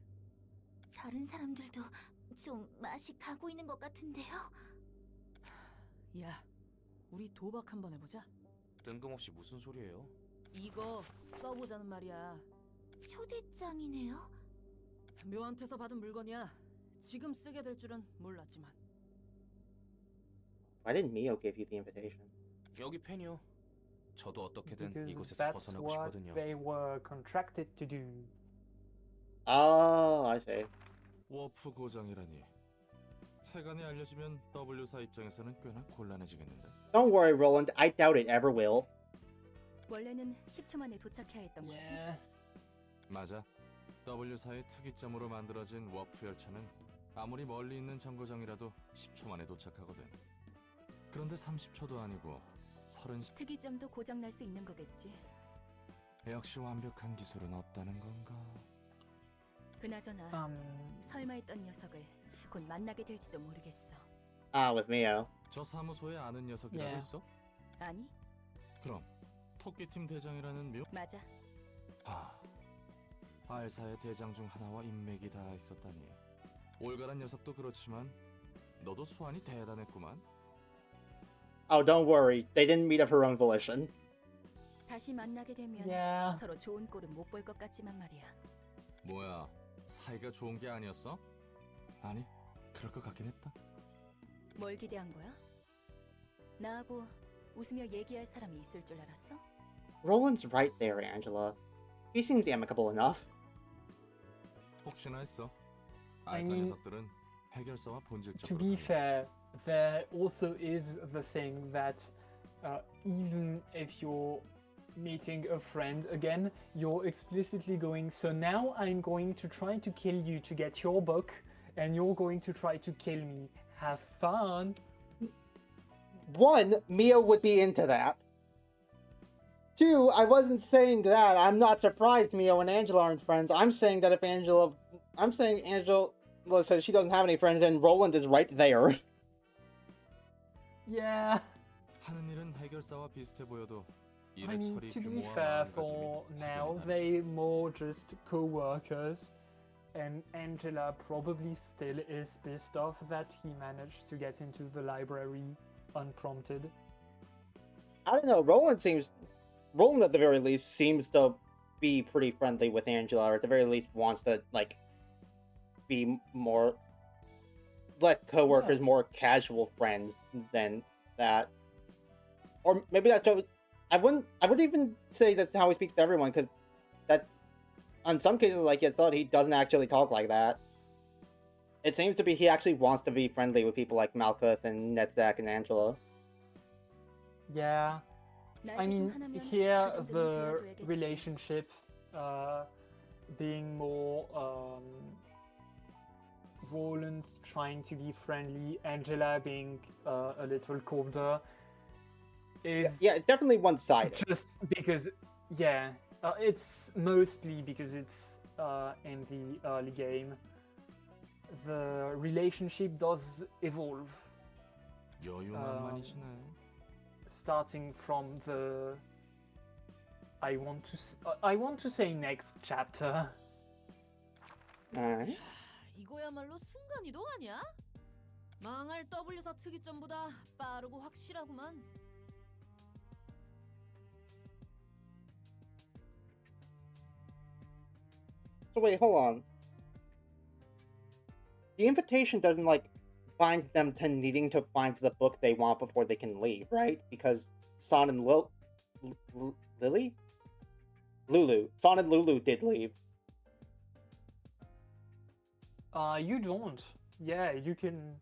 다른 사람들도 좀 맛이 가고 있는 것 같은데요? 야, 우리 도박 한번 해보자. 뜬금없이 무슨 소리예요? 이거 써보자는 말이야. 초대장이네요? 묘한테서 받은 물건이야. 지금 쓰게 될 줄은 몰랐지만. Why didn't Mio give you the invitation? 여기 펜이요. 저도 어떻게든 Because 이곳에서 that's 벗어나고 what 싶거든요. they were contracted to do. Oh, I see. 워프 고장이라니. 세간에 알려지면 W사 입장에서는 꽤나 곤란해지겠는데. Don't worry, Roland. I doubt it ever will. 원래는 10초 만에 도착해야 했던 거지. 맞아. W사의 특이점으로 만들어진 워프 열차는 아무리 멀리 있는 정거장이라도 10초 만에 도착하거든. 그런데 30초도 아니고 30... 특이점도 고장 날 수 있는 거겠지. 역시 완벽한 기술은 없다는 건가? 그나저나 설마 했던 녀석을 곧 만나게 될지도 모르겠어. With Mio. 저 사무소에 아는 녀석이라도 있어? 아니, 그럼 토끼팀 대장이라는 묘? 맞아. 알사의 대장 중 하나와 인맥이 다 있었다니. 올가란 녀석도 그렇지만 너도 수완이 대단했구만. Oh, don't worry. They didn't meet of her own volition. 다시 만나게 되면 Yeah. 서로 좋은 꼴은 못 볼 것 같지만 말이야. 뭐야, 사이가 좋은 게 아니었어? 아니, 그럴 것 같긴 했다. 뭘 기대한 거야? 나하고 웃으며 얘기할 사람이 있을 줄 알았어? Roland's right there, Angela. He seems amicable enough. 혹시나 했어. I 알사 mean, 녀석들은 해결사와 To 본질적으로 be fair, there also is the thing that even if you're meeting a friend again, you're explicitly going, so now I'm going to try to kill you to get your book, and you're going to try to kill me. Have fun. One, Mio would be into that. Two, I wasn't saying that. I'm not surprised Mio and Angela aren't friends. I'm saying that if Angela says she doesn't have any friends, then Roland is right there. Yeah. 하는 일은 해결사와 비슷해 보여도 I 일의 mean, 처리 to be 규모와 fair, 마음가짐이 for now, 확연히 다르지. they're more just co-workers. And Angela probably still is pissed off that he managed to get into the library unprompted. I don't know. Roland at the very least seems to be pretty friendly with Angela, or at the very least wants to be less co-workers, more casual friends than that. Or maybe that's what I wouldn't even say that's how he speaks to everyone, because that in some cases, like you thought, he doesn't actually talk like that. It seems to be he actually wants to be friendly with people like Malkuth and Netzak and Angela. Yeah. I mean, here the relationship being more Roland trying to be friendly, Angela being a little colder is it's definitely one-sided. Just because, it's mostly because it's in the early game. The relationship does evolve. 여유만만이시네. Starting from the I want to say next chapter. Alright. 이거야말로 순간이동 아니야? 망할 W사 특이점보다 빠르고 확실하구만. So wait, hold on. The invitation doesn't bind them to needing to find the book they want before they can leave, right? Because Son and Lily? Lulu. Son and Lulu did leave. You don't. Yeah, you can.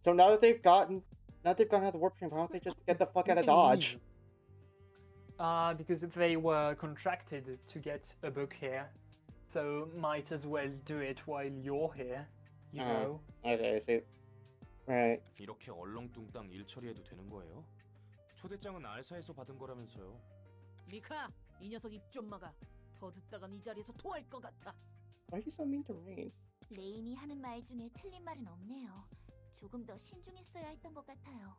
So now that they've gotten out of the warp stream, why don't they just get the fuck out of Dodge? Because they were contracted to get a book here, so might as well do it while you're here. You know. Okay, I see. Right. 이렇게 얼렁뚱땅 일 처리해도 되는 거예요? 초대장은 알사에서 받은 거라면서요. 미카, 이 녀석 입 좀 막아. 더 듣다간 이 자리에서 토할 것 같아. Why are you so mean to Rain? 레인이 하는 말 중에 틀린 말은 없네요. 조금 더 신중했어야 했던 것 같아요.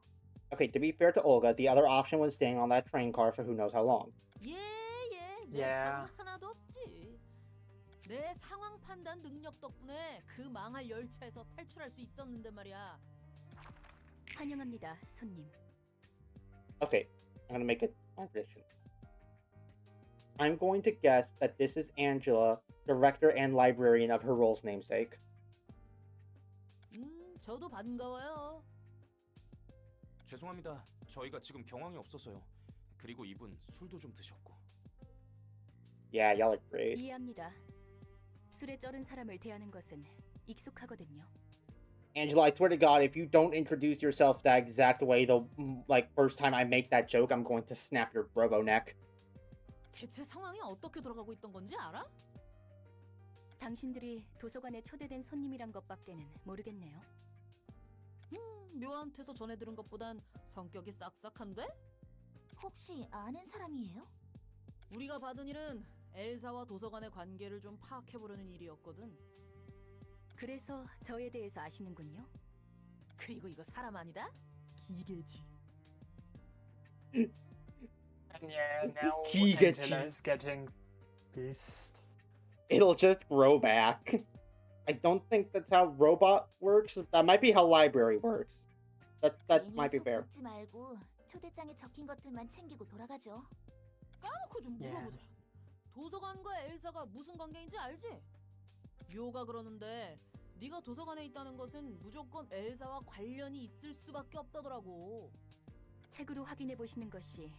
Okay, to be fair to Olga, the other option was staying on that train car for who knows how long. 내 답은 하나도 없지. 내 상황 판단 능력 덕분에 그 망할 열차에서 탈출할 수 있었는데 말이야. 환영합니다, 손님. Okay, I'm gonna make a prediction. I'm going to guess that this is Angela, director and librarian of her role's namesake. 저도 반가워요. 죄송합니다. 저희가 지금 경황이 없어서요. 그리고 이분 술도 좀 드셨고. Yeah, y'all are great. 이해합니다. 술에 쩔은 사람을 대하는 것은 익숙하거든요. Angela, I swear to God, if you don't introduce yourself that exact way, the first time I make that joke, I'm going to snap your robo neck. 대체 상황이 어떻게 돌아가고 있던 건지 알아? 당신들이 도서관에 초대된 손님이란 것밖에는 모르겠네요. 묘한테서 전해 들은 것보단 성격이 싹싹한데? 혹시 아는 사람이에요? 우리가 받은 일은 엘사와 도서관의 관계를 좀 파악해보려는 일이었거든. 그래서 저에 대해서 아시는군요. 그리고 이거 사람 아니다? 기계지. And yeah, now Gigachi. Angela's getting pissed. It'll just grow back. I don't think that's how robot works. That might be how library works. That might be fair. 지 말고 초대장에 적힌 것들만 챙기고 돌아가죠. 까놓고 좀 물어보자. 도서관과 엘사가 무슨 관계인지 알지? 묘가 그러는데 네가 도서관에 있다는 것은 무조건 엘사와 관련이 있을 수밖에 없다더라고. 책으로 확인해 보시는 것이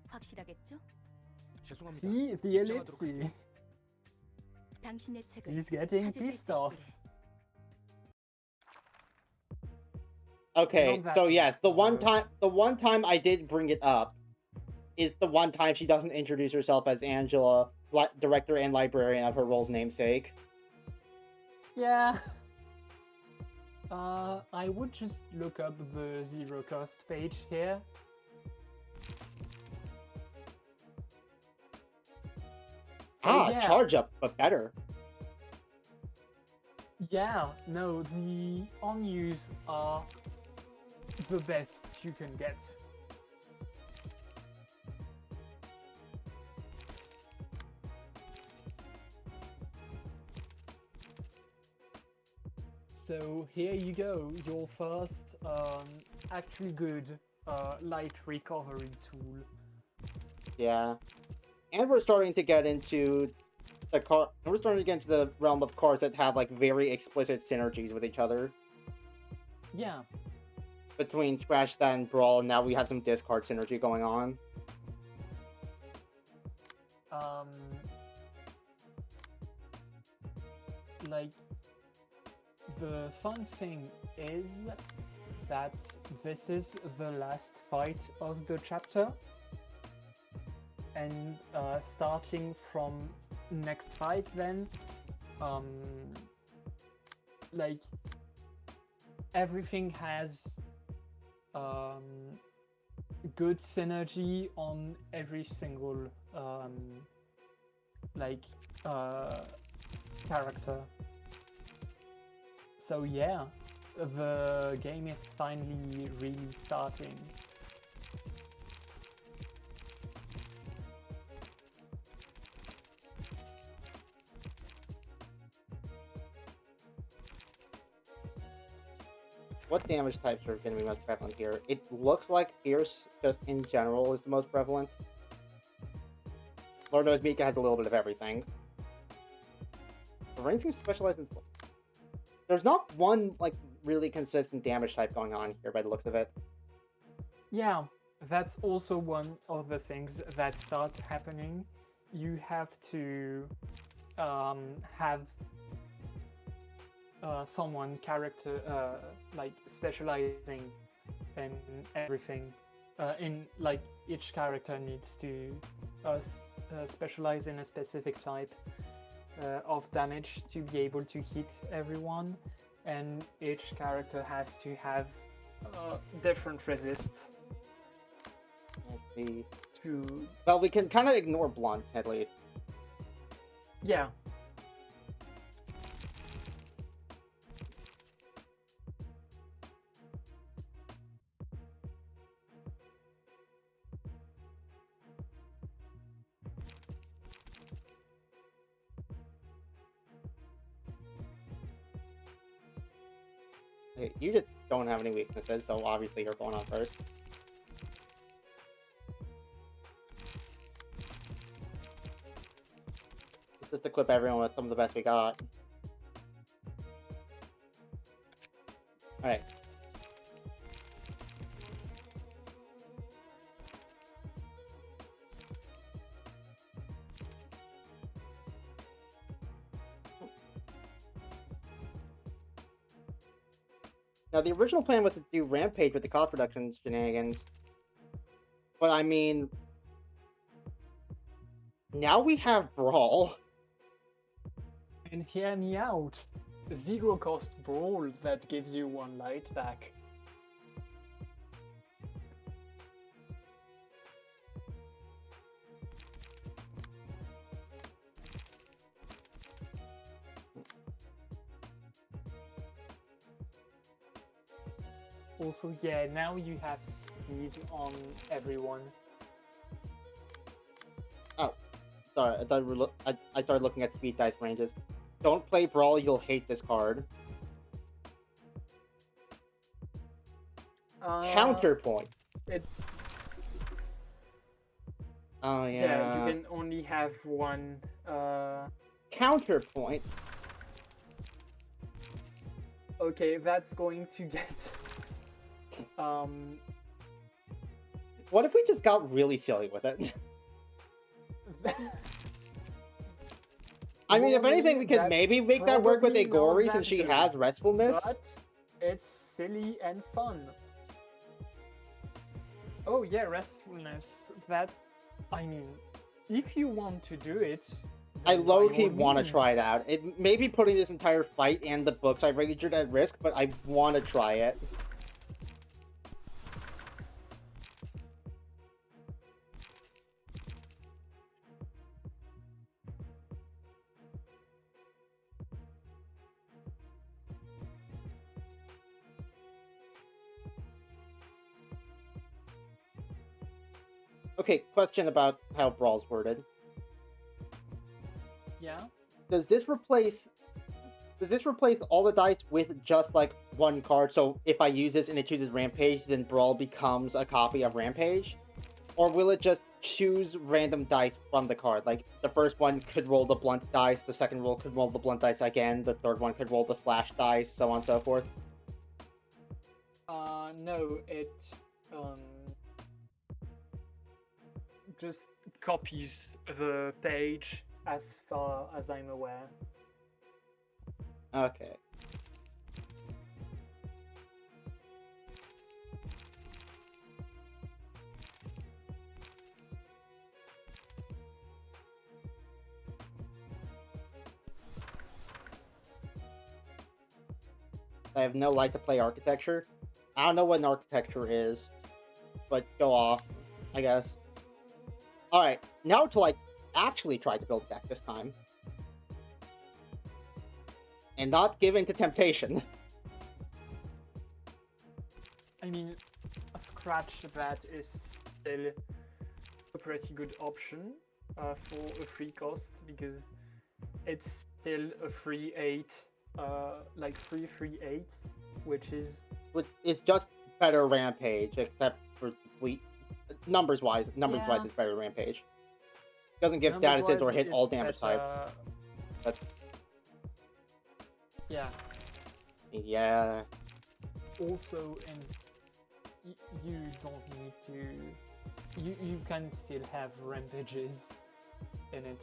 확실하겠죠? 죄송합니다. See the ellipse. 당신의 책을 He's getting 찾으실 pissed 수 off. 있기를. Okay, Not that so yes, the one bad. time I did bring it up is the one time she doesn't introduce herself as Angela, director and librarian of her role's namesake. Yeah. I would just look up the zero cost page here. So, yeah. Charge up, but better. Yeah, no, the on-use are the best you can get. So here you go, your first actually good light recovery tool. Yeah, and we're starting to get into the realm of cars that have like very explicit synergies with each other. Yeah. Between Scratch That and Brawl, now we have some discard synergy going on. Like, the fun thing is that this is the last fight of the chapter, and starting from next fight then, like, everything has good synergy on every single character. So yeah, the game is finally really starting. What damage types are going to be most prevalent here? It looks like Fierce, just in general, is the most prevalent. Lord knows Mika has a little bit of everything. The Rain seems specialized in... There's not one, like, really consistent damage type going on here by the looks of it. Yeah, that's also one of the things that start happening. You have to have someone like specializing in everything. Like each character needs to specialize in a specific type of damage to be able to hit everyone, and each character has to have different resists. Let's see. Well, we can kind of ignore Blunt, at least. Yeah. Okay, you just don't have any weaknesses, so obviously you're going on first. Let's just equip everyone with some of the best we got. Alright. Now, the original plan was to do Rampage with the cost reduction shenanigans. But I mean, now we have Brawl. And hear me out. Zero cost Brawl that gives you 1 light back. Also, yeah, now you have speed on everyone. Oh, sorry, I started looking at speed dice ranges. Don't play Brawl, you'll hate this card. Counterpoint. Oh, yeah. Yeah, you can only have one. Counterpoint. Okay, that's going to get. What if we just got really silly with it? I mean, if anything, we could maybe make that work with Igori since she has restfulness. But it's silly and fun. Oh yeah, restfulness. That, I mean, if you want to do it, I low-key want to try it out. It may be putting this entire fight and the books I registered at risk, but I want to try it. Okay, question about how Brawl's worded. Yeah. Does this replace all the dice with just like one card? So if I use this and it chooses Rampage, then Brawl becomes a copy of Rampage? Or will it just choose random dice from the card? Like the first one could roll the blunt dice, the second roll could roll the blunt dice again, the third one could roll the slash dice, so on and so forth? No, it just copies the page as far as I'm aware. Okay. I have no light to play architecture. I don't know what an architecture is, but go off, I guess. Alright, now to like actually try to build a deck this time. And not give in to temptation. I mean, a scratch that is still a pretty good option for a free cost because it's still a free 8, like free 8s, which is. It's just better Rampage, except for fleet. Numbers wise, it's better Rampage. Doesn't give statuses or hit all damage types. But yeah. Yeah. Also, and you don't need to. You can still have rampages in it,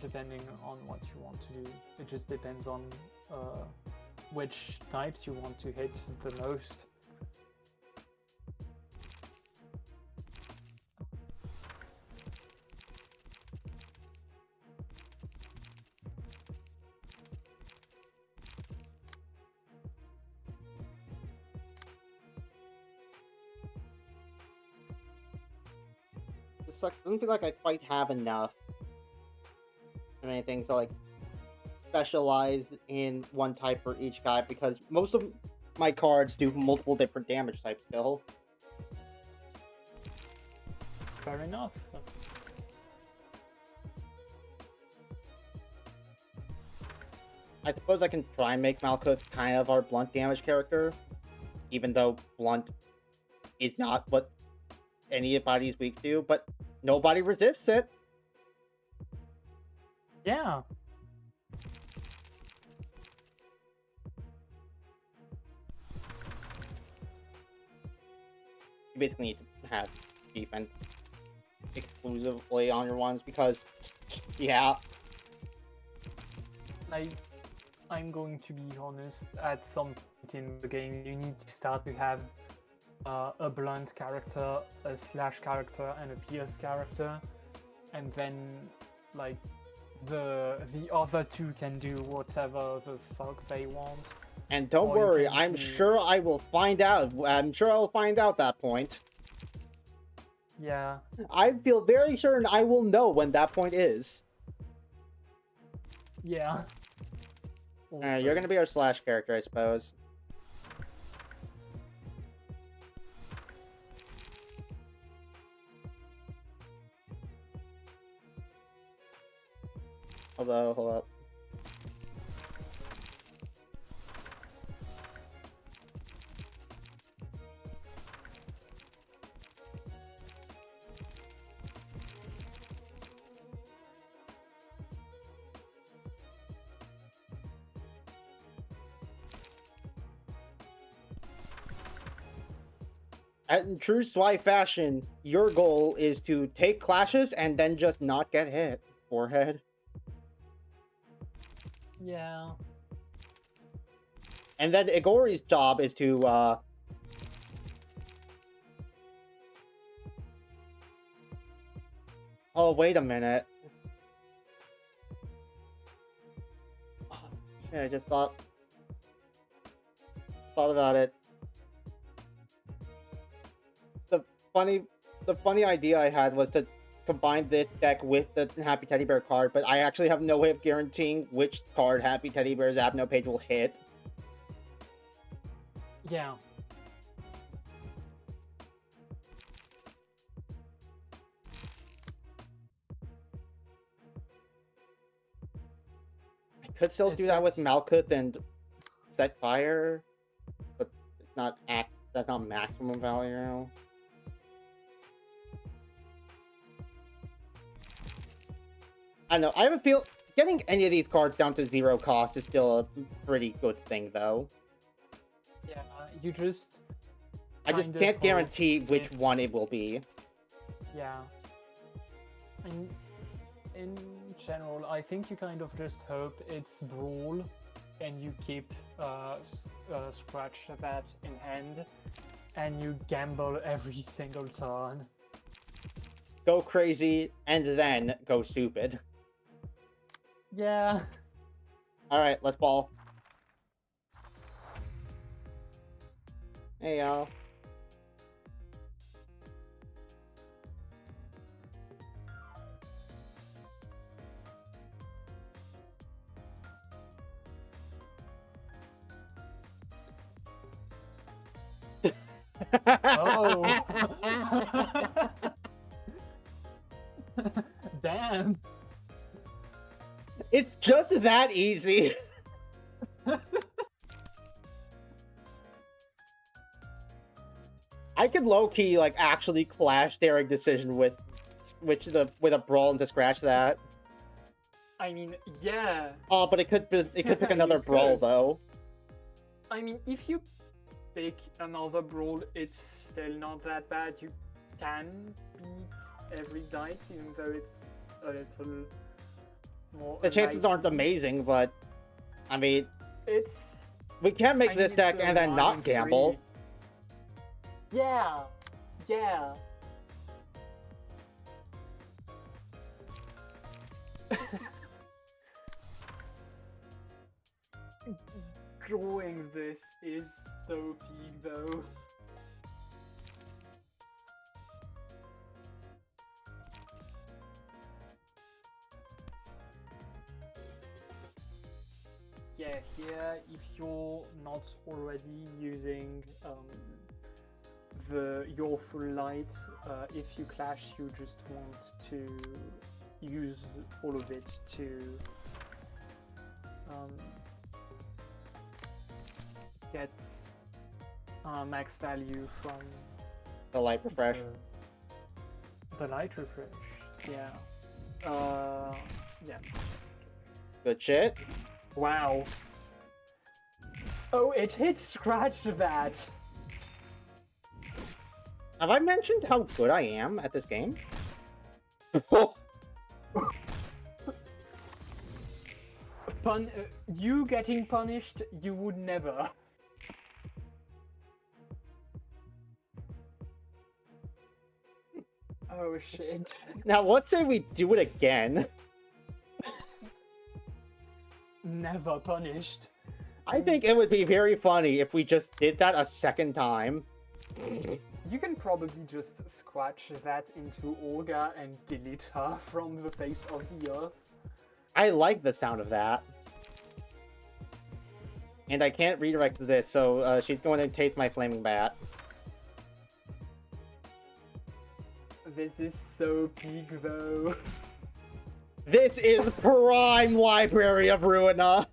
depending on what you want to do. It just depends on which types you want to hit the most. It sucks. Doesn't feel like I quite have enough of anything to like specialize in one type for each guy because most of my cards do multiple different damage types still. Fair enough. I suppose I can try and make Malkuth kind of our blunt damage character, even though blunt is not what anybody's weak to, but nobody resists it. Yeah. You basically need to have defense exclusively on your ones because, yeah. I'm going to be honest, at some point point in the game, you need to start to have a blunt character, a slash character, and a pierce character, and then like the other two can do whatever the fuck they want. And don't Or you worry, can I'm do- sure I will find out. I'm sure I'll find out that point. Yeah. I feel very certain I will know when that point is. Yeah. You're gonna be our slash character, I suppose. Although, hold up. In true Sly fashion, your goal is to take clashes and then just not get hit. Forehead. Yeah. And then Igori's job is to, Oh, wait a minute. Yeah, I just thought about it. The funny idea I had was to combine this deck with the Happy Teddy Bear card, but I actually have no way of guaranteeing which card Happy Teddy Bear's Abno page will hit. Yeah. I could still do that with Malkuth and Set Fire, but it's not that's not maximum value. I don't know. I have a feel getting any of these cards down to 0 cost is still a pretty good thing, though. Yeah, you just... I just can't guarantee which one it will be. Yeah. In general, I think you kind of just hope it's Brawl, and you keep Scratch that in hand, and you gamble every single turn. Go crazy, and then go stupid. Yeah. Alright, let's ball. Hey, y'all. Oh. Damn. It's just that easy. I could low-key, like, actually clash Daring Decision with a Brawl to scratch that. I mean, yeah. Oh, but it could pick another You Brawl, could. though. I mean, if you pick another Brawl, it's still not that bad. You can beat every dice, even though it's a little more... The chances aren't amazing, but... I mean... It's... We can make this it's deck a and then 1 not in 3. gamble. Yeah. Yeah. Drawing this is so peak though. Yeah, here if you're not already using your full light, if you clash, you just want to use all of it to get max value from The light refresh. the light refresh. Yeah. Yeah. Good shit. Wow. Oh, it hit scratch that. Have I mentioned how good I am at this game? You getting punished, you would never. Oh shit. Now, let's say we do it again. Never punished. I think it would be very funny if we just did that a second time. You can probably just scratch that into Olga and delete her from the face of the earth. I like the sound of that. And I can't redirect this, so she's going to taste my flaming bat. This is so peak though. This is prime Library of Ruina.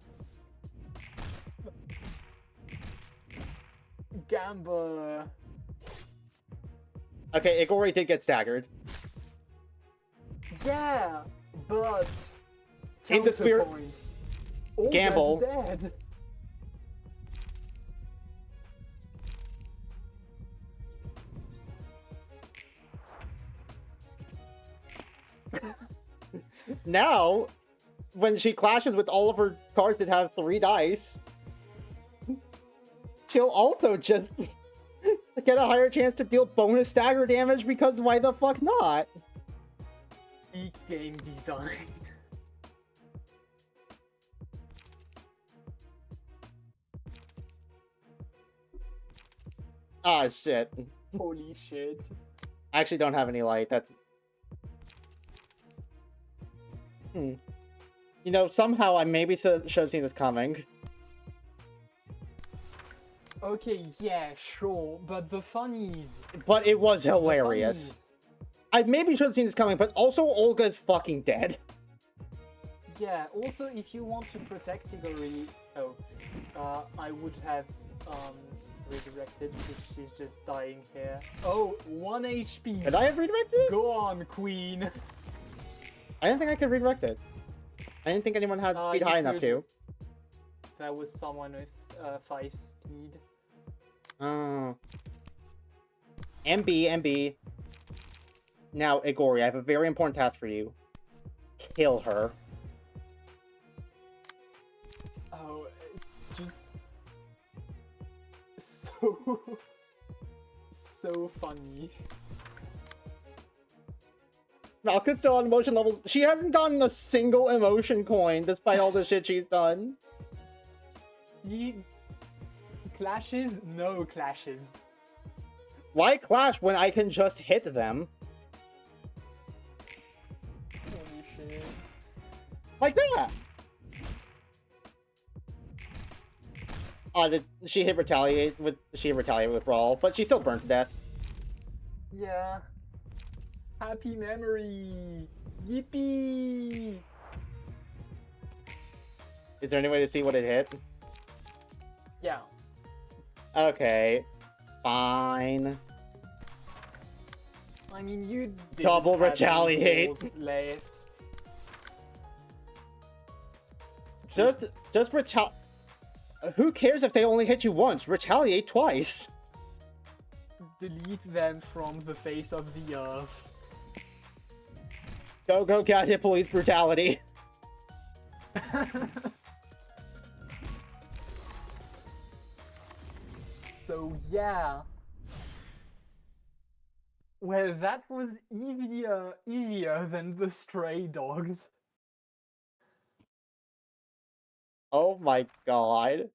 Gamba. Okay, Igori did get staggered. Yeah, but In the spirit, counterpoint. Olga's gamble. Dead. Now, when she clashes with all of her cards that have 3 dice, she'll also just get a higher chance to deal bonus stagger damage because why the fuck not? Peak game design. Ah, shit. Holy shit. I actually don't have any light. That's... You know, somehow I maybe should have seen this coming. Okay, yeah, sure, but the funnies. But it was hilarious. I maybe should have seen this coming, but also Olga's fucking dead. Yeah, also if you want to protect Igori, I would have redirected because she's just dying here. Oh, 1 HP. Did I have redirected? Go on, queen. I didn't think I could redirect it. I didn't think anyone had speed high enough to. There was someone with 5 speed. Oh. MB. Now, Igori, I have a very important task for you. Kill her. Oh, it's just so funny. Malka's still on emotion levels. She hasn't gotten a single emotion coin despite all the shit she's done. She clashes? No clashes. Why clash when I can just hit them? Holy shit. Like that. Did she hit retaliate with Brawl, but she still burned to death. Yeah. Happy memory! Yippee! Is there any way to see what it hit? Yeah. Okay. Fine. I mean, you didn't Double have any retaliate. balls left. Just retaliate. Who cares if they only hit you once? Retaliate twice. Delete them from the face of the earth. Go, gadget police brutality. So yeah. Well, that was easier than the stray dogs. Oh my god.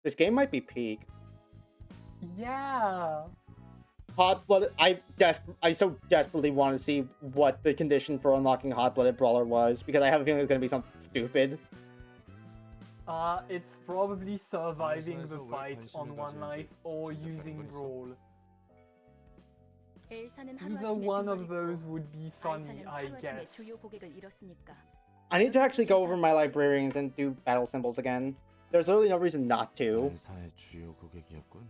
This game might be peak. Yeah. Hot-blooded. I so desperately want to see what the condition for unlocking Hot-blooded Brawler was, because I have a feeling it's going to be something stupid. It's probably surviving the fight on one life or using Brawl. Either one of those would be funny, I guess. I need to actually go over my librarians and do battle symbols again. There's really no reason not to.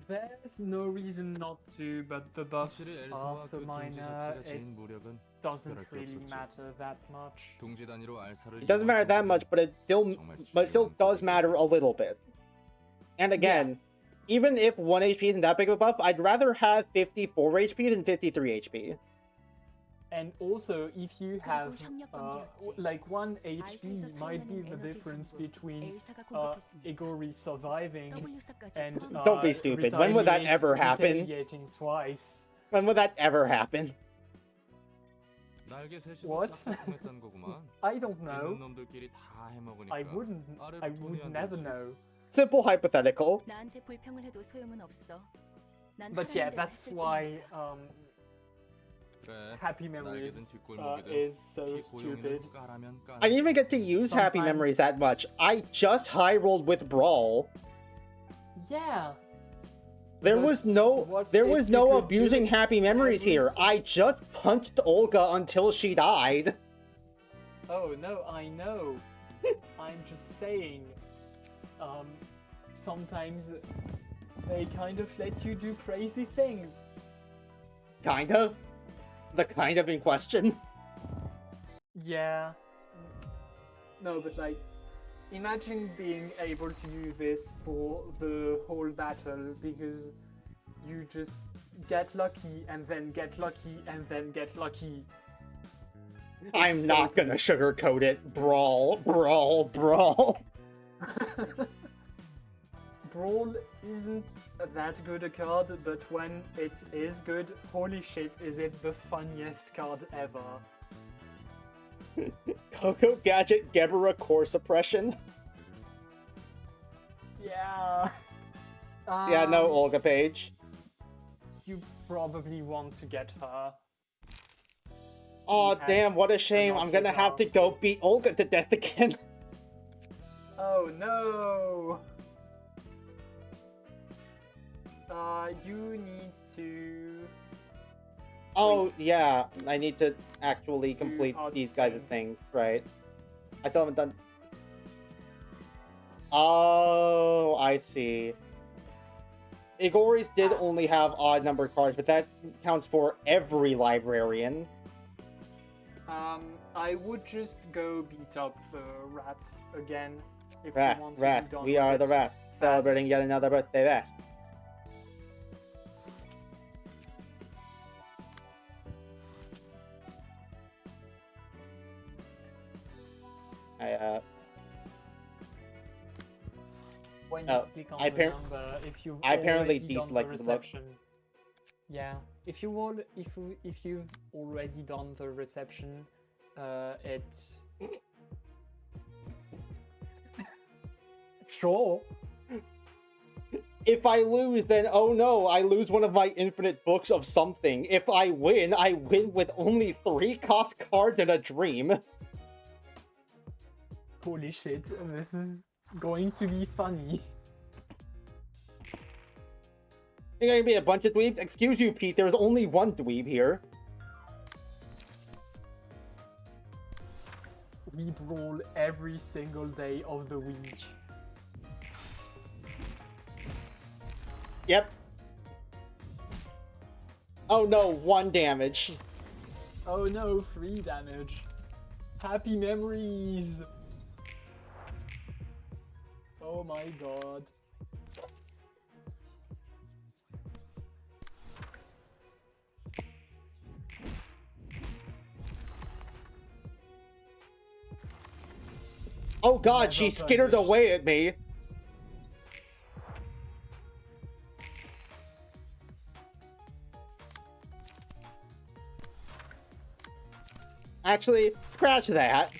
There's no reason not to, but the buffs are so minor, it doesn't really matter that much. It doesn't matter that much, but it still does matter a little bit. And again, even if 1 HP isn't that big of a buff, I'd rather have 54 HP than 53 HP. And also, if you have, like 1 HP might be the difference between Igori surviving and don't be stupid. When would that ever happen? Retaliating twice. When would that ever happen? 날개 셋이서 What? 짝짝꿍했다는 거구만. I don't 있는 know. 놈들끼리 다 해먹으니까. I would never know. Simple hypothetical. 나한테 불평을 해도 소용은 없어. 난 But 하라는 yeah, 대로 that's 했을 why 그래, Happy 날개든 Memories 뒷골목이든 is so 이 stupid. 고용이는 까라면 까라. I didn't even get to use Happy Sometimes- Memories that much. I just high rolled with Brawl. Yeah. There But was no what there if was you no could do abusing it Happy Memories every here. s- I just punched Olga until she died. Oh no, I know. I'm just saying. Sometimes they kind of let you do crazy things. Kind of. The kind of in question. Yeah. No, but like, imagine being able to do this for the whole battle because you just get lucky and then get lucky and then get lucky. I'm It's not so gonna sugarcoat it. Brawl, brawl, brawl. Brawl isn't that good a card, but when it is good, holy shit, is it the funniest card ever. Coco Gadget Gebera core suppression. Yeah. Yeah, no Olga Page. You probably want to get her. Oh She damn, has what a shame. enough I'm gonna have to resolve. go beat Olga to death again. Oh no! You need to... Oh yeah, I need to actually Do complete hard these guys' thing. things, right? I still haven't done... Oh, I see. Igori's did only have odd numbered cards, but that counts for every librarian. I would just go beat up the rats again if you Rat, want to rat, be done we with are it. the rat, celebrating yet another birthday rat. When you Oh, click on I the appar- number, if you've I apparently already done the deselected the look. reception. Yeah, if you've already done the reception, it... Sure. If I lose, then oh no, I lose one of my infinite books of something. If I win with only 3 cost cards and a dream. Holy shit, this is going to be funny. Think I can be a bunch of dweebs? Excuse you, Pete, there's only one dweeb here. We brawl every single day of the week. Yep. Oh no, 1 damage. Oh no, 3 damage. Happy memories! Oh my god. Oh god, she Never skittered punished. away at me. Actually, scratch that.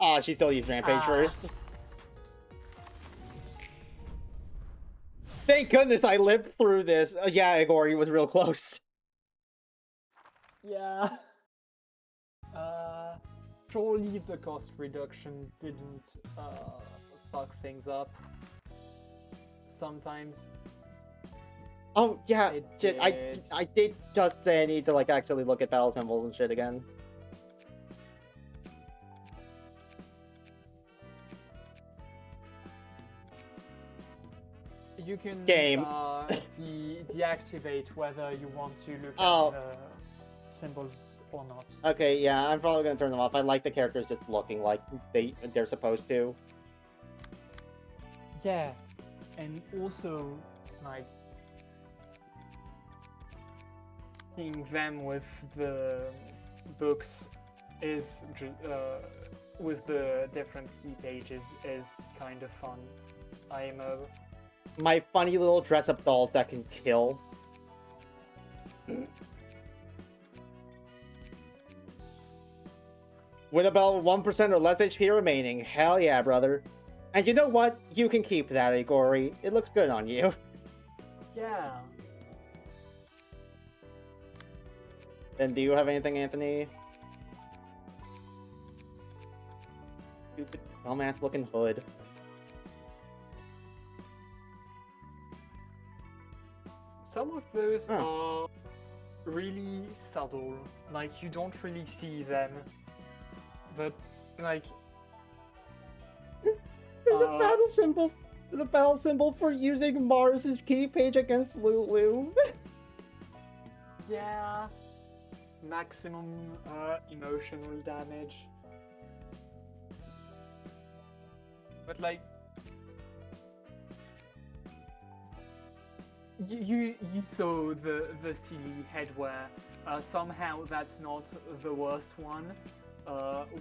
Oh, she still used Rampage first. Thank goodness I lived through this. Yeah, Igori was real close. Yeah. Surely the cost reduction didn't fuck things up. Sometimes. Oh yeah, It shit, did. I did just say I need to like actually look at battle symbols and shit again. You can Game. deactivate whether you want to look Oh. at the symbols or not. Okay, yeah, I'm probably gonna turn them off. I like the characters just looking like they're supposed to. Yeah, and also like seeing them with the books is with the different key pages is kind of fun. IMO. My funny little dress-up dolls that can kill. With about 1% or less HP remaining. Hell yeah, brother. And you know what? You can keep that, Igori. It looks good on you. Yeah. Then do you have anything, Anthony? Stupid dumbass looking hood. Some of those are really subtle. Like, you don't really see them. But, like... There's a battle symbol. The battle symbol for using Mars's key page against Lulu. Yeah. Maximum emotional damage. But like... You saw the silly headwear. Somehow that's not the worst one.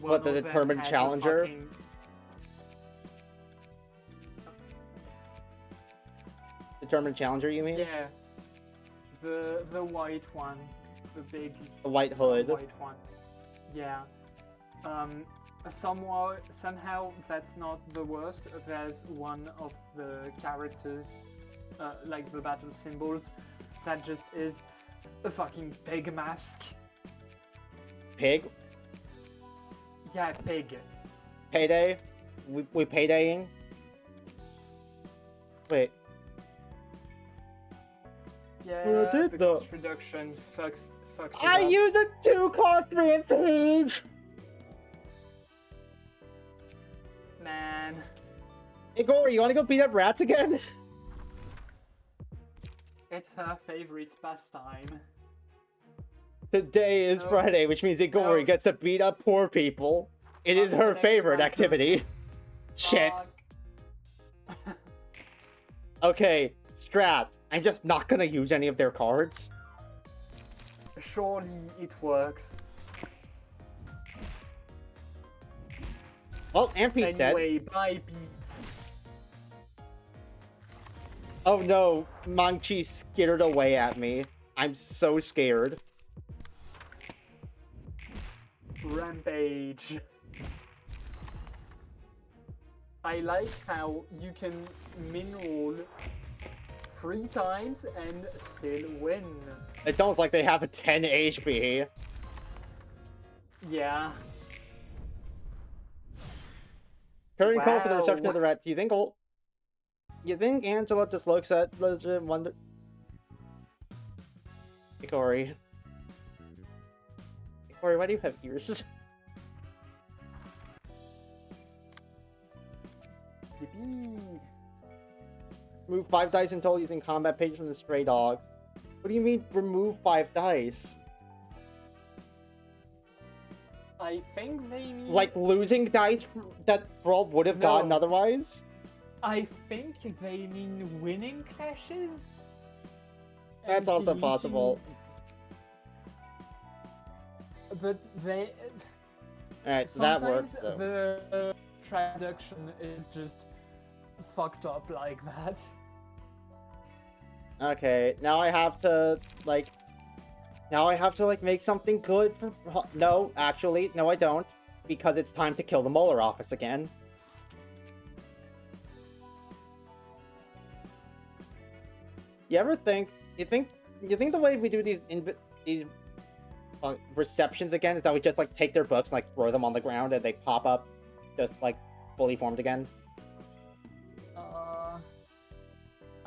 What, the determined challenger? Determined challenger, you mean? Yeah. The white one. The big... The white hood. White one. Yeah. Somehow that's not the worst. There's one of the characters, like the battle symbols, that just is a fucking pig mask. Pig? Yeah, pig. Payday? We paydaying? Wait. Yeah, did the though? cost reduction fucked it I up. used a 2-cost rampage! Man. Igor, you wanna go beat up rats again? It's her favorite pastime. Today is Friday, which means Igor gets to beat up poor people. It is her favorite activity. Shit. Okay, Strap. I'm just not gonna use any of their cards. Surely it works. Oh, and Pete's dead. Anyway, bye Pete. Oh no, Manchi skittered away at me. I'm so scared. Rampage. I like how you can min-roll 3 times and still win. It's almost like they have a 10 HP. Yeah. Current call for the Wow. reception of the rats. You think Angela just looks at Legend and wonder... Ikori, why do you have ears? Yippee. Move 5 dice in total using combat page from the stray dog. What do you mean, remove 5 dice? I think they mean... Like losing dice that Brawl'd would have gotten otherwise? I think they mean winning clashes? That's and also deleting- possible. But they... Alright, so that Sometimes works, though. the traduction is just fucked up like that. Okay, now I have to, like... Now I have to, like, make something good for... No, actually, no I don't. Because it's time to kill the Molar office again. You ever think... You think the way we do these receptions again is that we just, like, take their books and, like, throw them on the ground and they pop up just, like, fully formed again?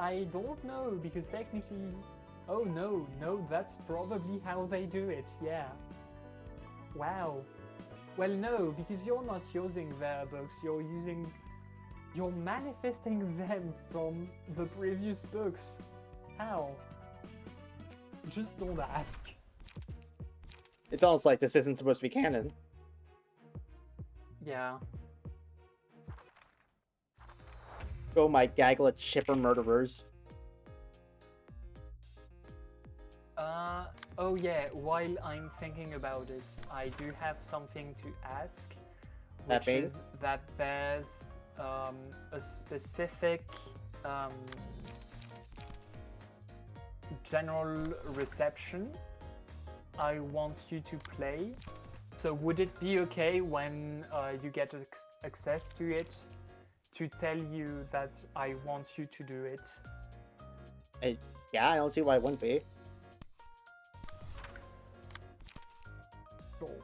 I don't know, because technically... Oh no, that's probably how they do it, yeah. Wow. Well no, because you're not using their books, you're manifesting them from the previous books. How? Just don't ask. It's almost like this isn't supposed to be canon. Yeah. Go my Gaglet shipper murderers. Oh yeah, while I'm thinking about it, I do have something to ask. That Which being? is that there's a specific general reception I want you to play So would it be okay when you get access to it to tell you that I want you to do it? Yeah, I don't see why it wouldn't be. Cool.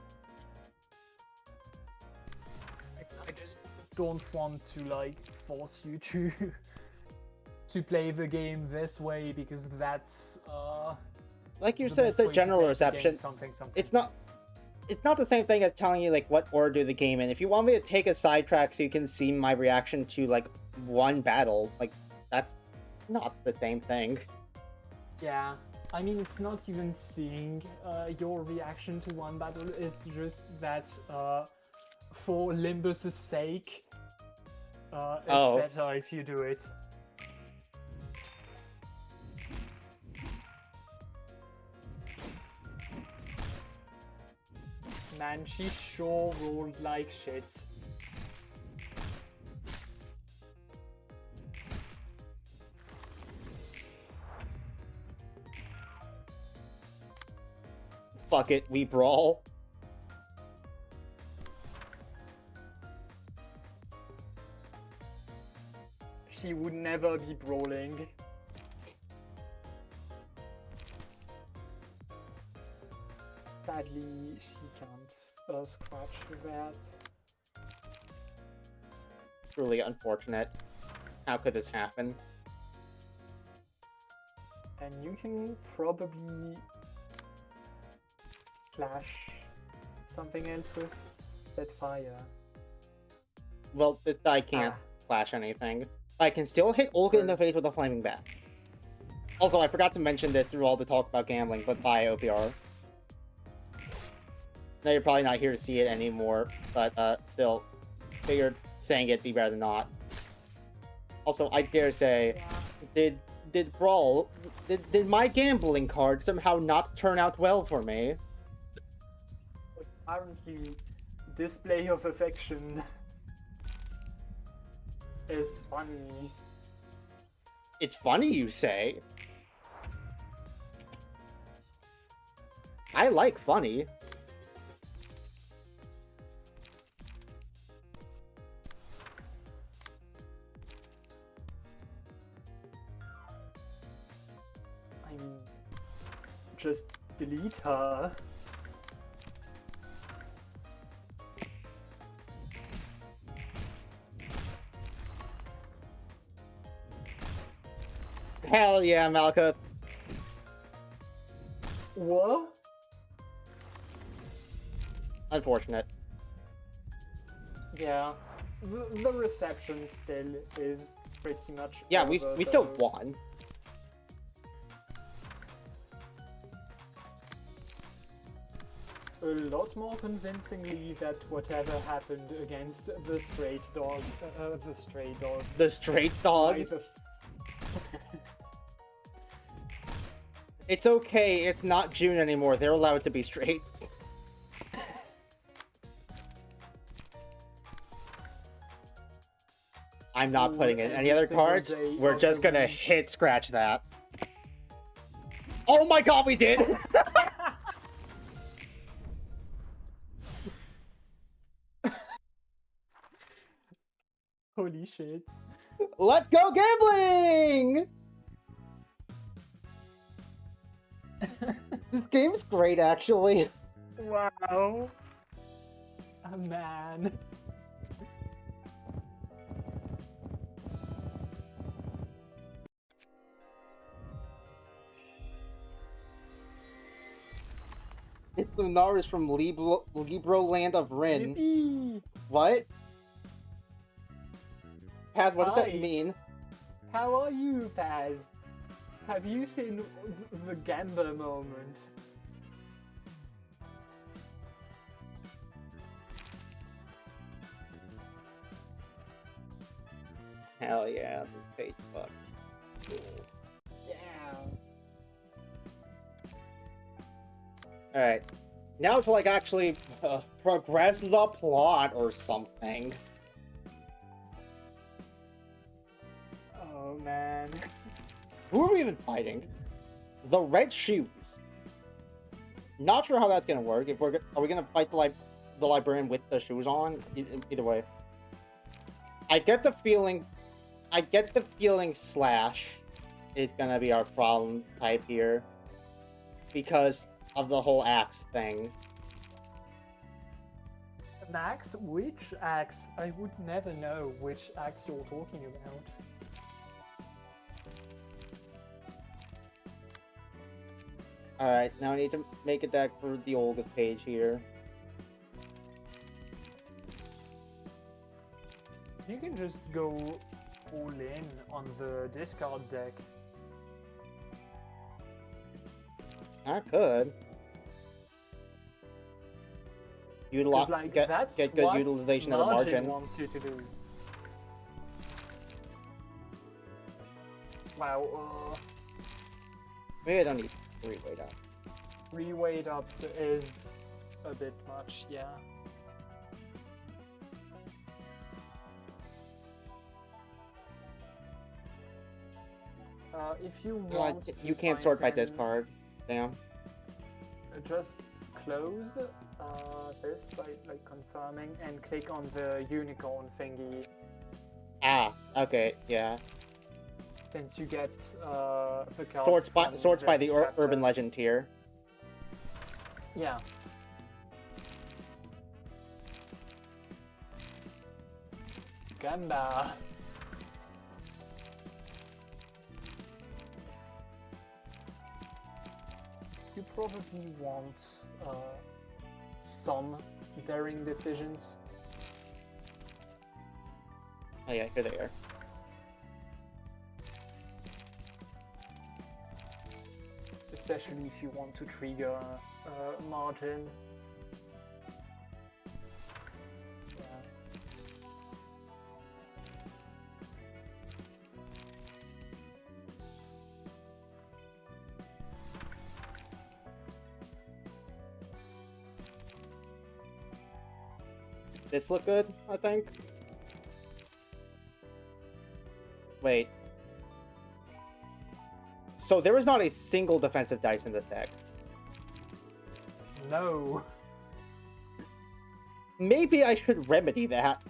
I just don't want to like force you to to play the game this way, because that's like you said, it's a general reception. It's not the same thing as telling you like what order to do the game in. If you want me to take a sidetrack so you can see my reaction to like one battle, like that's not the same thing. Yeah, I mean, it's not even seeing your reaction to one battle, it's just that for Limbus's sake, it's better if you do it. Man, she sure rolled like shit. Fuck it, we brawl. She would never be brawling. Sadly, she can't scratch that. Truly unfortunate. How could this happen? And you can probably flash something else with that fire. Well, this guy can't flash anything. I can still hit Olga in the face with a flaming bat. Also, I forgot to mention this through all the talk about gambling, but bye, OPR. Now you're probably not here to see it anymore, but still, figured saying it'd be better than not. Also, I dare say, did Brawl, did my gambling card somehow not turn out well for me? Apparently, display of affection is funny. It's funny, you say? I like funny. I mean, just delete her. Hell yeah, Malka. What? Unfortunate. Yeah, the reception still is pretty much. Yeah, over, we still though. won. A lot more convincingly that whatever happened against the straight dog, the stray dog. The straight dog? might have- It's okay, it's not June anymore. They're allowed to be straight. I'm not putting in any other cards. We're just gonna hit scratch that. Oh my god, we did! Holy shit. Let's go gambling! This game's great, actually. Wow. Oh, man. It's Lunaris from Libro Land of Rin. Yippee. What? Paz, what does that Hi. mean? How are you, Paz? Have you seen the Gamba moment? Hell yeah, this page fuck. Yeah. Alright. Now to like actually progress the plot or something. Oh man. Who are we even fighting? The Red Shoes. Not sure how that's gonna work. If are we gonna fight the librarian with the shoes on? Either way, I get the feeling Slash is gonna be our problem type here because of the whole axe thing. An axe? Which axe? I would never know which axe you're talking about. Alright, now I need to make a deck for the oldest page here. You can just go all in on the discard deck. I could. That's get good what utilization of the margin. Wants you to do. Wow. Maybe I don't need 3 weight up. 3 weight ups is a bit much, yeah. If you want you can't sort by discard. Damn. Just close this by confirming and click on the unicorn thingy. Ah, okay, yeah. Since you get the card sorts by the chapter. urban legend tier. Yeah. Gamba. You probably want some daring decisions. Oh yeah, here they are. Especially if you want to trigger margin. Yeah. This look good, I think. Wait. So there is not a single defensive dice in this deck. No. Maybe I should remedy that.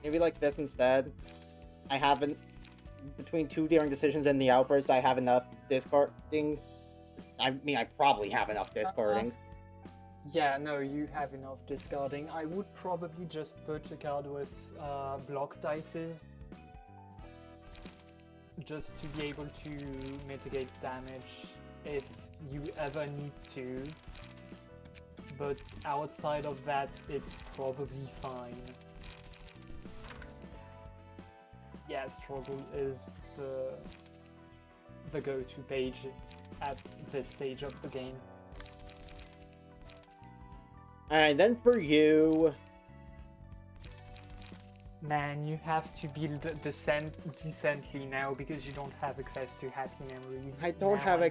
Maybe like this instead. I haven't... Between 2 daring decisions and the outburst, I have enough discarding. I mean, I probably have enough discarding. Yeah, no, you have enough discarding. I would probably just put a card with block dices. Just to be able to mitigate damage if you ever need to. But outside of that, it's probably fine. Yeah, Struggle is the go-to page at this stage of the game. Alright, then for you... Man, you have to build decently now because you don't have access to happy memories. I don't have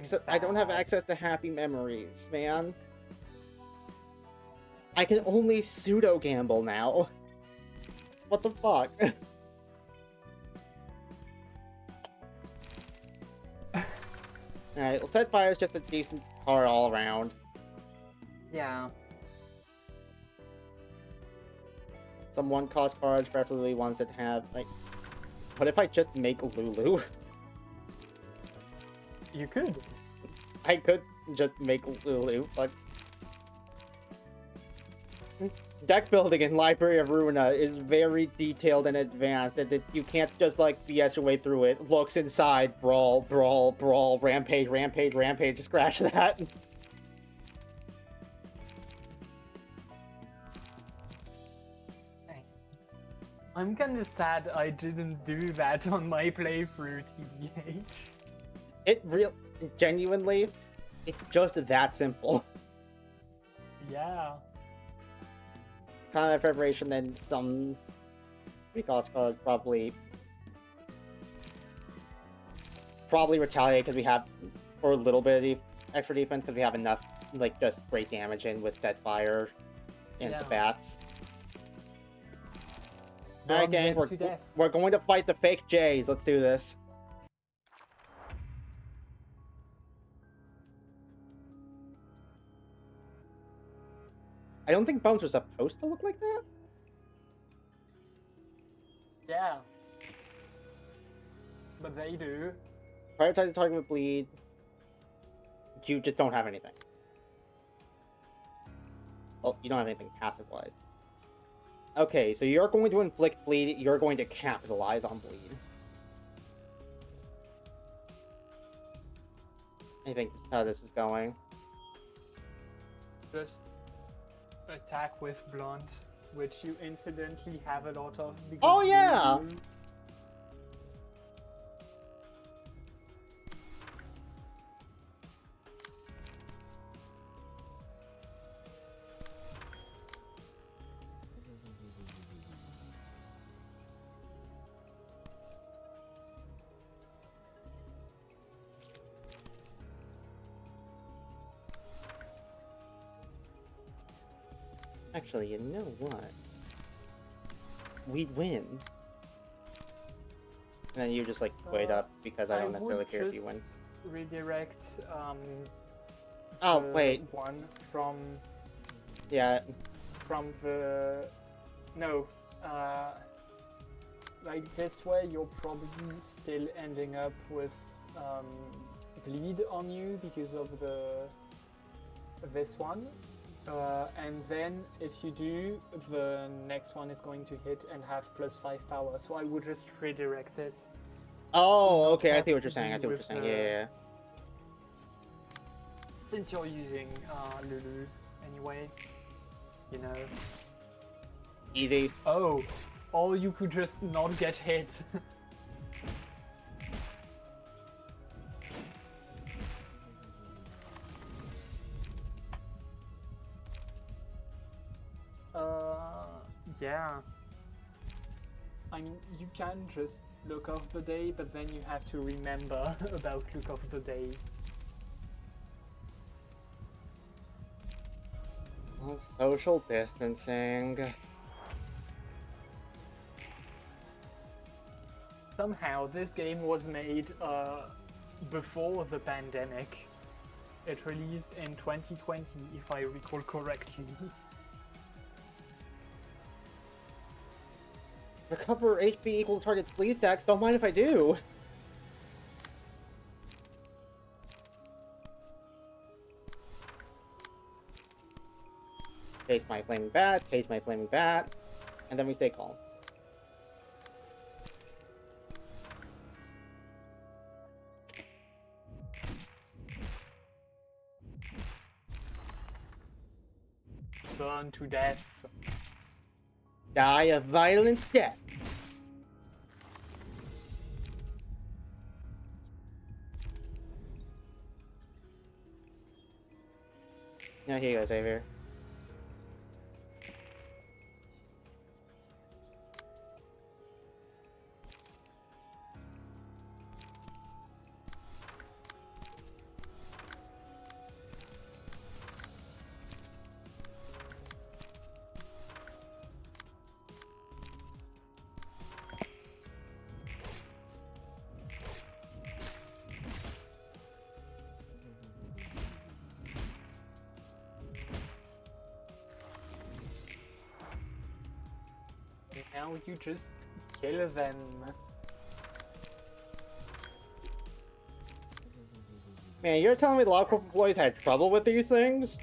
access to happy memories, man. I can only pseudo gamble now. What the fuck? Alright, well, Set Fire is just a decent card all around. Yeah. Some 1-cost cards, preferably ones that have, like... What if I just make Lulu? You could. I could just make Lulu, but... Deck building in Library of Ruina is very detailed and advanced, and you can't just, like, BS your way through it. Looks inside, brawl, brawl, brawl, rampage, rampage, rampage, scratch that. I'm kinda sad I didn't do that on my playthrough, TBH. Genuinely, it's just that simple. Yeah. Combat preparation and some 3-cost cards probably retaliate because we have, or a little bit of extra defense because we have enough, like, just great damage in with Dead Fire and the bats. Alright, gang, them to death. we're going to fight the fake Jays. Let's do this. I don't think bones are supposed to look like that. Yeah. But they do. Prioritize the target with bleed. You just don't have anything. Well, you don't have anything passive-wise. Okay, so you're going to inflict bleed, you're going to capitalize on bleed. I think this is how this is going. Just attack with blunt, which you incidentally have a lot of. Because Oh, yeah! Actually, you know what? We'd win. And then you just like wait up because I don't necessarily care if you win. Redirect Oh, the wait. one from Yeah. from the no like this way you're probably still ending up with bleed on you because of this one. And then if you do, the next one is going to hit and have +5 power. So I would just redirect it. Oh, okay. I see what you're saying. I see what you're saying. Yeah. Since you're using Lulu anyway, you know. Easy. Oh, or you could just not get hit. Yeah. I mean, you can just look off the day, but then you have to remember about look off the day. Well, social distancing. Somehow, this game was made before the pandemic. It released in 2020, if I recall correctly. Recover HP equal to target's bleed stacks. Don't mind if I do. Taste my flaming bat. Taste my flaming bat. And then we stay calm. Burn to death. Die a violent death. Now here you go, Xavier. Now you just kill them. Man, you're telling me the Lockport employees had trouble with these things?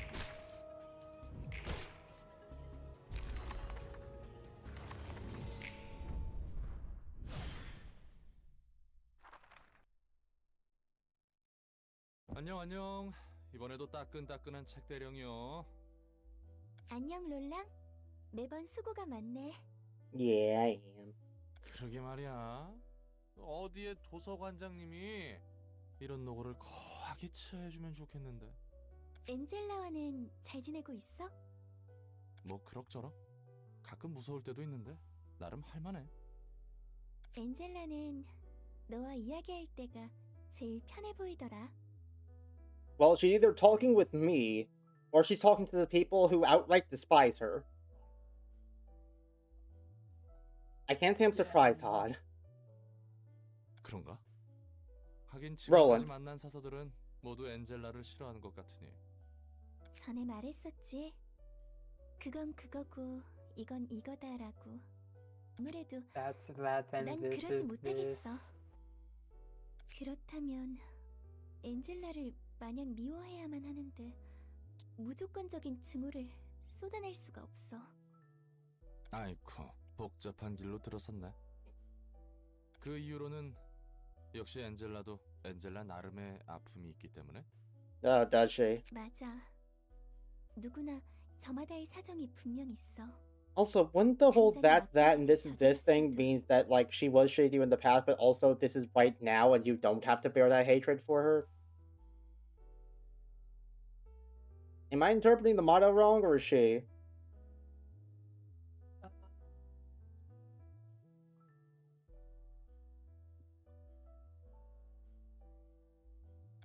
안녕. 이번에도 따끈따끈한 책 대령이요. 안녕 롤랑. 매번 수고가 많네. Yeah, I am. 그러게 말이야. 어디에 도서관장님이 이런 노고를 거하게 처해주면 좋겠는데. 엔젤라와는 잘 지내고 있어? 뭐 그럭저럭. 가끔 무서울 때도 있는데 나름 할만해. 엔젤라는 너와 이야기할 때가 제일 편해 보이더라. Well, she's either talking with me, or she's talking to the people who outright despise her. I can't say I'm surprised, Todd. 그런가? 하긴 Brawl'd. 지금까지 만난 사서들은 모두 엔젤라를 싫어하는 것 같으니. 전에 말했었지. 그건 그거고 이건 이거다라고. 아무래도 That's that and 난 this 그러지 is 못하겠어. this. 그렇다면 엔젤라를 마냥 미워해야만 하는데 무조건적인 증오를 쏟아낼 수가 없어. 아이쿠, 복잡한 길로 들어섰네. 그 이유로는 역시 엔젤라도 엔젤라 나름의 아픔이 있기 때문에. Does she? 맞아. 누구나 저마다의 사정이 분명 있어. Also, wouldn't the whole that's that and this is this thing means that, like, she was shitty to you in the past, but also this is right now and you don't have to bear that hatred for her? Am I interpreting the motto wrong, or is she?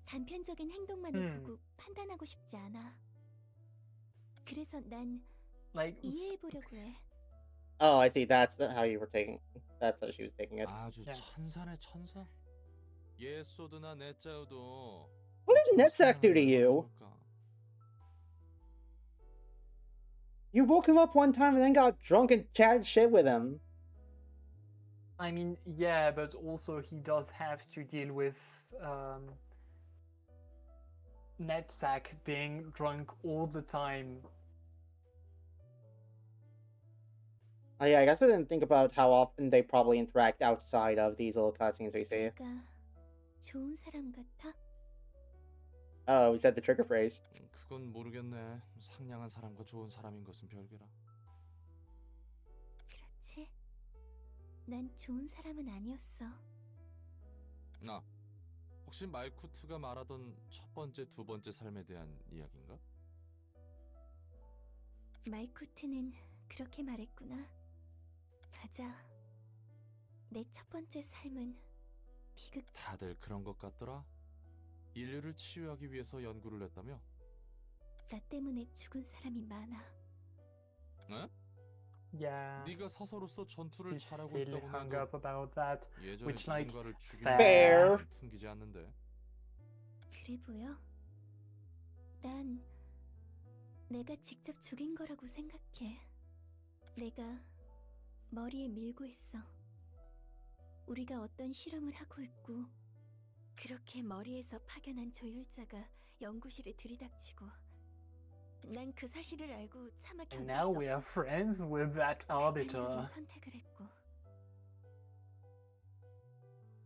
단편적인 행동만을 보고 판단하고 싶지 않아. 그래서 난 Like 이해해보려고 해. Oh, I see. That's how you were taking. That's how she was taking it. 아주 천사네 천사. 예소드나 넷자우도. What did Netsack do to you? You woke him up one time and then got drunk and chatted shit with him. I mean, yeah, but also he does have to deal with Netsack being drunk all the time. Oh yeah, I guess I didn't think about how often they probably interact outside of these little cutscenes we see. 내가 좋은 사람 같아? Oh, we said the trigger phrase. 그건 모르겠네. 상냥한 사람과 좋은 사람인 것은 별개라. 그렇지. 난 좋은 사람은 아니었어. 나 혹시 말쿠트가 말하던 첫 번째, 두 번째 삶에 대한 이야기인가? 말쿠트는 그렇게 말했구나. 맞아. 내 첫 번째 삶은 비극. 다들 그런 것 같더라. 인류를 치유하기 위해서 연구를 했다며? 나 때문에 죽은 사람이 많아. 네? Yeah. 네가 사서로서 전투를 He's 잘하고 still 있다고 hung 해도 up about that, 예전에 which like 누군가를 죽인 Fair. 마음이 풍기지 않는데. 그래 보여? 난 내가 직접 죽인 거라고 생각해. 내가 머리에 밀고 있어. 우리가 어떤 실험을 하고 있고 그렇게 머리에서 파견한 조율자가 연구실에 들이닥치고 난 그 사실을 알고 차마 And 견딜 now 수 we are 없었어. friends with that arbiter. 극단적인 선택을 했고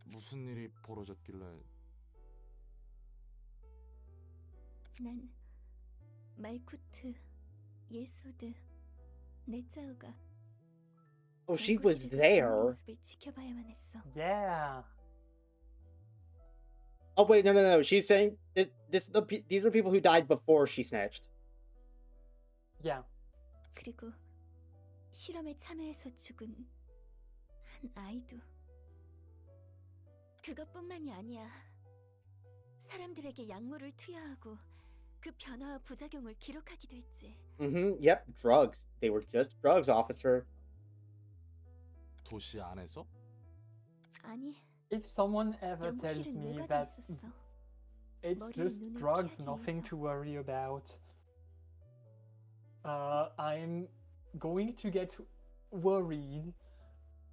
무슨 일이 벌어졌길래? 난 말쿠트, 예소드, 넷자우가 Oh, she was there. 모습을 지켜봐야만 했어. Yeah. Oh wait, no. She's saying these are people who died before she snitched. Yeah. 그리고 실험에 참여해서 죽은 한 아이도. 그것뿐만이 아니야. 사람들에게 약물을 투여하고 그 변화와 부작용을 기록하기도 했지. Yep, drugs. They were just drugs, officer. 도시 안에서? 아니, If someone ever tells 연구실은 me 외곽에 that 있었어. it's 머리에 just 눈을 drugs, 피하기 nothing 위해서. to worry about, I'm going to get worried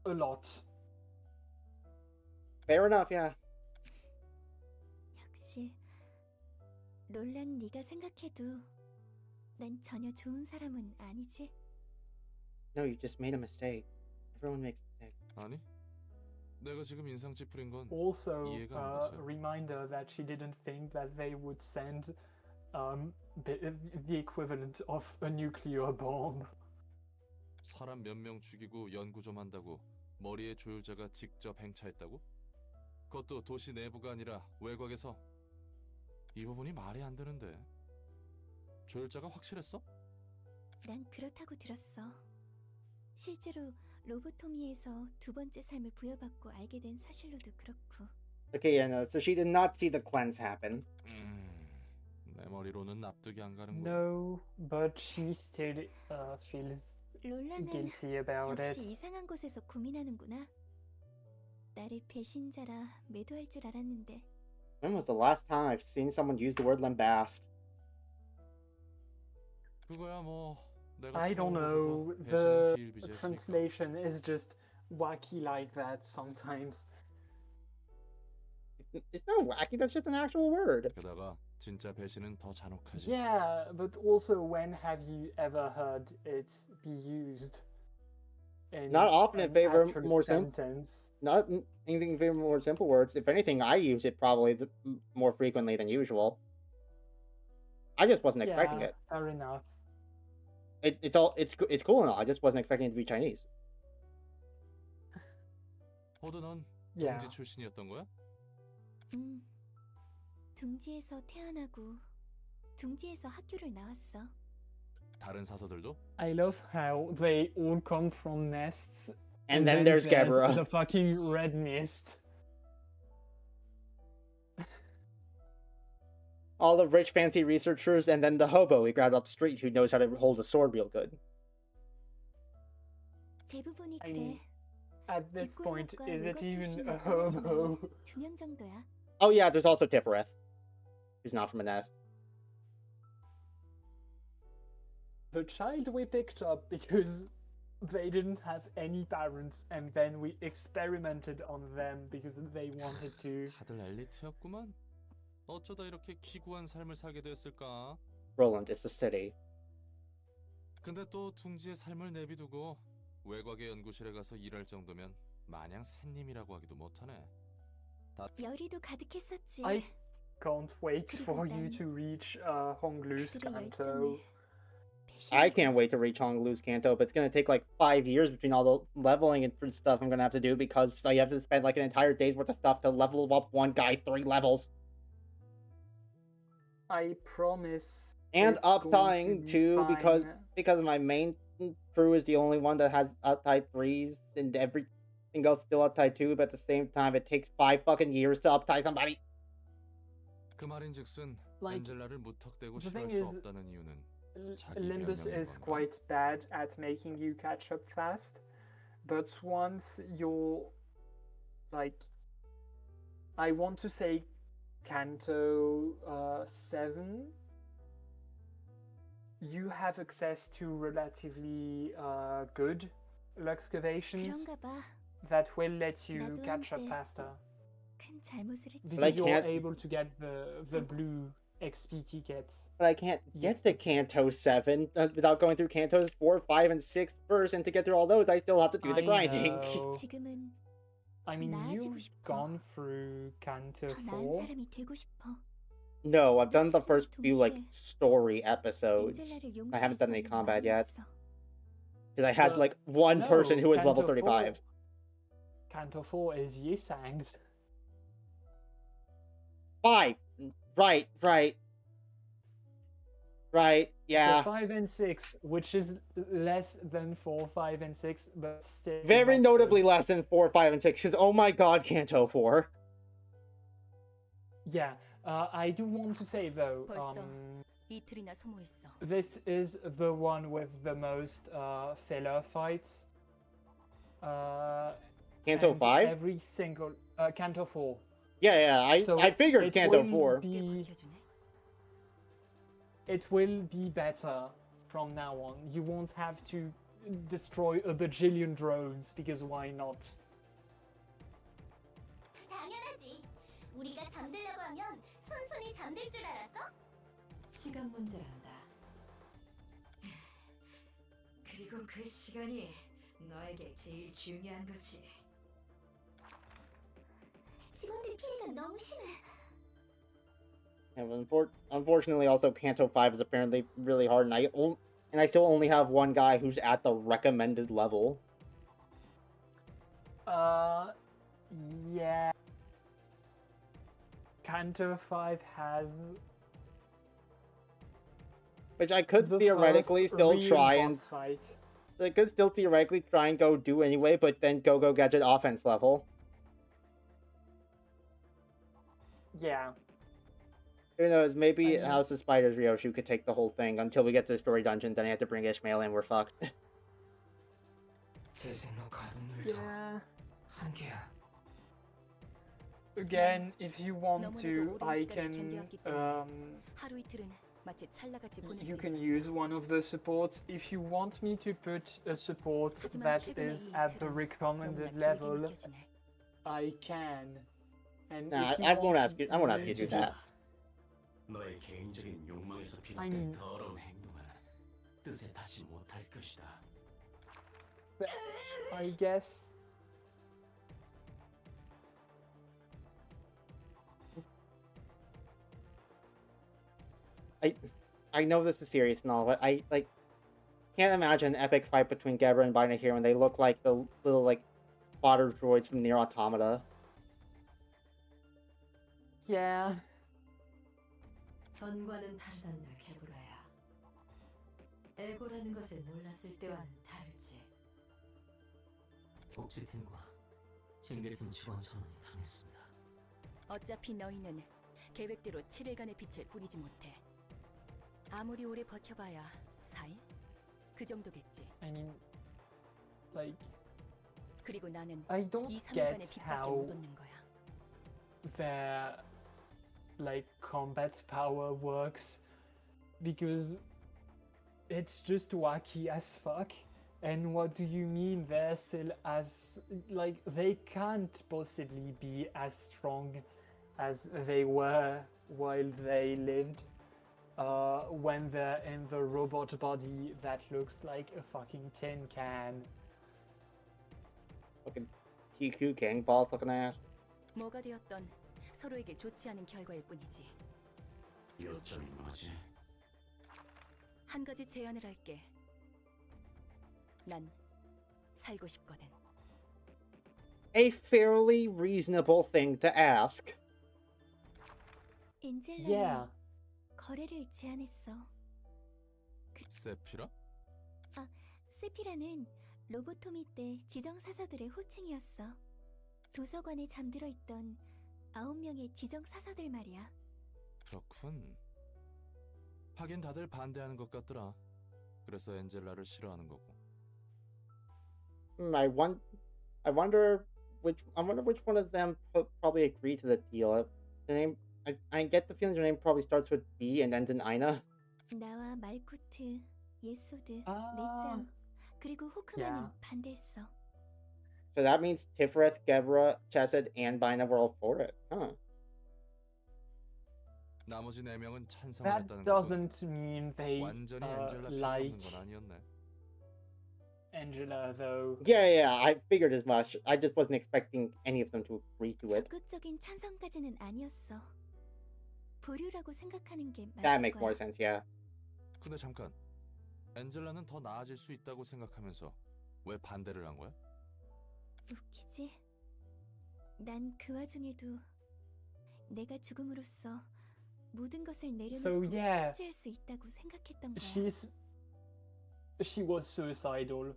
a lot. Fair enough, yeah. 역시 롤랑 네가 생각해도 난 전혀 좋은 사람은 아니지. No, you just made a mistake. Everyone makes mistakes. 아니, 내가 지금 인상 찌푸린 건 Also, 이해가 안 a 가서. reminder that she didn't think that they would send the equivalent of a nuclear bomb. 사람 몇 명 죽이고 연구 좀 한다고 머리에 조율자가 직접 행차했다고? 그것도 도시 내부가 아니라 외곽에서. 이 부분이 말이 안 되는데. 조율자가 확실했어? 난 그렇다고 들었어. 실제로 로보토미에서 두 번째 삶을 부여받고 알게 된 사실로도 그렇고. Okay, yeah, no. So she did not see the cleanse happen. 내 머리로는 납득이 안 가는 거야. No, but she still feels 롤라는 guilty about it. 역시 이상한 곳에서 고민하는구나. 나를 배신자라 매도할 줄 알았는데. When was the last time I've seen someone use the word lambast? 그거야 뭐 내가 I don't 살아온 know. 곳에서 The 배신은 비일비재했으니까. translation is just wacky like that sometimes. It's not wacky, that's just an actual word. 게다가 진짜 배신은 더 잔혹하지. Yeah, but also when have you ever heard it be used? In Not often in an favor of actual more simple. sentence. Not anything in favor of more simple words. If anything, I use it probably more frequently than usual. I just wasn't expecting Yeah, it. fair enough. It's cool and all. I just wasn't expecting it to be Chinese. 호두 넌 Yeah. 둥지 출신이었던 거야? 둥지에서 태어나고 둥지에서 학교를 나왔어. 다른 사서들도? I love how they all come from nests. And then there's Gabra. The fucking red mist. All the rich, fancy researchers, and then the hobo we grabbed up the street who knows how to hold a sword real good. 대부분이 I 그래. mean, at this point, 뒷골목과 is it 외곽 even 출신이 a 나타나지만 hobo? 2명 정도야. Oh yeah, there's also Tippereth, who's not from a nest. The child we picked up because they didn't have any parents, and then we experimented on them because they wanted to. 다들 엘리트였구만. 어쩌다 이렇게 기구한 삶을 살게 됐을까? Brawl'd is the city. 근데 또 둥지의 삶을 내비두고 외곽의 연구실에 가서 일할 정도면 마냥 샌님이라고 하기도 못하네. 열의도 가득했었지. I can't wait for you 난 to reach Honglu's 그들의 Kanto. 열정을 I can't wait to reach Honolulu's Kanto, but it's gonna take like 5 years between all the leveling and stuff I'm gonna have to do because you have to spend like an entire day's worth of stuff to level up one guy 3 levels. I promise. And it's going uptying to be too, because fine. my main crew is the only one that has uptight 3s, and everything else still uptight 2, but at the same time it takes 5 fucking years to uptie somebody. 그 말인즉슨 Like, 엔젤라를 무턱대고 the 싫어할 thing 수 is, 없다는 이유는 자기 Limbus 변명인 is 건가? quite bad at making you catch up fast, but once you're like, I want to say Kanto 7, you have access to relatively good excavations 그런가 봐. that will let you 나도 catch up 한때 faster. 큰 잘못을 했지. Because I you're can't- able to get the blue XP tickets. But I can't get to Kanto 7 without going through Kantos 4, 5, and 6 first, and to get through all those, I still have to do the I grinding. know. 지금은 I mean, 나아지고 you've 싶어. gone through Kanto 더 나은 4. 사람이 되고 싶어. No, I've done the 그렇지만 first few, like, 동시에 story episodes. 엔젤라를 I haven't done any 용서할 수 없는 combat 마음이 yet. 있어. Because I had, But like, one no, person who was level Kanto 35. 4 Kanto 4 is Yisang's. 5! Right. Yeah. So 5 and 6, which is less than 4, 5, and 6, but still. Very not notably good. less than 4, 5, and 6, because, oh my god, Kanto 4. Yeah, I do want to say though, 벌써 이틀이나 소모했어. this is the one with the most filler fights. Kanto and 5? Every single Kanto 4. Yeah, So I figured it Kanto will 4. be- It will be better from now on. You won't have to destroy a bajillion drones because why not? 당연하지. 우리가 잠들려고 하면 손손이 잠들 줄 알았어? 시간 문제란다. 그리고 그 시간이 너에게 제일 중요한 거지. 직원들 피해가 너무 심해. And unfortunately, also Kanto 5 is apparently really hard, and I still only have one guy who's at the recommended level. Yeah. Kanto 5 has Which I could the theoretically first still real try and boss fight. I could still theoretically try and go do anyway, but then go gadget offense level. Yeah. Who knows? Maybe I mean- House of Spiders Ryoshu could take the whole thing until we get to the story dungeon. Then I have to bring Ishmael in. We're fucked. 재생로 가동률도 Yeah. 한계야. Again, if you want 너무나도 to, 오랜 I 시간을 can 견뎌왔기 때문에 하루 이틀은 마치 찰나같이 보낼 you 수 can 있었어. use one of the supports. If you want me to put a support 하지만 that 최근에 is 이 at the 이틀은 recommended 너무나 길게 level, 느껴지네. I can. And Nah, if you I won't want ask you. I won't ask you to do just- that. 너의 개인적인 욕망에서 I mean- 비롯된 더러운 행동은 뜻에 닿지 못할 것이다. I guess. I know this is serious and all, but I can't imagine an epic fight between Gebra and Bina here when they look like the little fodder droids from Nier Automata. Yeah. 전과는 다르단다, 개브라야. 에고라는 것을 몰랐을 때와는 다르지. 복지팀과 징계팀 직원 전원이 당했습니다. 어차피 너희는 계획대로 7일간의 빛을 뿌리지 못해. 아무리 오래 버텨봐야 4일? 그 정도겠지. I mean, like, 그리고 나는 I don't 2, 3일간의 get 빛밖에 how 못 얻는 거야. their combat power works because it's just wacky as fuck. And what do you mean they're still as they can't possibly be as strong as they were while they lived when they're in the robot body that looks like a fucking tin can. Fucking TQ gang balls looking ass. 뭐가 되었던 서로에게 좋지 않은 결과일 뿐이지. 요점이 뭐지? 한 가지 제안을 할게. 난 살고 싶거든. A fairly reasonable thing to ask. 엔젤라는 Yeah. 거래를 제안했어. 세피라? 세피라는 로보토미 때 지정 사서들의 호칭이었어. 도서관에 잠들어 있던 9명의 지정 사서들 말이야. 그렇군. 하긴 다들 반대하는 것 같더라. 그래서 엔젤라를 싫어하는 거고. I wonder which one of them probably agreed to the deal. The name I get the feeling their name probably starts with B and ends in Ina. 나와 말코트, 예소드, 아. 네짱, 그리고 호크만은 Yeah. 반대했어. So that means Tiferet, Gebra, Chesed, and Bina were all for it. Huh. 나머지 4명은 찬성을 That 했다는 거고. doesn't mean they 완전히 엔젤라 편이 like 없는 건 아니었네. Angela though. Yeah, I figured as much. I just wasn't expecting any of them to agree to it. 적극적인 찬성까지는 아니었어. 보류라고 생각하는 게 That 맞을 makes more 거야. sense, yeah. 근데 잠깐. 엔젤라는 더 나아질 수 있다고 생각하면서 왜 반대를 한 거야? 웃기지? 난 그 와중에도 내가 죽음으로써 모든 것을 So 내려놓고 yeah, 숙제할 수 있다고 생각했던 거야. she was suicidal.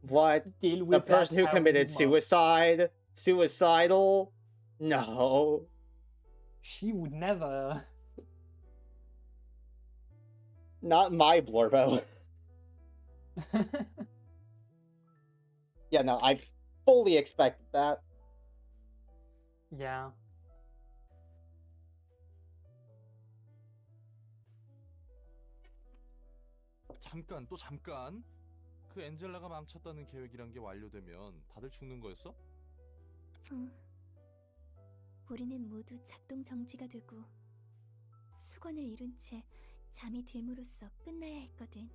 What? Deal The with that person who how committed you must. suicide? Suicidal? No. She would never. Not my Blorbo. Yeah, no, I fully expected that. Yeah. 잠깐, 또 잠깐. 그 엔젤라가 망쳤다는 계획이란 게 완료되면 다들 죽는 거였어? 응. 우리는 모두 작동 정지가 되고 수건을 이룬 채 잠이 들므로써 끝나야 했거든.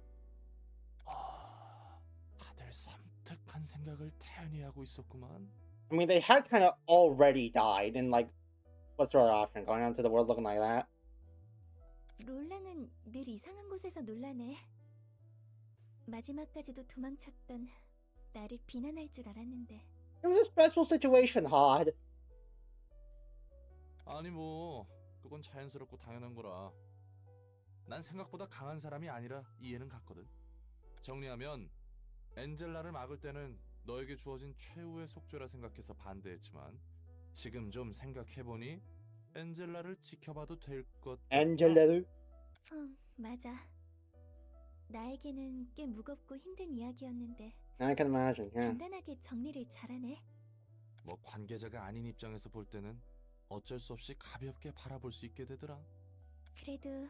다들 섬뜩한 생각을 태연히 하고 있었구만. I mean, they had kind of already died, and what's their other option? Going out into the world looking like that? 롤랑은 늘 이상한 곳에서 놀라네. 마지막까지도 도망쳤던 나를 비난할 줄 알았는데. It was a special situation, Hod. 아니 뭐 그건 자연스럽고 당연한 거라. 난 생각보다 강한 사람이 아니라 이해는 갔거든. 정리하면 엔젤라를 막을 때는 너에게 주어진 최후의 속죄라 생각해서 반대했지만 지금 좀 생각해보니 엔젤라를 지켜봐도 될 것. 엔젤라를? 맞아. 나에게는 꽤 무겁고 힘든 이야기였는데 I can imagine, yeah. 간단하게 정리를 잘하네. 뭐 관계자가 아닌 입장에서 볼 때는 어쩔 수 없이 가볍게 바라볼 수 있게 되더라. 그래도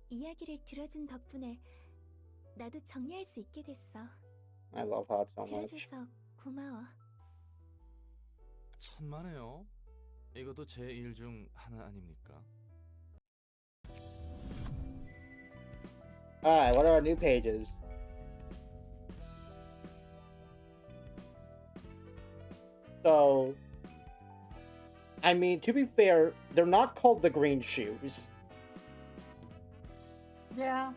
이야기를 들어준 덕분에 나도 정리할 수 있게 됐어. I love Hot so much. 들어줘서 고마워. 천만에요. 이것도 제 일 중 하나 아닙니까? Alright, what are our new pages? So, I mean, to be fair, they're not called the green shoes. Yeah.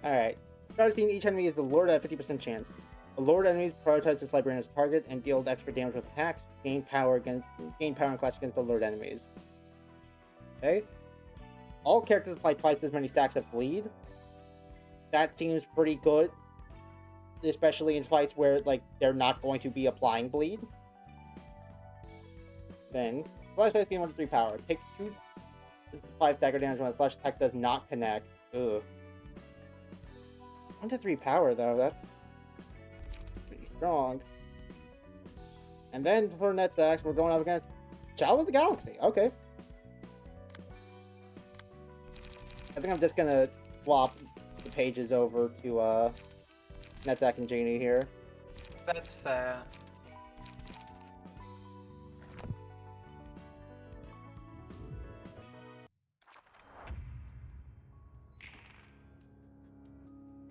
Alright. Start seeing each enemy is the Lord at a 50% chance. The Lord enemies prioritize this librarian as target and deal extra damage with attacks. Gain power and clash against the Lord enemies. Okay. All characters apply twice as many stacks of bleed. That seems pretty good. Especially in fights where like they're not going to be applying bleed. Then slash dice gain 1 to 3 power. Take 2 to 5 stagger damage when a slash attack does not connect. Ugh. 1 to 3 power though, that's pretty strong. And then for net stacks, we're going up against Child of the Galaxy. Okay. I think I'm just gonna swap the pages over to Netzak and Janie here. That's fair.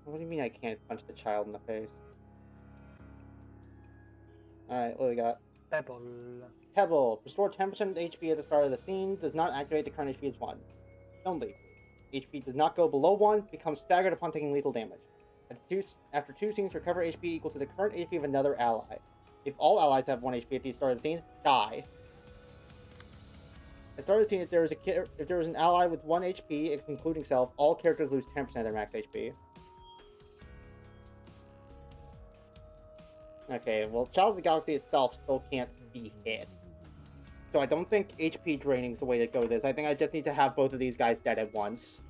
What do you mean I can't punch the child in the face? Alright, what do we got? Pebble. Pebble. Restore 10% HP at the start of the scene. Does not activate. The current HP is 1. Only. HP does not go below 1. Becomes staggered upon taking lethal damage. After 2 scenes, recover HP equal to the current HP of another ally. If all allies have 1 HP at the start of the scene, die. At the start of the scene, if there is an ally with 1 HP, including self, all characters lose 10% of their max HP. Okay, well, Child of the Galaxy itself still can't be hit. So I don't think HP draining is the way to go with this. I think I just need to have both of these guys dead at once.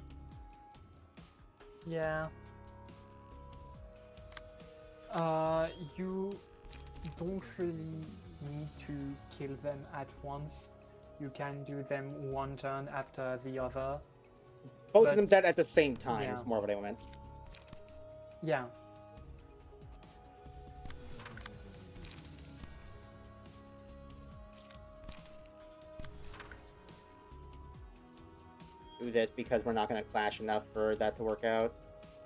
Yeah. You don't really need to kill them at once. You can do them one turn after the other. Both of them dead at the same time Yeah. is more what I meant. Yeah. Do this because we're not going to clash enough for that to work out.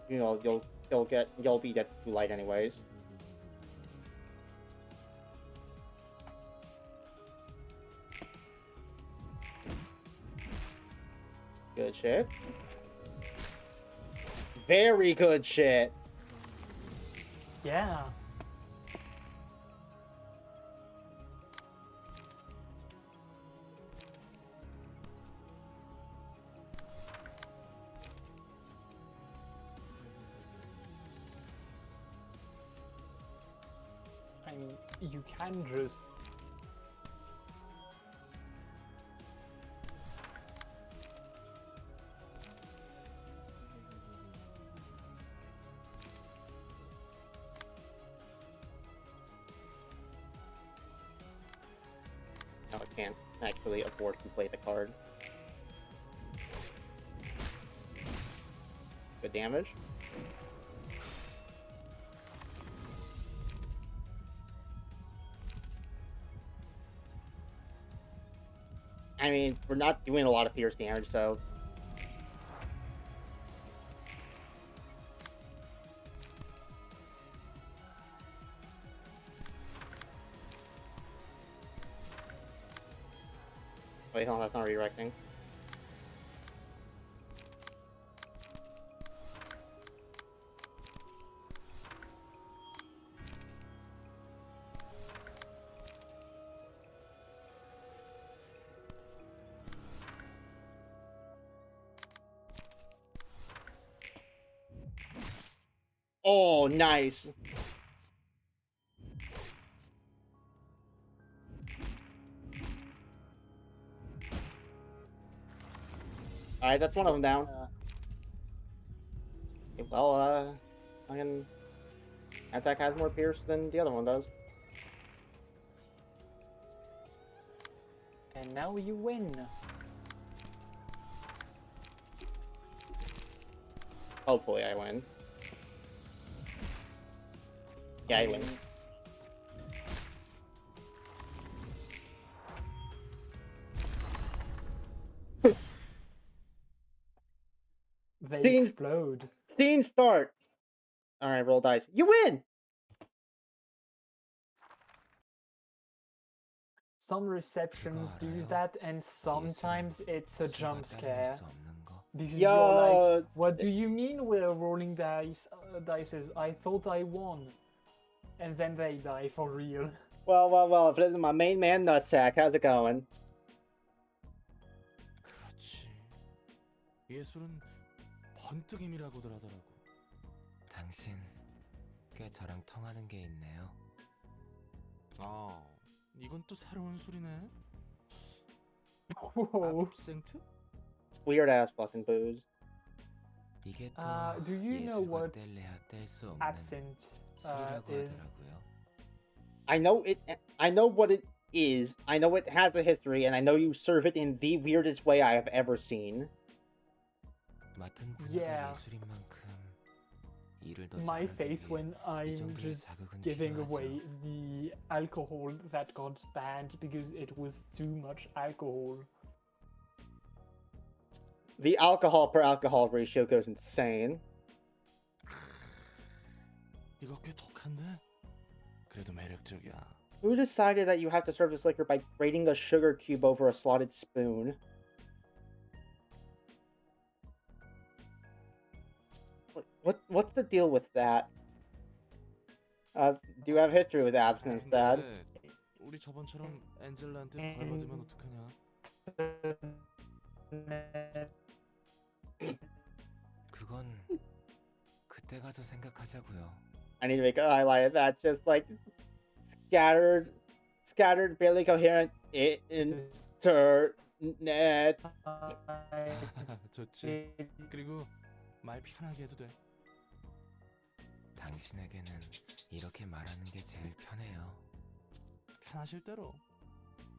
You know, you'll be dead too light anyways. Good shit. Very good shit. Yeah. I mean, you can just No, I can't actually afford to play the card. Good damage. I mean, we're not doing a lot of pierce damage, so... Wait, hold on, that's not redirecting. Oh, nice. Alright, that's one of them down. Okay, Well, fucking attack has more pierce than the other one does. And now you win. Hopefully I win. Yeah, I win. They Scene- explode. Scene start! Alright, roll dice. You win! Some receptions do that, and sometimes it's a jump scare. Because you're like, what do you mean we're rolling dices? I thought I won. And then they die for real. Well, if it isn't my main man nutsack, how's it going? 그렇지. 예술은 번뜩임이라고들 하더라고. 당신 꽤 저랑 통하는 게 있네요. 아, 이건 또 새로운 술이네. 압생트? Weird ass fucking booze. 이게 또 Do you know 예술과 what 뗄래야 뗄 수 없는 absinthe 술이라고 is? 하더라고요. I know what it is. I know it has a history, and I know you serve it in the weirdest way I have ever seen. 맡은 분야가 Yeah. 예술인 만큼 일을 더 My 잘하기 face 위해 when 이 I'm 정도의 just 자극은 giving 필요하죠. away the alcohol that got banned because it was too much alcohol. The alcohol per alcohol ratio goes insane. 이거 꽤 독한데? 그래도 매력적이야. Who decided that you have to serve this liquor by grating a sugar cube over a slotted spoon? What's the deal with that? Do you have history with abstinence, Dad? 우리 저번처럼 엔젤라한테 벌 받으면 어떡하냐? 그건 그때 가서 생각하자고요. I need to make a highlight of that. Just like scattered, barely coherent internet. 좋지. 그리고 말 편하게 해도 돼. 당신에게는 이렇게 말하는 게 제일 편해요. 편하실 대로.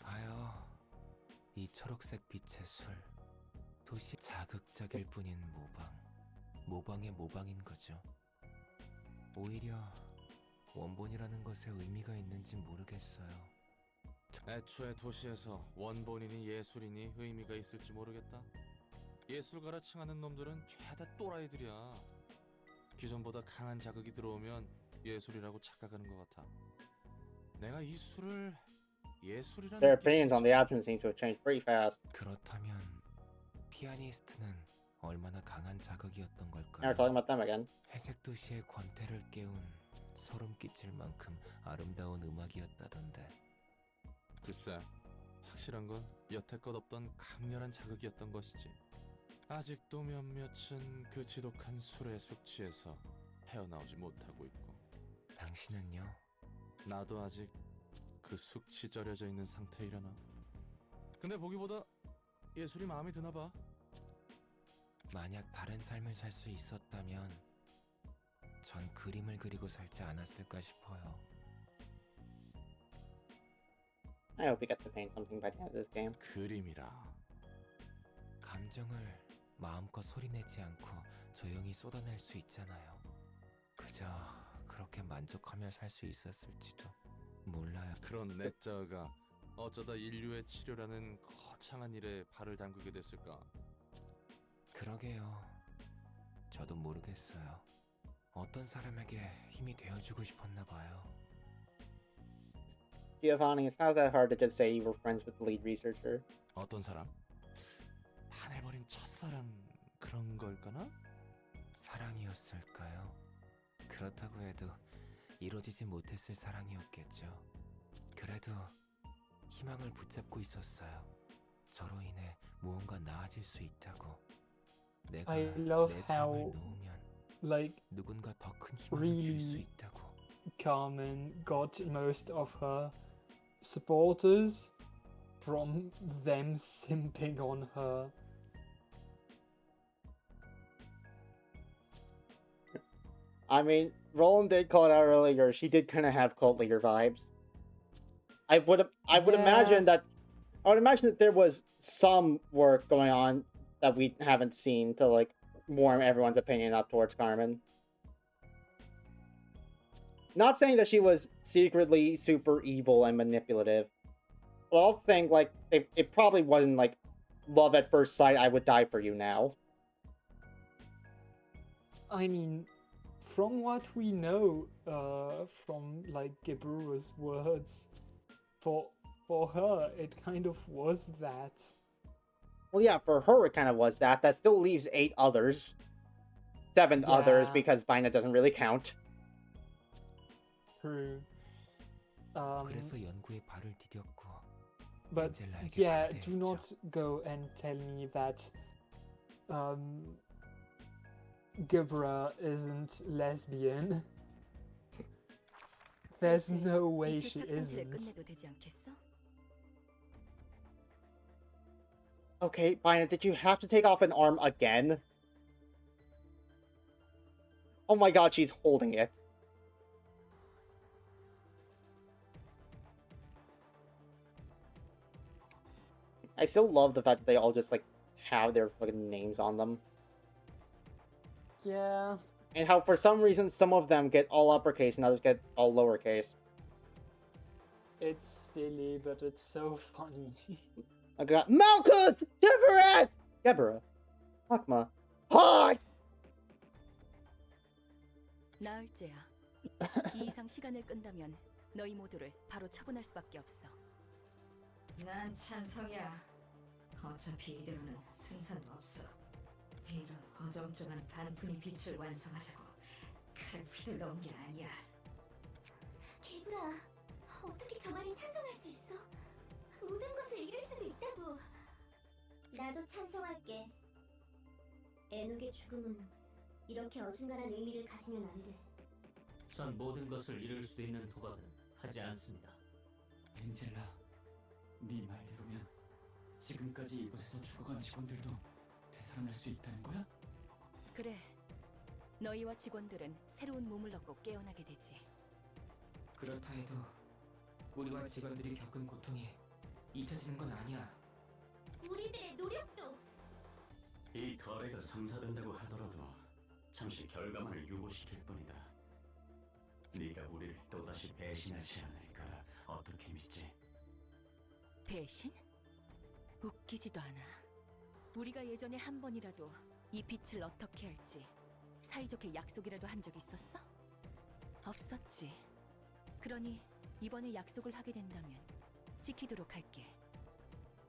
봐요. 이 초록색 빛의 술. 도시 자극적일 뿐인 모방. 모방의 모방인 거죠. 오히려 원본이라는 것에 의미가 있는지 모르겠어요. 애초에 도시에서 원본이니 예술이니 의미가 있을지 모르겠다. 예술가라 칭하는 놈들은 죄다 또라이들이야. 기존보다 강한 자극이 들어오면 예술이라고 착각하는 것 같아. 내가 이 술을 예술이라는 Their opinions on the abstinence seem to have changed pretty fast. 그렇다면 피아니스트는 얼마나 강한 자극이었던 Now 걸까요? we're talking about them again. 회색 도시의 권태를 깨운 소름 끼칠 만큼 아름다운 음악이었다던데. 글쎄, 확실한 건 여태껏 없던 강렬한 자극이었던 것이지. 아직도 몇몇은 그 지독한 술에 숙취해서 헤어나오지 못하고 있고. 당신은요? 나도 아직 그 숙취 절여져 있는 상태이려나. 근데 보기보다 예술이 마음에 드나 봐. 만약 다른 삶을 살 수 있었다면 전 그림을 그리고 살지 않았을까 싶어요. I hope we get to paint something by the end of this game. 그림이라. 감정을 마음껏 소리내지 않고 조용히 쏟아낼 수 있잖아요. 그저 그렇게 만족하며 살 수 있었을지도 몰라요. 그런 내자가 어쩌다 인류의 치료라는 거창한 일에 발을 담그게 됐을까? 그러게요. 저도 모르겠어요. 어떤 사람에게 힘이 되어주고 싶었나 봐요. Giovanni, it's not that hard to just say you were friends with the lead researcher. 어떤 사람? 반해버린 첫사랑 그런 걸까나? 사랑이었을까요? 그렇다고 해도 이루어지지 못했을 사랑이었겠죠. 그래도 희망을 붙잡고 있었어요. 저로 인해 무언가 나아질 수 있다고. 내가 I love 내 삶을 how, 놓으면 like, 누군가 더 큰 희망을 줄 수 really 있다고. Carmen got most of her supporters from them simping on her. I mean, Roland did call it out earlier. She did kind of have cult leader vibes. I would imagine that. I would imagine that there was some work going on that we haven't seen to like warm everyone's opinion up towards Carmen. Not saying that she was secretly super evil and manipulative. But I also think like it probably wasn't like love at first sight. I would die for you now. I mean, from what we know, from like Geburu's words, for her it kind of was that. Well, yeah, for her it kind of was that. That still leaves 8 others. 7 others because Bina doesn't really count. True. 그래서 연구에 발을 디뎠고 But yeah, do not go and tell me that Gebra isn't lesbian. There's no way she isn't. Okay, Bina, did you have to take off an arm again? Oh my god, she's holding it. I still love the fact that they all just, like, have their fucking names on them. Yeah. And how, for some reason, some of them get all uppercase and others get all lowercase. It's silly, but it's so funny. I got Malkuth! Deborah! Hakma. Hot! 나을째야. 이 이상 시간을 끈다면 너희 모두를 바로 처분할 수밖에 없어. 난 찬성이야. 어차피 이대로는 승산도 없어. 이런 어정쩡한 반푼이 빛을 완성하자고 칼을 휘둘러온 게 아니야. 개구라, 어떻게 저만이 찬성할 수 있어? 모든 것을 잃을 수도 있다고. 나도 찬성할게. 에녹의 죽음은 이렇게 어중간한 의미를 가지면 안 돼. 전 모든 것을 잃을 수 있는 도박은 하지 않습니다. 엔젤라, 네 말대로면 지금까지 이곳에서 죽어간 직원들도 되살아날 수 있다는 거야? 그래. 너희와 직원들은 새로운 몸을 얻고 깨어나게 되지. 그렇다 해도 우리와 직원들이 겪은 고통이 잊혀지는 건 아니야. 우리들의 노력도. 이 거래가 성사된다고 하더라도 잠시 결과만을 유보시킬 뿐이다. 네가 우리를 또다시 배신하지 않을 거라 어떻게 믿지? 배신? 웃기지도 않아. 우리가 예전에 한 번이라도 이 빛을 어떻게 할지 사이좋게 약속이라도 한 적 있었어? 없었지. 그러니 이번에 약속을 하게 된다면 지키도록 할게.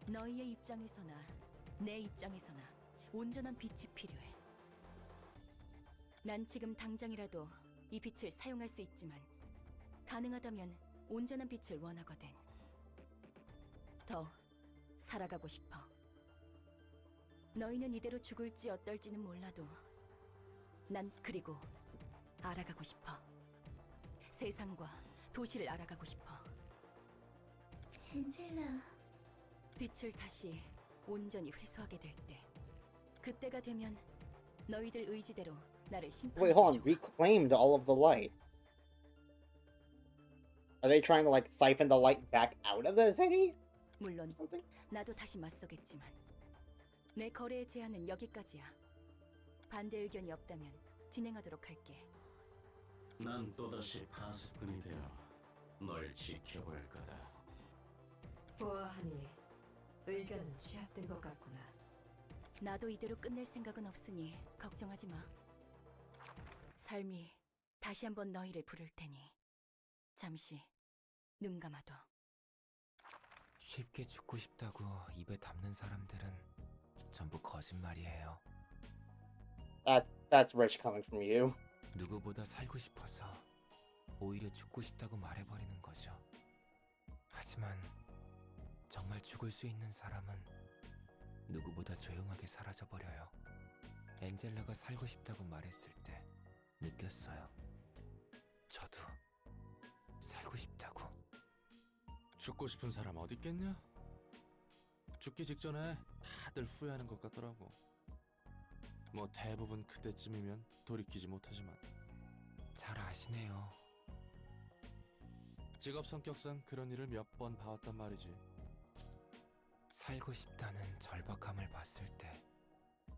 너희의 입장에서나 내 입장에서나 온전한 빛이 필요해. 난 지금 당장이라도 이 빛을 사용할 수 있지만 가능하다면 온전한 빛을 원하거든. 더 살아가고 싶어. 너희는 이대로 죽을지 어떨지는 몰라도 난 그리고 알아가고 싶어. 세상과 도시를 알아가고 싶어. 엔젤라. 빛을 다시 온전히 회수하게 될 때, 그때가 되면 너희들 의지대로 나를 심판해. Wait, hold on. Reclaimed all of the light. Are they trying to like siphon the light back out of the city? 물론 나도 다시 맞서겠지만 내 거래의 제한은 여기까지야. 반대 의견이 없다면 진행하도록 할게. 난 또다시 파수꾼이 되어 널 지켜볼 거다. 보아하니 의견은 취합된 것 같구나. 나도 이대로 끝낼 생각은 없으니 걱정하지 마. 삶이 다시 한번 너희를 부를 테니 잠시 눈 감아둬. 쉽게 죽고 싶다고 입에 담는 사람들은 전부 거짓말이에요. That's rich coming from you. 누구보다 살고 싶어서 오히려 죽고 싶다고 말해버리는 거죠. 하지만 정말 죽을 수 있는 사람은 누구보다 조용하게 사라져버려요. 엔젤라가 살고 싶다고 말했을 때 느꼈어요. 저도 살고 싶다고. 죽고 싶은 사람 어디 있겠냐? 죽기 직전에 다들 후회하는 것 같더라고. 뭐 대부분 그때쯤이면 돌이키지 못하지만 잘 아시네요. 직업 성격상 그런 일을 몇 번 봐왔단 말이지. 살고 싶다는 절박함을 봤을 때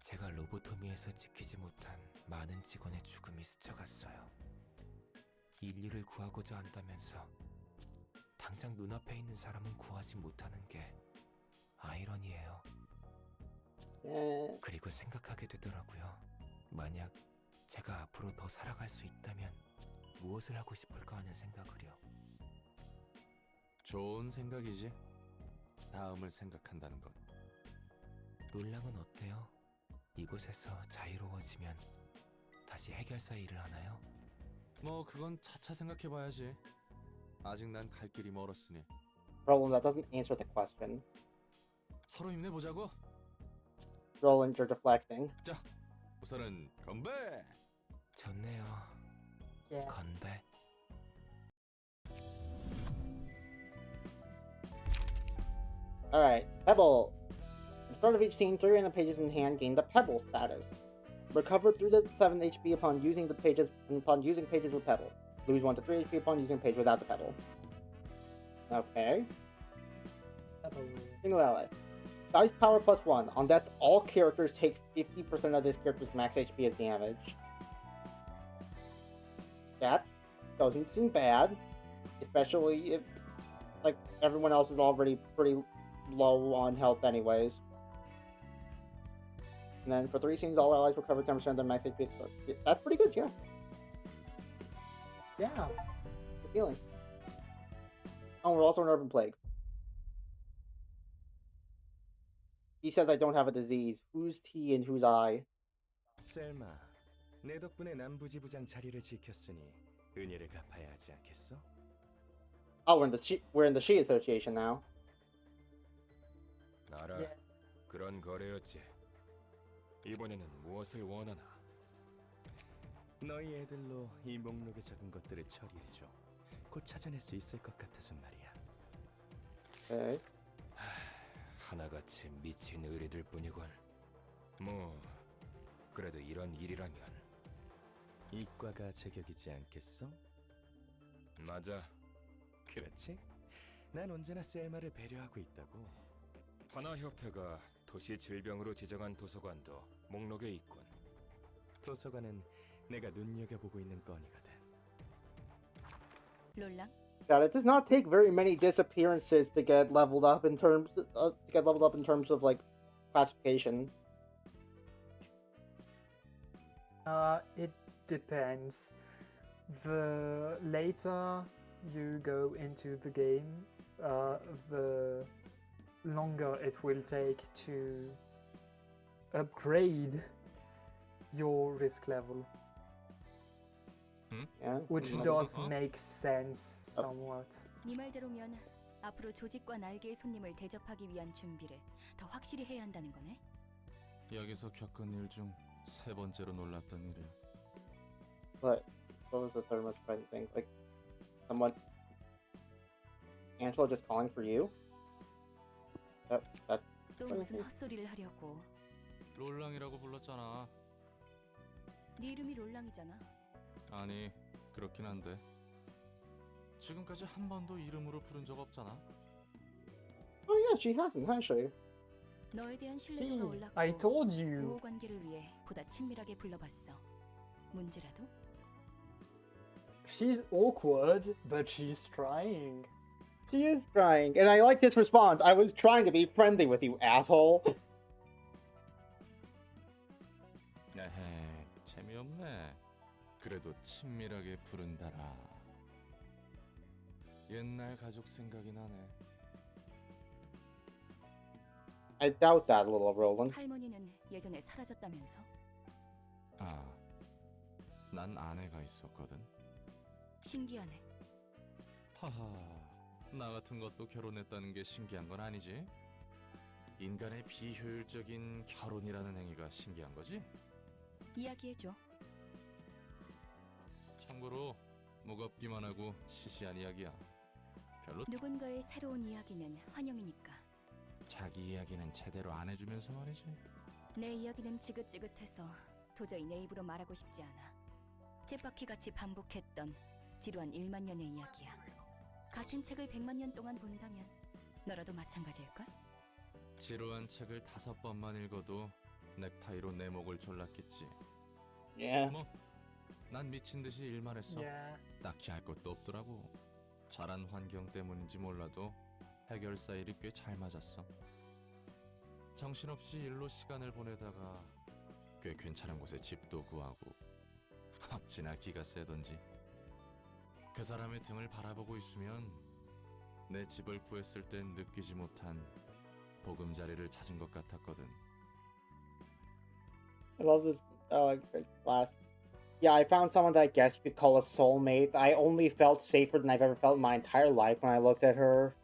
제가 로보토미에서 지키지 못한 많은 직원의 죽음이 스쳐갔어요. 인류를 구하고자 한다면서 당장 눈앞에 있는 사람은 구하지 못하는 게 아이러니예요. 그리고 생각하게 되더라고요. 만약 제가 앞으로 더 살아갈 수 있다면 무엇을 하고 싶을까 하는 생각을요. 좋은 생각이지. 다음을 생각한다는 것. 롤랑은 어때요? 이곳에서 자유로워지면 다시 해결사 일을 하나요? 뭐 그건 차차 생각해봐야지. 아직 난 갈 길이 멀었으니. Roland, that doesn't answer the question. 서로 힘내보자고. Roland, you're deflecting. 자, 우선은 건배. 좋네요. 건배. Alright, Pebble. At the start of each scene, 3 random pages in hand gain the Pebble status. Recover 3 to 7 HP upon using pages with Pebble. Lose 1 to 3 HP upon using page without the Pebble. Okay. Single ally. Dice power +1. On death, all characters take 50% of this character's max HP as damage. That doesn't seem bad. Especially if, like, everyone else is already pretty low on health anyways. And then for 3 scenes, all allies recover 10% of their max HP. That's pretty good, yeah. Yeah. Just healing. Oh, we're also an urban plague. He says I don't have a disease. Who's T and who's I? 셀마, 내 덕분에 남부지부장 자리를 지켰으니 은혜를 갚아야 하지 않겠어? Oh, we're in the She Association now. 알아. Yeah. 그런 거래였지. 이번에는 무엇을 원하나? 너희 애들로 이 목록에 적은 것들을 처리해줘. 곧 찾아낼 수 있을 것 같아서 말이야. Okay. 하나같이 미친 의리들 뿐이군. 뭐 그래도 이런 일이라면 이과가 제격이지 않겠어? 맞아. 그렇지? 난 언제나 셀마를 배려하고 있다고. 하나협회가 도시 질병으로 지정한 도서관도 목록에 있군. 도서관은 내가 눈여겨보고 있는 건이거든. 롤랑? God, it does not take very many disappearances to get leveled up in terms of like classification. It depends. The later you go into the game, the longer it will take to upgrade your risk level. Yeah. Which does make sense somewhat. 네 말대로면 앞으로 조직과 날개의 손님을 대접하기 위한 준비를 더 확실히 해야 한다는 거네. 여기서 겪은 일 중 3번째로 놀랐던 일이야. But what was the third most surprising thing? Like someone, Angela just calling for you? That. 또 무슨 헛소리를 하려고. 롤랑이라고 불렀잖아. 네 이름이 롤랑이잖아. 아니, 그렇긴 한데 지금까지 한 번도 이름으로 부른 적 없잖아. Oh yeah, she hasn't, has she? 너에 대한 See, 신뢰도가 올랐고 I told you. 우호 관계를 위해 보다 친밀하게 불러봤어. 문제라도? She's awkward, but she's trying. She is trying, and I like this response. I was trying to be friendly with you, asshole. 에헤, 재미없네. 그래도 친밀하게 부른다라. 옛날 가족 생각이 나네. I doubt that, little Roland. 할머니는 예전에 사라졌다면서? 아, 난 아내가 있었거든. 신기하네. 하하, 나 같은 것도 결혼했다는 게 신기한 건 아니지. 인간의 비효율적인 결혼이라는 행위가 신기한 거지? 이야기해줘. 참고로 무겁기만 하고 시시한 이야기야. 별로 누군가의 새로운 이야기는 환영이니까. 자기 이야기는 제대로 안 해주면서 말이지. 내 이야기는 지긋지긋해서 도저히 내 입으로 말하고 싶지 않아. 쳇바퀴같이 반복했던 지루한 1만 년의 이야기야. 같은 책을 100만 년 동안 본다면 너라도 마찬가지일걸? 지루한 책을 5번만 읽어도 넥타이로 내 목을 졸랐겠지. Yeah. 뭐, 난 미친 듯이 일만 했어. Yeah. 딱히 할 것도 없더라고. 자란 환경 때문인지 몰라도 해결사 일이 꽤 잘 맞았어. 정신없이 일로 시간을 보내다가 꽤 괜찮은 곳에 집도 구하고 어찌나 기가 세던지. 그 사람의 등을 바라보고 있으면 내 집을 구했을 땐 느끼지 못한 보금자리를 찾은 것 같았거든. I love this last. Yeah, I found someone that I guess you could call a soulmate. I only felt safer than I've ever felt in my entire life when I looked at her.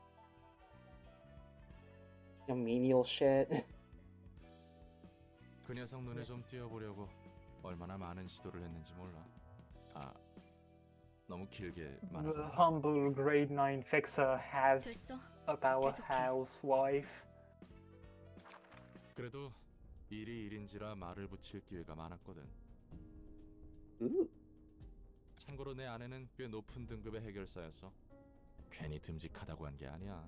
You know, menial shit. 그 녀석 눈에 좀 띄어보려고 얼마나 많은 시도를 했는지 몰라. 아, 너무 길게 The 말하고. humble grade 9 fixer has a powerhouse wife. 그래도 일이 일인지라 말을 붙일 기회가 많았거든. 참고로 내 아내는 꽤 높은 등급의 해결사였어. 괜히 듬직하다고 한 게 아니야.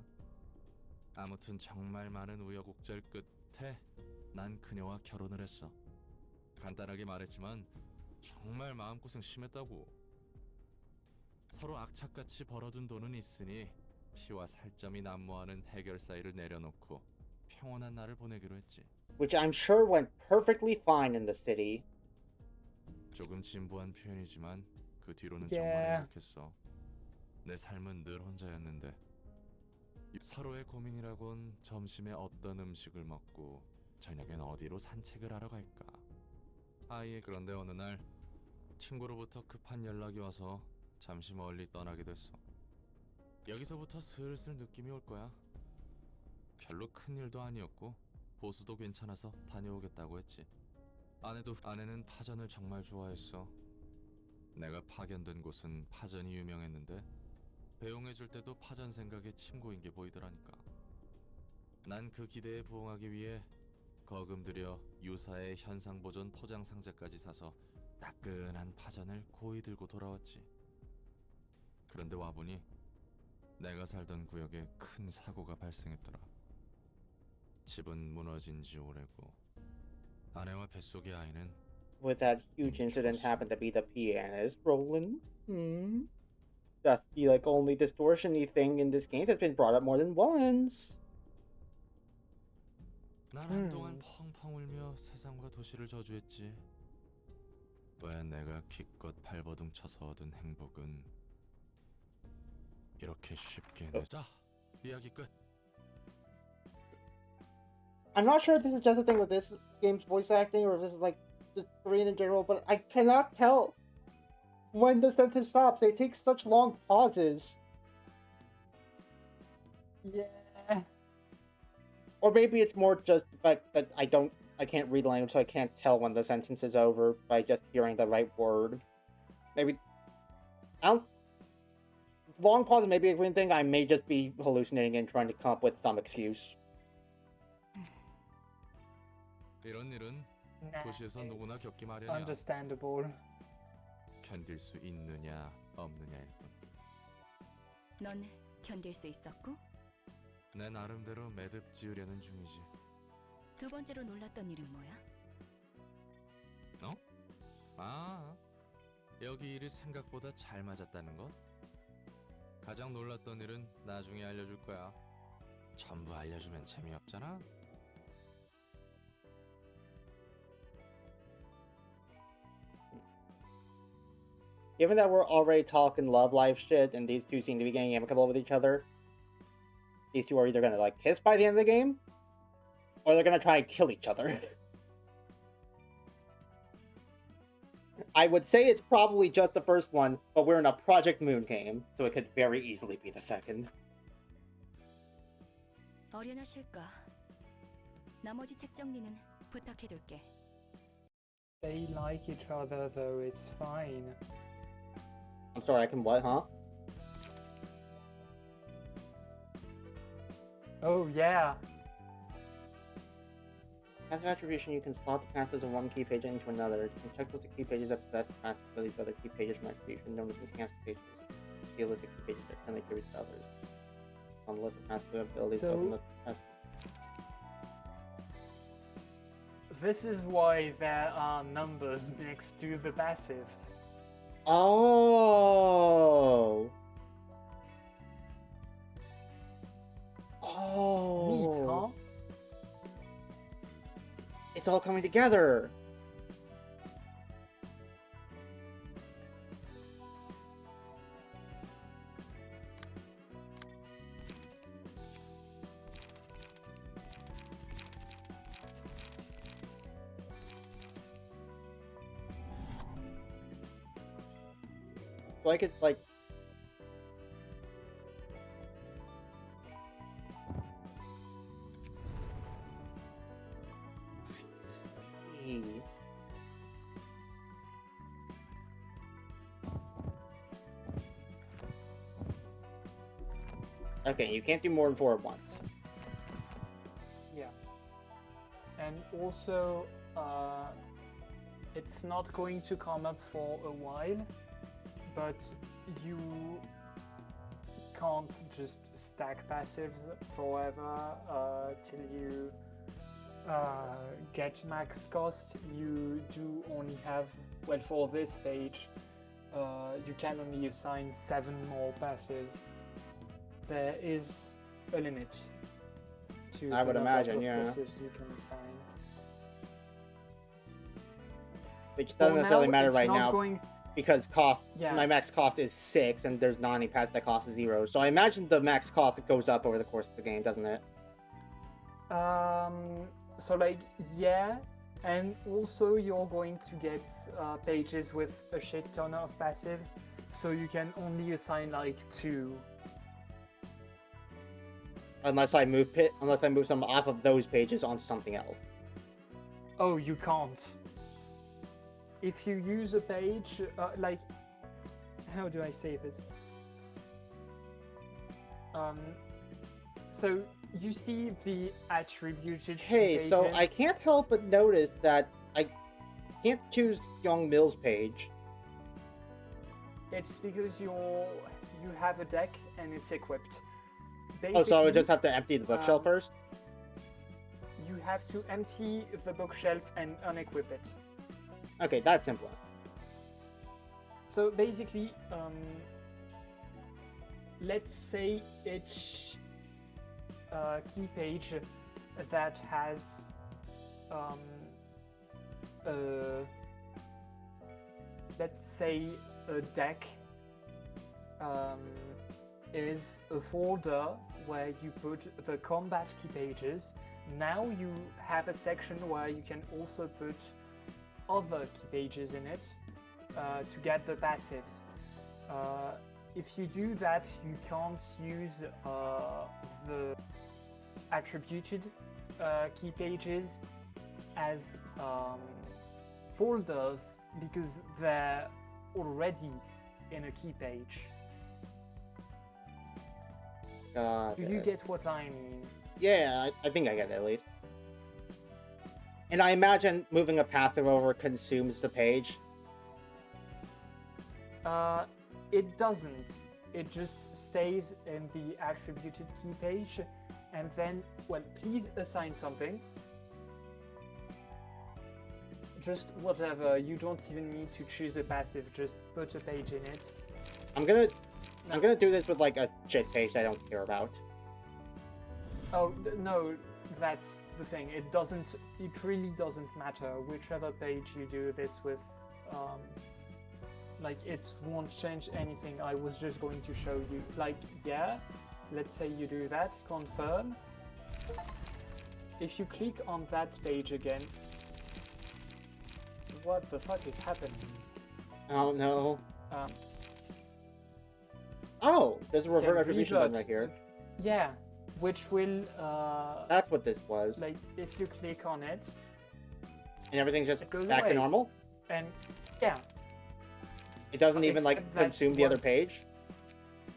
아무튼 정말 많은 우여곡절 끝에 난 그녀와 결혼을 했어. 간단하게 말했지만 정말 마음고생 심했다고. 서로 악착같이 벌어둔 돈은 있으니 피와 살점이 난무하는 해결사 일을 내려놓고 평온한 날을 보내기로 했지. Which I'm sure went perfectly fine in the city. 조금 진부한 표현이지만 그 뒤로는 Yeah. 정말 행복했어. 내 삶은 늘 혼자였는데 서로의 고민이라곤 점심에 어떤 음식을 먹고 저녁엔 어디로 산책을 하러 갈까. 아예 그런데 어느 날 친구로부터 급한 연락이 와서 잠시 멀리 떠나게 됐어. 여기서부터 슬슬 느낌이 올 거야. 별로 큰 일도 아니었고 보수도 괜찮아서 다녀오겠다고 했지. 아내는 파전을 정말 좋아했어. 내가 파견된 곳은 파전이 유명했는데 배웅해줄 때도 파전 생각에 침고인 게 보이더라니까. 난 그 기대에 부응하기 위해 거금 들여 유사의 현상보존 포장 상자까지 사서 따끈한 파전을 고이 들고 돌아왔지. 그런데 와보니 내가 살던 구역에 큰 사고가 발생했더라. 집은 무너진 지 오래고 아내와 뱃속의 아이는 With that huge incident happened to be the pianist, Roland. That's the only distortion-y thing in this game that's been brought up more than once. 난 한동안 펑펑 울며 세상과 도시를 저주했지. 왜 내가 기껏 발버둥 쳐서 얻은 행복은 이렇게 쉽게 자, 이야기 끝. I'm not sure if this is just a thing with this game's voice acting or if this is just Korean in general, but I cannot tell when the sentence stops. They take such long pauses. Yeah. Or maybe it's more just the fact that I can't read language, so I can't tell when the sentence is over by just hearing the right word. Maybe long pause may be a green thing. I may just be hallucinating and trying to come up with some excuse. 이런 일은 도시에서 누구나 겪기 마련이야. Understandable. 견딜 수 있느냐 없느냐일 뿐. 넌 견딜 수 있었고? 내 나름대로 매듭 지으려는 중이지. 두 번째로 놀랐던 일은 뭐야? 여기 일이 생각보다 잘 맞았다는 것? 가장 놀랐던 일은 나중에 알려줄 거야. 전부 알려주면 재미없잖아? Given that we're already talking love life shit and these two seem to be getting amicable with each other, these two are either gonna kiss by the end of the game, or they're gonna try and kill each other. I would say it's probably just the first one, but we're in a Project Moon game, so it could very easily be the second. 어련하실까? 나머지 책 정리는 부탁해둘게. They like each other though, it's fine. I'm sorry, I can what, huh? Oh yeah. Passive attribution, you can slot the passives of one key page into another. You can checklist the key pages of the best passive abilities of other key pages from attribution. Notice enhanced pages. See a list of key pages that currently attribute to others. On the list of passive abilities, So- open the passive. This is why there are numbers next to the passives. Oh. Oh. Neat, huh? It's all coming together. Like it's like okay, you can't do more than 4 at once. Yeah. And also, it's not going to come up for a while, but you can't just stack passives forever till you get max cost. You do only have, well, for this page, you can only assign 7 more passives. There is a limit to I would the imagine, numbers of yeah. passives you can assign. Which doesn't For necessarily now, matter it's right not now going- because cost. Yeah. My max cost is 6, and there's not any paths that cost 0. So I imagine the max cost goes up over the course of the game, doesn't it? So like, yeah, and also you're going to get pages with a shit ton of passives, so you can only assign like 2. Unless I move some off of those pages onto something else. Oh, you can't. If you use a page, like, how do I say this? So you see the attributed Hey, pages. so I can't help but notice that I can't choose Young Mill's page. It's because you have a deck and it's equipped. Oh, so I would Basically, just have to empty the bookshelf first? You have to empty the bookshelf and unequip it. Okay, that's simpler. So basically, let's say each key page that has let's say a deck is a folder where you put the combat key pages. Now you have a section where you can also put other key pages in it to get the passives. If you do that, you can't use the attributed key pages as folders because they're already in a key page. Do you get what I mean? Yeah, I think I get it at least. And I imagine moving a passive over consumes the page. It doesn't. It just stays in the attributed key page, and then, well, please assign something. Just whatever. You don't even need to choose a passive. Just put a page in it. I'm gonna do this with like a shit page I don't care about. Oh no, that's the thing. It doesn't. It really doesn't matter whichever page you do this with. Like, it won't change anything. I was just going to show you. Like, yeah, let's say you do that. Confirm. If you click on that page again, what the fuck is happening? Oh no. Oh, there's a revert Can attribution button right here. Yeah, which will. That's what this was. Like, if you click on it, and everything's just goes back to away. normal? And yeah, It doesn't even like Except that consume the other page?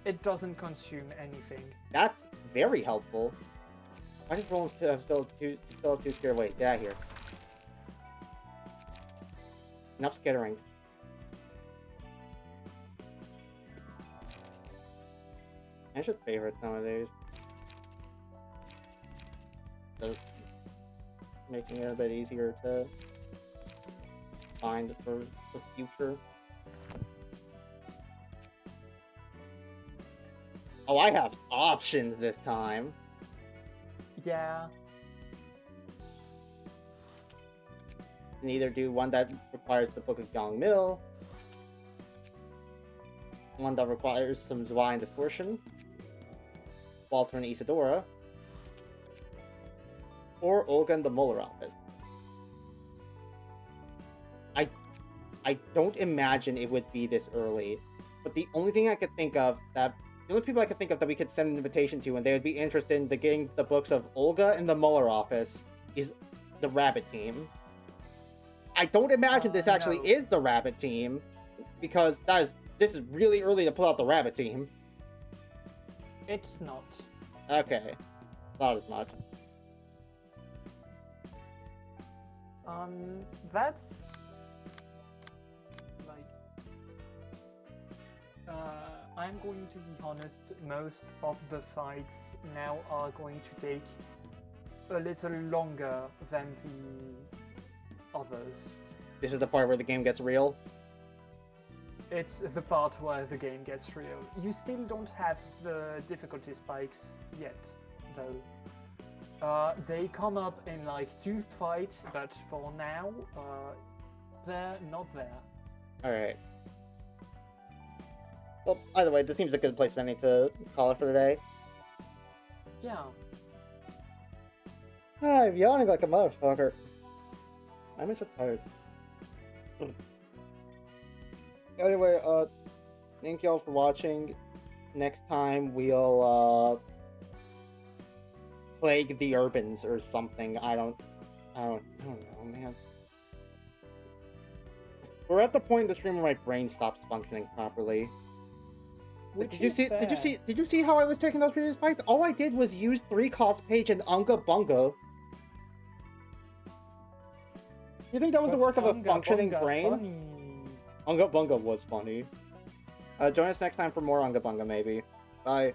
it doesn't consume anything. That's very helpful. Why does Roland still have two scared? Wait, get out of here. Enough skittering. I should favorite some of these. So, making it a bit easier to find for the future. Oh, I have options this time. Yeah. Can either do one that requires the Book of Gong Mill, one that requires some Zwei and Distortion, Walter and Isadora, or Olga and the Muller outfit. I don't imagine it would be this early, but the only thing I could think of the only people I could think of that we could send an invitation to and they would be interested in getting the books of Olga and the Muller office is the Rabbit Team. I don't imagine this actually is the Rabbit Team, because this is really early to pull out the Rabbit Team. It's not. Okay. Not as much. That's like I'm going to be honest, most of the fights now are going to take a little longer than the others. This is the part where the game gets real? It's the part where the game gets real. You still don't have the difficulty spikes yet, though. They come up in like 2 fights, but for now, they're not there. Alright. Well, either way, this seems a good place I need to call it for the day. Yeah. I'm yawning like a motherfucker. I'm so tired. Anyway, thank y'all for watching. Next time we'll plague the urbans or something. I don't know, man. We're at the point in the stream where my brain stops functioning properly. Did you see how I was taking those previous fights? All I did was use 3 cost page and Unga Bunga. You think that was the work of a functioning brain? Funny. Unga Bunga was funny. Join us next time for more Unga Bunga, maybe. Bye.